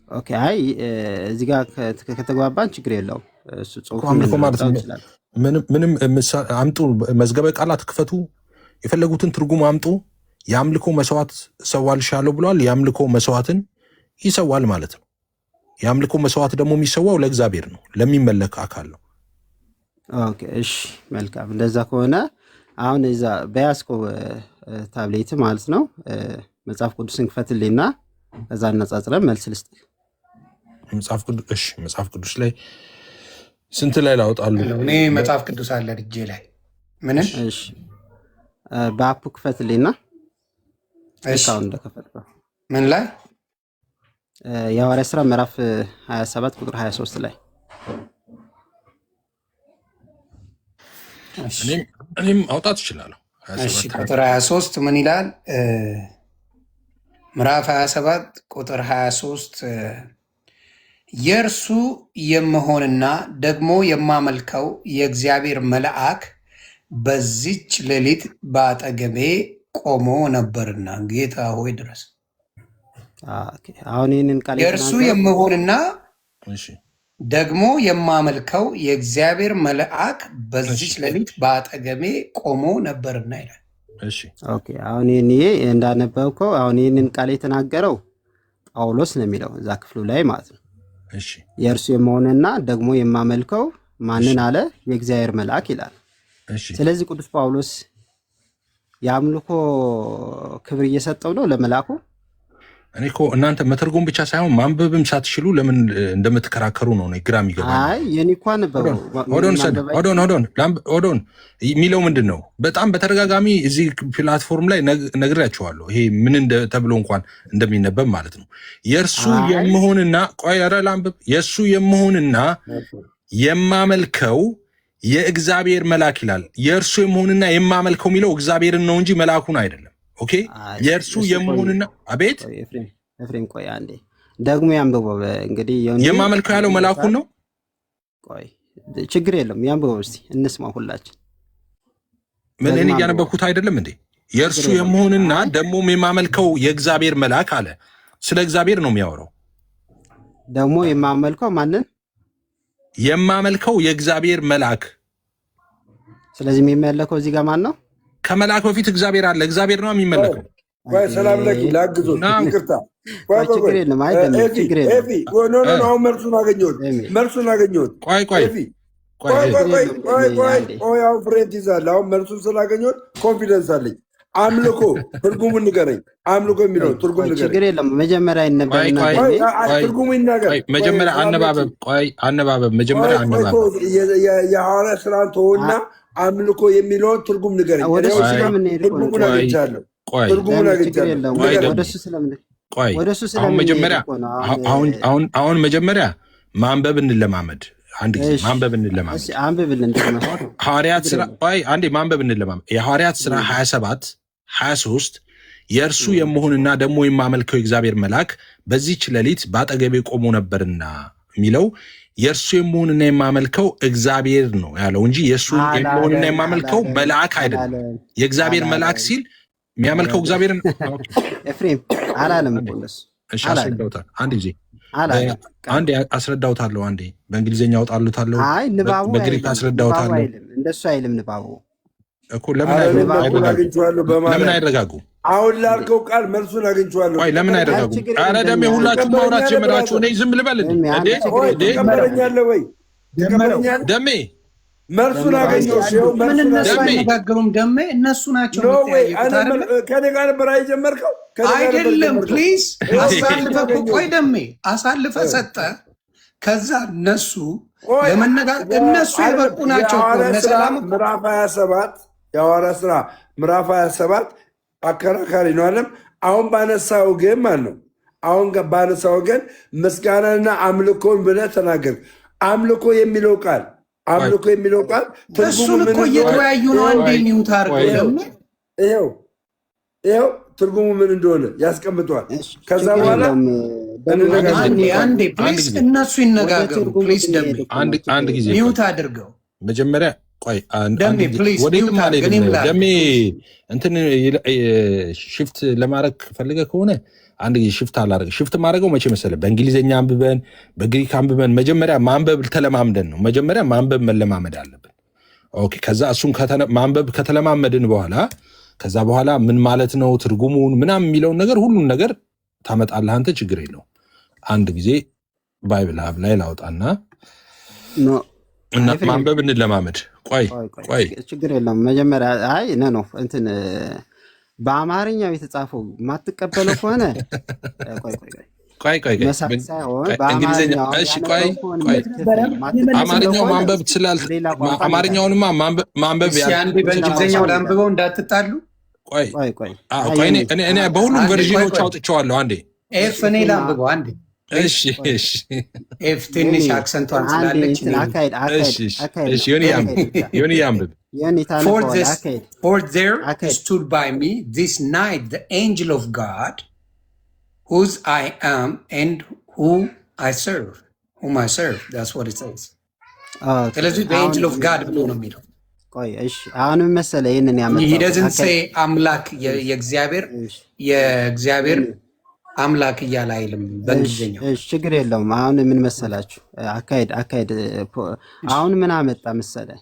ኦኬ። አይ እዚህ ጋር ከተግባባን ችግር የለውም። እሱ ጽሁፍ አምልኮ ማለት ምንም አምጡ፣ መዝገበ ቃላት ክፈቱ፣ የፈለጉትን ትርጉም አምጡ። የአምልኮ መስዋዕት እሰዋልሻለሁ ብለዋል። የአምልኮ መስዋዕትን ይሰዋል ማለት ነው። የአምልኮ መስዋዕት ደግሞ የሚሰዋው ለእግዚአብሔር ነው፣ ለሚመለክ አካል ነው። ኦኬ፣ እሺ፣ መልካም። እንደዛ ከሆነ አሁን እዛ በያዝከው ታብሌት ማለት ነው መጽሐፍ ቅዱስን ክፈትልኝና ከዛ አነጻጽረን መልስ ልስጥ። መጽሐፍ ቅዱስ ላይ ስንት ላይ ላውጣሉ? እኔ መጽሐፍ ቅዱስ አለ እጄ ላይ ምንም። እሺ፣ በአፑ ክፈትልኝና እስካሁን እንደከፈትከው ምን ላይ የሐዋርያት ሥራ ምዕራፍ 27 ቁጥር 23 ላይ እኔም አውጣት እችላለሁ። ቁጥር 23 ምን ይላል? ምዕራፍ 27 ቁጥር 23 የእርሱ የምሆንና ደግሞ የማመልከው የእግዚአብሔር መልአክ በዚች ሌሊት በአጠገቤ ቆሞ ነበርና ጌታ ሆይ ድረስ። አሁን ይህንን ቃል የእርሱ የምሆንና ደግሞ የማመልከው የእግዚአብሔር መልአክ በዚች ሌሊት በአጠገቤ ቆሞ ነበርና ይላል። ኦኬ። አሁን ይሄ እንዳነበብከው አሁን ይህንን ቃል የተናገረው ጳውሎስ ነው የሚለው እዛ ክፍሉ ላይ ማለት ነው። የእርሱ የመሆንና ደግሞ የማመልከው ማንን አለ? የእግዚአብሔር መልአክ ይላል። ስለዚህ ቅዱስ ጳውሎስ የአምልኮ ክብር እየሰጠው ነው ለመልአኩ። እኔ እኮ እናንተ መተርጎም ብቻ ሳይሆን ማንበብም ሳትችሉ ለምን እንደምትከራከሩ ነው ግራ የሚገባኝ። አይ የኔ እኮ ነበረው ኦዶን የሚለው ምንድን ነው? በጣም በተደጋጋሚ እዚህ ፕላትፎርም ላይ ነግሬያቸዋለሁ። ይሄ ምን ተብሎ እንኳን እንደሚነበብ ማለት ነው። የእርሱ የምሆንና ላንብብ። የእርሱ የምሆንና የማመልከው የእግዚአብሔር መልአክ ይላል። የእርሱ የምሆንና የማመልከው የሚለው እግዚአብሔርን ነው እንጂ መልአኩን አይደለም። ኦኬ። የእርሱ የመሆንና አቤት ኤፍሬም ቆይ አንዴ ደግሞ ያንብበው። እንግዲህ የማመልከው ያለው መልአኩን ነው። ቆይ ችግር የለም ያንብበው እስቲ እንስማ ሁላችን። ምን እኔ እያነበብኩት አይደለም እንዴ? የእርሱ የመሆንና ደግሞም የማመልከው የእግዚአብሔር መልአክ አለ። ስለ እግዚአብሔር ነው የሚያወራው። ደግሞ የማመልከው ማንን? የማመልከው የእግዚአብሔር መልአክ። ስለዚህ የሚመለከው እዚህ ጋር ማን ነው? ከመልአክ በፊት እግዚአብሔር አለ። እግዚአብሔር ነው የሚመለከው። ሰላም ለኪ ላግዞ ይቅርታ። ችግር የለም አይደለም፣ ችግር የለም። አሁን መልሱን አገኘሁት። ቆይ አሁን ፍሬንት ይዛል። አሁን መልሱን ስላገኘሁት ኮንፊደንስ አለኝ። አምልኮ ትርጉሙን ንገረኝ። አምልኮ የሚለው ትርጉም ንገረኝ። ችግር የለም። መጀመሪያ ይነበብና ትርጉሙ ይናገር። መጀመሪያ አነባበብ መጀመሪያ አነባበብ የሐዋርያት ሥራን ተወውና አምልኮ የሚለውን ትርጉም ንገረኝ። ትርጉሙን አግኝቻለሁ። አሁን መጀመሪያ ማንበብ እንለማመድ። አንድ ጊዜ ማንበብ እንለማመድ። ሐዋርያት ሥራ አንዴ ማንበብ እንለማመድ። የሐዋርያት ሥራ 27-23 የእርሱ የመሆንና ደግሞ የማመልከው የእግዚአብሔር መልአክ በዚህች ሌሊት በአጠገቤ ቆሞ ነበርና የሚለው የእርሱ የመሆንና የማመልከው እግዚአብሔር ነው ያለው እንጂ የእሱ የመሆንና የማመልከው መልአክ አይደለም። የእግዚአብሔር መልአክ ሲል የሚያመልከው እግዚአብሔርን ኤፍሬም አላለም። እሺ አስረዳውታል። አንድ ጊዜ አንዴ አስረዳውታለሁ። አንዴ በእንግሊዝኛ አውጣሉታለሁ። አይ ንባቡ በግሪክ አስረዳውታለሁ። እንደሱ አይልም ንባቡ። እኮ ለምን አይረጋጉ? አሁን ላልከው ቃል መልሱን አግኝቼዋለሁ። ቆይ ለምን አይረጋጉ? ኧረ ደሜ ሁላችሁም ማውራት ጀመራችሁ። እኔ ዝም ልበል እንዴ? ትቀበለኛለህ ወይ? ደሜ መልሱን አገኘሁ። ምን እነሱ አይነጋገሩም? ደሜ እነሱ ናቸው ከኔ ጋር ነበር የጀመርከው አይደለም? ፕሊዝ አሳልፈህ ቆይ ደሜ አሳልፈህ ሰጠህ። ከዛ እነሱ ለመነጋገር እነሱ የበቁ ናቸው። ለሰላም ምዕራፍ 27 የሐዋርያት ሥራ ምዕራፍ 27 አከራካሪ ነው አለም። አሁን ባነሳው ግን ማለት ነው። አሁን ባነሳው ግን ምስጋናና አምልኮን ብለህ ተናገር። አምልኮ የሚለው ቃል እሱን እኮ እየተወያዩ ነው። አንዴ ሚውት አድርገው ይኸው ትርጉሙ ምን እንደሆነ ያስቀምጠዋል። ከዛ በኋላ አንዴ ፕሊዝ እነሱ ይነጋገሩ። ፕሊዝ ደሜ አንድ ጊዜ ሚውት አድርገው መጀመሪያ። ቆይ ወዴትም አልሄድም። ደሜ እንትን ሽፍት ለማድረግ ፈልገህ ከሆነ አንድ ጊዜ ሽፍት አላደርግም። ሽፍት ማድረገው መቼ መሰለህ? በእንግሊዝኛ አንብበን በግሪክ አንብበን መጀመሪያ ማንበብ ተለማምደን ነው። መጀመሪያ ማንበብ መለማመድ አለብን። ኦኬ። ከዛ እሱን ማንበብ ከተለማመድን በኋላ ከዛ በኋላ ምን ማለት ነው ትርጉሙን ምናምን የሚለውን ነገር ሁሉን ነገር ታመጣለህ አንተ። ችግር የለውም። አንድ ጊዜ ባይብል ሀብ ላይ ላውጣና ማንበብ እንለማመድ። ቆይ ችግር የለውም። መጀመሪያ አይ ነው እንትን በአማርኛው የተጻፈው የማትቀበለው ከሆነ አማርኛው ማንበብ ትችላለህ። አማርኛውንማ ማንበብ በእንግሊዝኛው ላንብበው እንዳትጣሉ። እኔ በሁሉም ቨርዥኖች አውጥቼዋለሁ። አንዴ ኤፍ እኔ ላንብበው አንዴ። ኤፍ ትንሽ አክሰንቷን ስላለች ዮኒ ያንብብ። For there stood by me this night the angel of God, whose I am and whom I serve. That's what it says. ስለዚህ በኤንጅል ኦፍ ጋድ ብሎ ነው የሚለው። አሁንም መሰለህ ይህንን ያመጣው he doesn't say አምላክ የእግዚአብሔር አምላክ እያለ አይልም በእንግሊዝኛው። ችግር የለውም። አሁን ምን መሰላችሁ አካሄድ አሁን ምን አመጣ መሰለህ?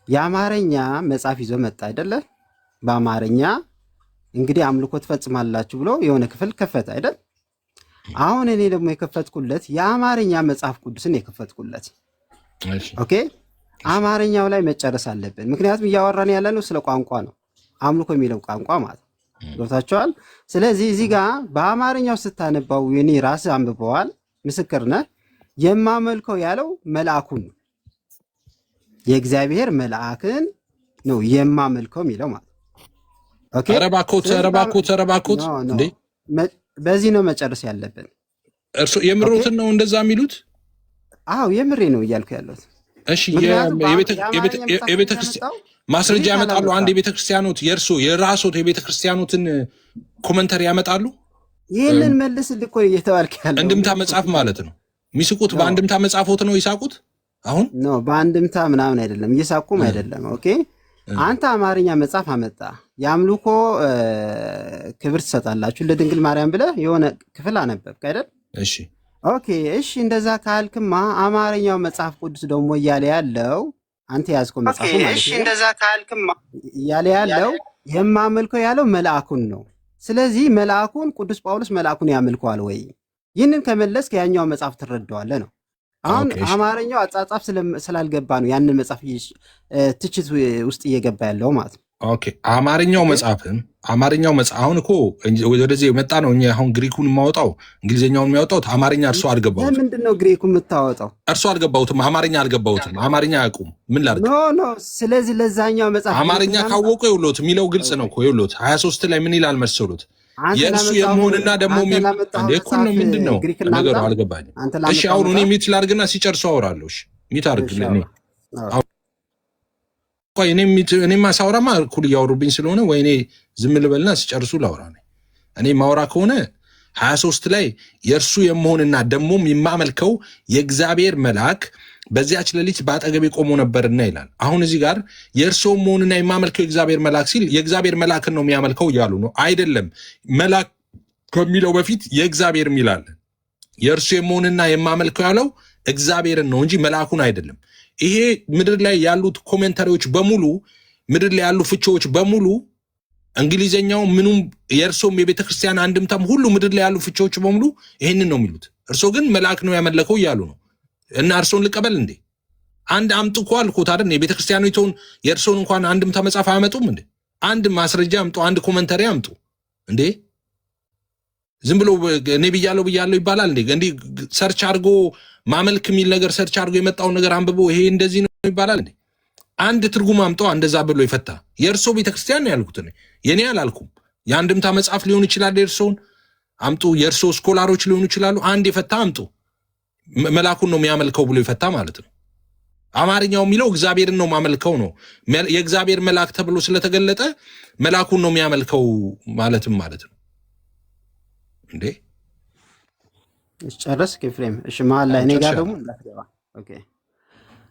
የአማርኛ መጽሐፍ ይዞ መጣ አይደለ? በአማርኛ እንግዲህ አምልኮ ትፈጽማላችሁ ብሎ የሆነ ክፍል ከፈተ አይደል? አሁን እኔ ደግሞ የከፈትኩለት የአማርኛ መጽሐፍ ቅዱስን የከፈትኩለት። ኦኬ፣ አማርኛው ላይ መጨረስ አለብን። ምክንያቱም እያወራን ያለ ነው ስለ ቋንቋ ነው፣ አምልኮ የሚለው ቋንቋ ማለት ገብታችኋል? ስለዚህ እዚህ ጋር በአማርኛው ስታነባው የኔ ራስህ አንብበዋል፣ ምስክር ነህ። የማመልከው ያለው መልአኩን ነው፣ የእግዚአብሔር መልአክን ነው የማመልከው የሚለው ማለት። ኦኬ፣ ረባኮት እንዴ! በዚህ ነው መጨረስ ያለብን። እርሱ የምሮትን ነው እንደዛ የሚሉት? አዎ የምሬ ነው እያልኩ ያለሁት። እሺ፣ የቤተክርስቲያን ማስረጃ ያመጣሉ። አንድ የቤተክርስቲያኖት የራሶት የቤተክርስቲያኖትን ኮመንተሪ ያመጣሉ። ይህንን መልስ ልኮ እየተባልክ ያለው እንድምታ መጽሐፍ ማለት ነው የሚስቁት። በአንድምታ መጽሐፎት ነው ይሳቁት። አሁን ነው በአንድምታ ምናምን አይደለም፣ እየሳቁም አይደለም። ኦኬ፣ አንተ አማርኛ መጽሐፍ አመጣ፣ የአምልኮ ክብር ትሰጣላችሁ ለድንግል ማርያም ብለህ የሆነ ክፍል አነበብክ አይደል? እሺ ኦኬ፣ እሺ እንደዛ ካልክማ አማርኛው መጽሐፍ ቅዱስ ደግሞ እያለ ያለው አንተ ያዝከው መጽሐፉ ማለት ነው። እሺ እንደዛ ካልክማ እያለ ያለው የማመልከው ያለው መልአኩን ነው። ስለዚህ መልአኩን ቅዱስ ጳውሎስ መልአኩን ያመልከዋል ወይ? ይህንን ከመለስክ ያኛው መጽሐፍ ትረዳዋለህ ነው። አሁን አማርኛው አጻጻፍ ስላልገባ ነው ያንን መጽሐፍ ትችት ውስጥ እየገባ ያለው ማለት ነው። ኦኬ፣ አማርኛው መጽሐፍ አሁን እኮ ወደዚህ የመጣ ነው። እኛ አሁን ግሪኩን የማወጣው እንግሊዝኛውን የሚያወጣው አማርኛ እርሱ አልገባውትም። ለምንድን ነው ግሪኩ የምታወጣው? እርሱ አልገባውትም፣ አማርኛ አልገባውትም። አማርኛ አያውቁም። ምን ላድርግ? ኖ ስለዚህ ለዛኛው መጽሐፍ አማርኛ ካወቁ ይውሎት የሚለው ግልጽ ነው እኮ ይውሎት 23 ላይ ምን ይላል መሰሉት? የእርሱ የመሆንና ደግሞ እኩል ነው። ምንድን ነው ነገሩ? አልገባኝም። እሺ አሁን እኔ ሚት ላድርግና ሲጨርሱ አወራለሁ። እሺ ሚት አድርግልኝ። እኔማ ሳውራማ እኩል እያወሩብኝ ስለሆነ ወይ እኔ ዝም ልበልና ሲጨርሱ ላውራ። እኔ ማውራ ከሆነ 23 ላይ የእርሱ የመሆንና ደግሞም የማመልከው የእግዚአብሔር መልአክ በዚያች ሌሊት በአጠገቤ ቆሞ ነበርና ይላል። አሁን እዚህ ጋር የእርሱ መሆንና የማመልከው የእግዚአብሔር መልአክ ሲል የእግዚአብሔር መልአክን ነው የሚያመልከው እያሉ ነው አይደለም። መልአክ ከሚለው በፊት የእግዚአብሔር ሚላል። የእርሱ የመሆንና የማመልከው ያለው እግዚአብሔርን ነው እንጂ መልአኩን አይደለም። ይሄ ምድር ላይ ያሉት ኮሜንታሪዎች በሙሉ ምድር ላይ ያሉ ፍቺዎች በሙሉ እንግሊዘኛው ምኑም የእርሶም የቤተ ክርስቲያን አንድምታም ሁሉ ምድር ላይ ያሉ ፍቺዎች በሙሉ ይህንን ነው የሚሉት። እርሶ ግን መልአክ ነው ያመለከው እያሉ ነው። እና እርሶን ልቀበል እንዴ? አንድ አምጡ እኮ አልኩት አይደል? የቤተ ክርስቲያኒቱን የእርሶን እንኳን አንድምታ መጽሐፍ አያመጡም እንዴ? አንድ ማስረጃ አምጡ፣ አንድ ኮመንተሪ አምጡ እንዴ። ዝም ብሎ እኔ ብያለሁ ይባላል እንዴ? እንዲህ ሰርች አድርጎ ማመልክ የሚል ነገር ሰርች አድርጎ የመጣውን ነገር አንብቦ ይሄ እንደዚህ ነው ይባላል እንዴ? አንድ ትርጉም አምጦ እንደዛ ብሎ ይፈታ። የእርሶ ቤተክርስቲያን ነው ያልኩት፣ የኔ አላልኩም። የአንድምታ መጽሐፍ ሊሆን ይችላል፣ የእርሶን አምጡ። የእርሶ ስኮላሮች ሊሆኑ ይችላሉ። አንድ የፈታ አምጡ። መላኩን ነው የሚያመልከው ብሎ ይፈታ ማለት ነው። አማርኛው የሚለው እግዚአብሔርን ነው ማመልከው ነው። የእግዚአብሔር መልአክ ተብሎ ስለተገለጠ መላኩን ነው የሚያመልከው ማለትም ማለት ነው እንዴ። ጨረስክ ኤፍሬም? እሺ መሀል ላይ እኔ ጋር ደግሞ እንዳትገባ። ኦኬ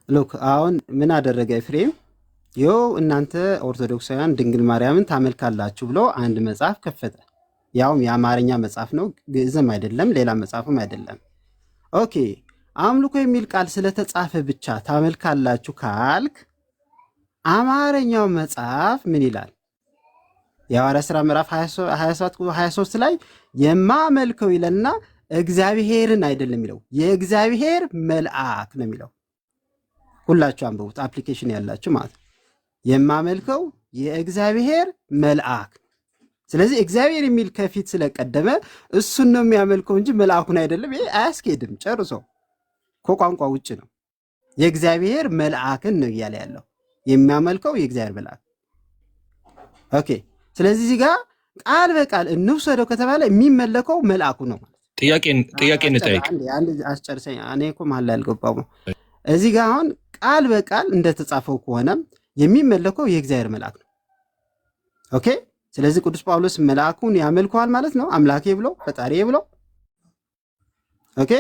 ሉክ አሁን ምን አደረገ ኤፍሬም? ይኸው እናንተ ኦርቶዶክሳውያን ድንግል ማርያምን ታመልካላችሁ ብሎ አንድ መጽሐፍ ከፈተ። ያውም የአማርኛ መጽሐፍ ነው፣ ግዕዝም አይደለም፣ ሌላ መጽሐፍም አይደለም። ኦኬ አምልኮ የሚል ቃል ስለተጻፈ ብቻ ታመልካላችሁ ካልክ አማርኛው መጽሐፍ ምን ይላል? የሐዋርያት ሥራ ምዕራፍ 23 ላይ የማመልከው ይለና እግዚአብሔርን አይደለም የሚለው የእግዚአብሔር መልአክ ነው የሚለው። ሁላችሁ አንብቡት፣ አፕሊኬሽን ያላችሁ ማለት ነው። የማመልከው የእግዚአብሔር መልአክ። ስለዚህ እግዚአብሔር የሚል ከፊት ስለቀደመ እሱን ነው የሚያመልከው እንጂ መልአኩን አይደለም። ይሄ አያስኬድም ጨርሶ፣ ከቋንቋ ውጭ ነው። የእግዚአብሔር መልአክን ነው እያለ ያለው የሚያመልከው የእግዚአብሔር መልአክ። ኦኬ ስለዚህ እዚህ ጋር ቃል በቃል እንውሰደው ከተባለ የሚመለከው መልአኩ ነው ማለት። ጥያቄ እንጠይቅ። አንድ አስጨርሰኝ። እኔ እኮ መሀል ላይ አልገባሁም። እዚህ ጋር አሁን ቃል በቃል እንደተጻፈው ከሆነ የሚመለከው የእግዚአብሔር መልአክ ነው። ኦኬ ስለዚህ ቅዱስ ጳውሎስ መልአኩን ያመልከዋል ማለት ነው፣ አምላኬ ብሎ ፈጣሪ ብሎ። ኦኬ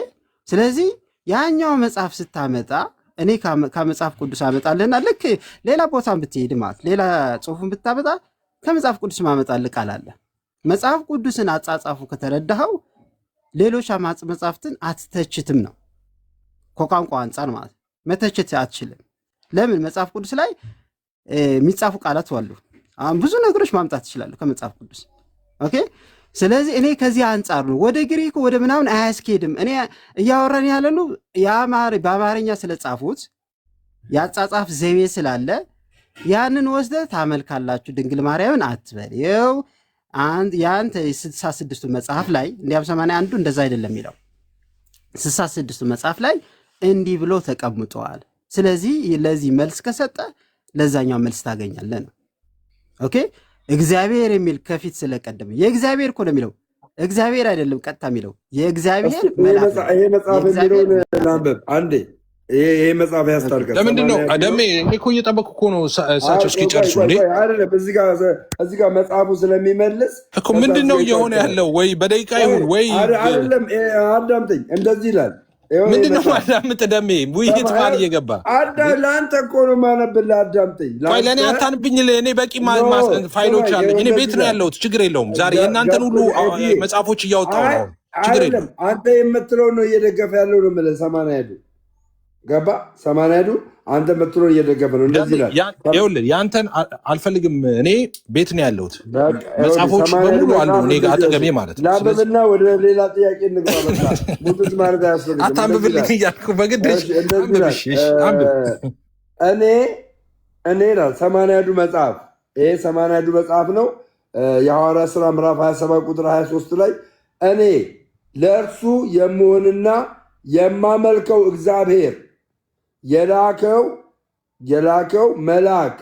ስለዚህ ያኛው መጽሐፍ ስታመጣ እኔ ከመጽሐፍ ቅዱስ አመጣለህና ልክ ሌላ ቦታን ብትሄድ ማለት ሌላ ጽሑፍን ብታመጣ ከመጽሐፍ ቅዱስ ማመጣልህ ቃል አለ። መጽሐፍ ቅዱስን አጻጻፉ ከተረዳኸው ሌሎች መጽሐፍትን አትተችትም ነው። ከቋንቋ አንጻር ማለት መተቸት አትችልም። ለምን? መጽሐፍ ቅዱስ ላይ የሚጻፉ ቃላት አሉ። ብዙ ነገሮች ማምጣት ይችላሉ ከመጽሐፍ ቅዱስ። ኦኬ ስለዚህ እኔ ከዚህ አንጻር ነው፣ ወደ ግሪክ ወደ ምናምን አያስኬድም። እኔ እያወራን ያለ ነው በአማርኛ ስለጻፉት የአጻጻፍ ዘይቤ ስላለ ያንን ወስደህ ታመልካላችሁ ድንግል ማርያምን አትበል። ይኸው የአንተ 66ቱ መጽሐፍ ላይ እንዲያም 81ዱ እንደዛ አይደለም የሚለው 66ቱ መጽሐፍ ላይ እንዲህ ብሎ ተቀምጠዋል። ስለዚህ ለዚህ መልስ ከሰጠ ለዛኛው መልስ ታገኛለህ ነው። ኦኬ እግዚአብሔር የሚል ከፊት ስለቀደመ የእግዚአብሔር እኮ ነው የሚለው፣ እግዚአብሔር አይደለም ቀጥታ የሚለው የእግዚአብሔር መልአክ። ይሄ መጽሐፍ የሚለውን ላንብብ አንዴ። ይሄ መጽሐፍ ያስታርቃል። ለምንድን ነው አደሜ? እኔ እኮ እየጠበቅኩ እኮ ነው እሳቸው እስኪጨርሱ። አይደለም እዚህ ጋር መጽሐፉ ስለሚመልስ እኮ ምንድን ነው እየሆነ ያለው? ወይ በደቂቃ ይሁን ወይ አይደለም። አዳምጠኝ፣ እንደዚህ ይላል። ምንድን ነው አዳምጥ ደሜ? ውይይት ማን እየገባ ለአንተ እኮ ነው የማነብልህ። አዳምጠኝ። ቆይ ለእኔ አታንብኝ። እኔ በቂ ፋይሎች አለኝ። እኔ ቤት ነው ያለሁት። ችግር የለውም። ዛሬ የእናንተን ሁሉ መጽሐፎች እያወጣሁ ነው። ችግር የለም። አንተ የምትለው ነው እየደገፈ ያለው ነው የምልህ። 80 ገባ 80 አንተ የምትለው እየደገፈ ነው። እንደዚህ ይላል። ይኸውልህ የአንተን አልፈልግም። እኔ ቤት ነው ያለሁት። መጽሐፎች በሙሉ አሉ እኔ ጋር አጠገቤ ማለት ነው። ላንብብና ወደ ሌላ ጥያቄ እንግባ። ሙጥት ማለት አያስፈልግም። አታንብብልኝ እያልኩ በግድሽ እኔ ላል 80 መጽሐፍ ይሄ 80 መጽሐፍ ነው። የሐዋርያት ሥራ ምዕራፍ 27 ቁጥር 23 ላይ እኔ ለእርሱ የምሆንና የማመልከው እግዚአብሔር የላከው መልአክ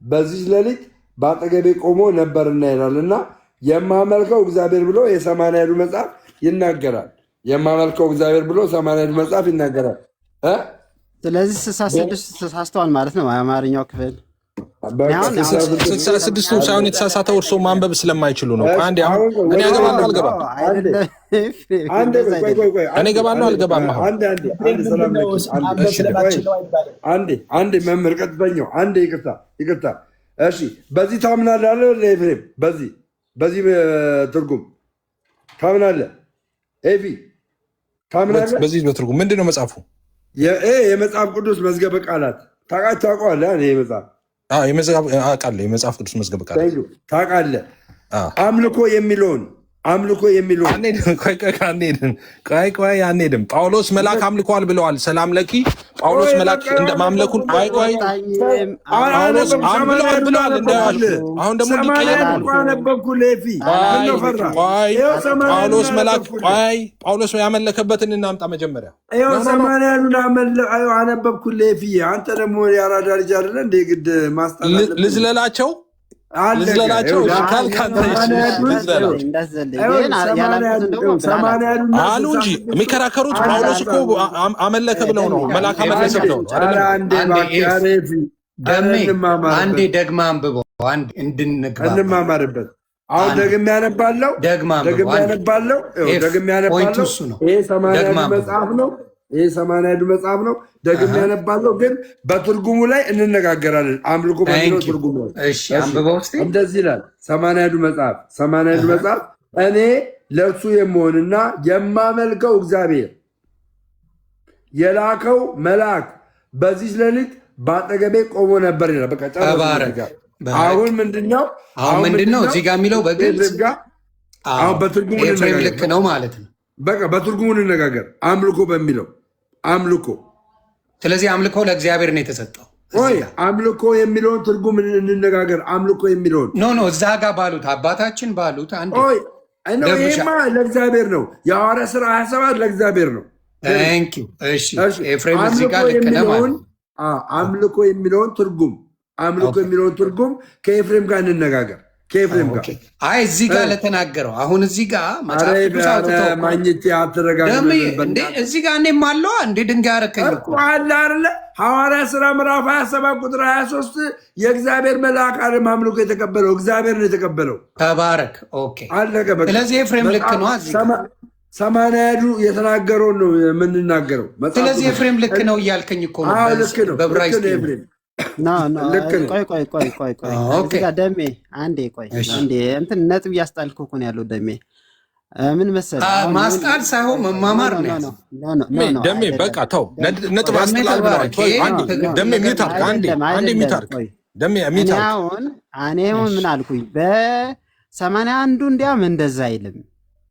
በዚህ ሌሊት በአጠገቤ ቆሞ ነበርና ይላልና የማመልከው እግዚአብሔር ብሎ የ80 መጽሐፍ ይናገራል። የማመልከው እግዚአብሔር ብሎ 80 መጽሐፍ ይናገራል። ስለዚህ 66 ተሳስተዋል ማለት ነው የአማርኛው ክፍል። 66ቱ ሳይሆን የተሳሳተው እርሶ ማንበብ ስለማይችሉ ነው። አንዴ አሁን እኔ እገባለሁ አልገባም? እኔ እገባለሁ አልገባም? አንዴ መምህር ቀጥተኛው አንዴ ይቅርታ። እሺ በዚህ ታምናለህ አለ ኤፍሬም? በዚህ ትርጉም ታምናለህ? ኤፊ ታምናለህ? በዚህ በትርጉም ምንድን ነው መጽሐፉ? የመጽሐፍ ቅዱስ መዝገበ ቃላት ታውቀዋለህ? ይሄ መጽሐፍ የመጽሐፍ ቅዱስ መዝገብ ቃል ታውቃለህ። አምልኮ የሚለውን አንሄድም። ጳውሎስ መልአክ አምልኳል ብለዋል። ሰላም ለኪ ጳውሎስ መልአክ እንደማምለኩን ጳውሎስ አምልኳል ብለዋል። እንዳያዋሹ አሁን ደግሞ እንዲቀየር ጳውሎስ ያመለከበትን እናምጣ መጀመሪያ። ሰማንያኑን አነበብኩልህ ኤፍዬ። አንተ ደግሞ የአራዳ ልጅ አይደለ እንደ ግድ ማስጠናት ልዝለላቸው አሉ እንጂ የሚከራከሩት ጳውሎስ እኮ አመለከ ብለው ነው። መልአክ አመለከ ብለው ነው። አንዴ ደግማ አንብበው እንማማርበት። አሁን ደግሜ ያነባለው ይሄ ሰማንያዱ መጽሐፍ ነው። ደግሜ ያነባለው ግን በትርጉሙ ላይ እንነጋገራለን። አምልኮ በሚለው ትርጉሙ እንደዚህ ይላል። ሰማንያዱ መጽሐፍ እኔ ለእርሱ የምሆንና የማመልከው እግዚአብሔር የላከው መልአክ በዚህ ሌሊት በአጠገቤ ቆሞ ነበር ይላል። በቃ አሁን ምንድነው እዚህ ጋር የሚለው በግልጽ አሁን በትርጉሙ ልክ ነው ማለት ነው። በቃ በትርጉሙ እንነጋገር። አምልኮ በሚለው ስለዚህ አምልኮ ለእግዚአብሔር ነው የተሰጠው። አምልኮ የሚለውን ትርጉም እንነጋገር። አምልኮ የሚለውን ኖ እዛ ጋር ባሉት አባታችን ባሉት ይሄማ ለእግዚአብሔር ነው። የሐዋርያት ሥራ 27 ለእግዚአብሔር ነው። ኤፍሬም እዚህ ጋር ልክ ነህ ማለት ነው። አምልኮ የሚለውን ትርጉም ከኤፍሬም ጋር እንነጋገር። ከኤፍሬም ጋር እዚህ ጋር ለተናገረው አሁን እዚህ ጋር መጽሐፍ ቅዱስ እዚህ ጋር እኔም አለዋ እንዴ ድንጋይ አረከኝ እኮ አለ አይደለ? ሐዋርያት ሥራ ምዕራፍ 27 ቁጥር 23 የእግዚአብሔር መልአክ አይደል አምልኮ የተቀበለው? እግዚአብሔር ነው የተቀበለው። ተባረክ። አለቀ በቃ። ስለዚህ ኤፍሬም ልክ ነው። ሰማንያዱ የተናገረውን ነው የምንናገረው። ስለዚህ ኤፍሬም ልክ ነው እያልከኝ እኮ ነው። ልክ ነው ኤፍሬም። ቆይ ደሜ አንዴ ቆይ እንትን ነጥብ እያስጣልኩ እኮ ነው ያለው ደሜ። ምን መሰለህ ማስጣል ሳይሆን መማማር ነው። ደሜ በቃ ተው፣ ነጥብ አስጣል ብለዋል። ደሜ ሚውታር አንዴ ሚውታር ደሜ ሚውታር። እኔ አሁን ምን አልኩኝ? በ81 እንዲያም እንደዛ አይልም።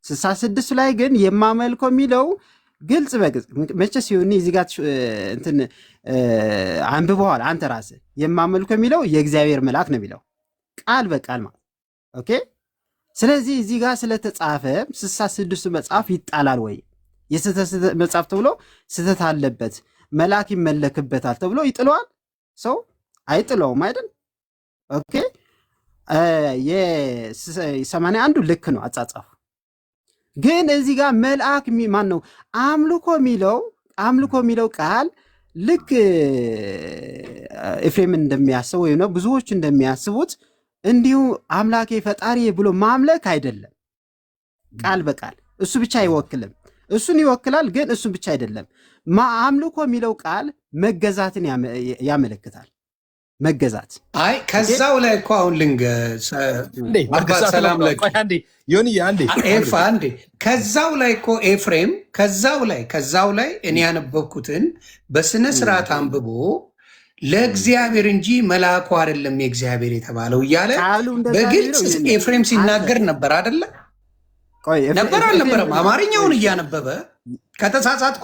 66 ላይ ግን የማመልከው የሚለው ግልጽ በግልጽ መቼ ሲሆን እዚህ ጋር እንትን አንብበዋል። አንተ ራስህ የማመልከው የሚለው የእግዚአብሔር መልአክ ነው የሚለው ቃል በቃል ማለት ኦኬ። ስለዚህ እዚህ ጋር ስለተጻፈ 66 መጽሐፍ ይጣላል ወይ የስህተት መጽሐፍ ተብሎ ስህተት አለበት መልአክ ይመለክበታል ተብሎ ይጥለዋል? ሰው አይጥለውም አይደል? ኦኬ የ81 ልክ ነው አጻጻፉ። ግን እዚህ ጋር መልአክ ማን ነው አምልኮ የሚለው ቃል ልክ ኤፍሬምን እንደሚያስበው ወይም ነው ብዙዎች እንደሚያስቡት እንዲሁ አምላኬ ፈጣሪ ብሎ ማምለክ አይደለም። ቃል በቃል እሱ ብቻ አይወክልም። እሱን ይወክላል፣ ግን እሱን ብቻ አይደለም። አምልኮ የሚለው ቃል መገዛትን ያመለክታል። መገዛት ከዛው ላይ እኮ አሁን ሰላም ከዛው ላይ እኮ ኤፍሬም ከዛው ላይ እኔ ያነበብኩትን በስነ ስርዓት አንብቦ ለእግዚአብሔር እንጂ መልአኩ አይደለም የእግዚአብሔር የተባለው እያለ በግልጽ ኤፍሬም ሲናገር ነበር። አይደለ ነበር አልነበረም? አማርኛውን እያነበበ ከተሳሳትኩ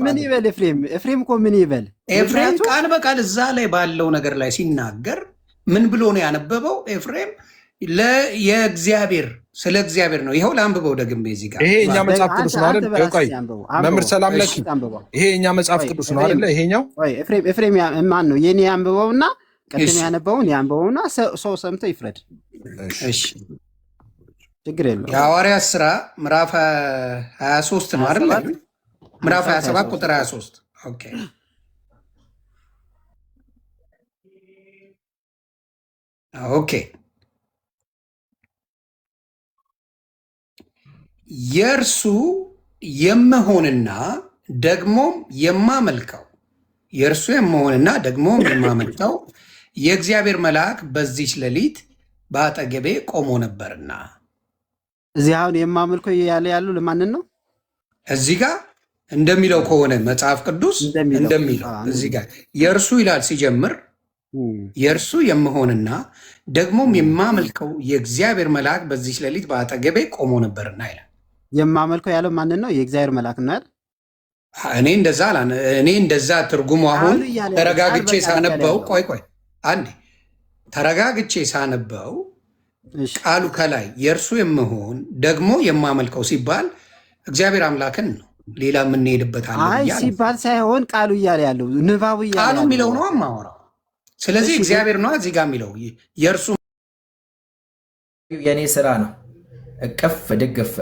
ምን ይበል ኤፍሬም እኮ ምን ይበል? ኤፍሬም ቃል በቃል እዛ ላይ ባለው ነገር ላይ ሲናገር ምን ብሎ ነው ያነበበው? ኤፍሬም የእግዚአብሔር ስለ እግዚአብሔር ነው። ይኸው ለአንብበው ደግሜ እዚህ ጋር ይሄ እኛ መጽሐፍ ቅዱስ ነው አይደል? ቆይ መምህር ሰላም ለኪ ይሄ እኛ መጽሐፍ ቅዱስ ነው አይደል? ይሄኛው ኤፍሬም ማን ነው የኔ ያንብበውና ቀጥታ ያነበውን ያንብበውና ሰው ሰምቶ ይፍረድ። እሺ ችግር የለውም። የሐዋርያት ሥራ ምዕራፍ 23 ነው አይደል? ምዕራፍ 27 ቁጥር 23 ኦኬ። ኦኬ የእርሱ የምሆንና ደግሞም የማመልከው የእግዚአብሔር መልአክ በዚች ሌሊት በአጠገቤ ቆሞ ነበርና። እዚህ አሁን የማመልከው ያሉ ለማንን ነው? እዚህ ጋር እንደሚለው ከሆነ መጽሐፍ ቅዱስ እንደሚለው እዚህ ጋር የእርሱ ይላል ሲጀምር የእርሱ የምሆንና ደግሞም የማመልከው የእግዚአብሔር መልአክ በዚህ ሌሊት በአጠገቤ ቆሞ ነበርና ይላል። የማመልከው ያለው ማንን ነው? የእግዚአብሔር መልአክ ነው አይደል? እኔ እንደዛ ትርጉሙ አሁን ተረጋግቼ ሳነበው ቆይ አንዴ ተረጋግቼ ሳነበው ቃሉ ከላይ የእርሱ የምሆን ደግሞ የማመልከው ሲባል እግዚአብሔር አምላክን ነው። ሌላ የምንሄድበት አለ ሲባል ሳይሆን ቃሉ እያለ ያለው ንባቡ እያለ ቃሉ የሚለው ነው የማወራው። ስለዚህ እግዚአብሔር ነው እዚህ ጋር የሚለው የእርሱ የኔ ስራ ነው። እቅፍ ድግፍ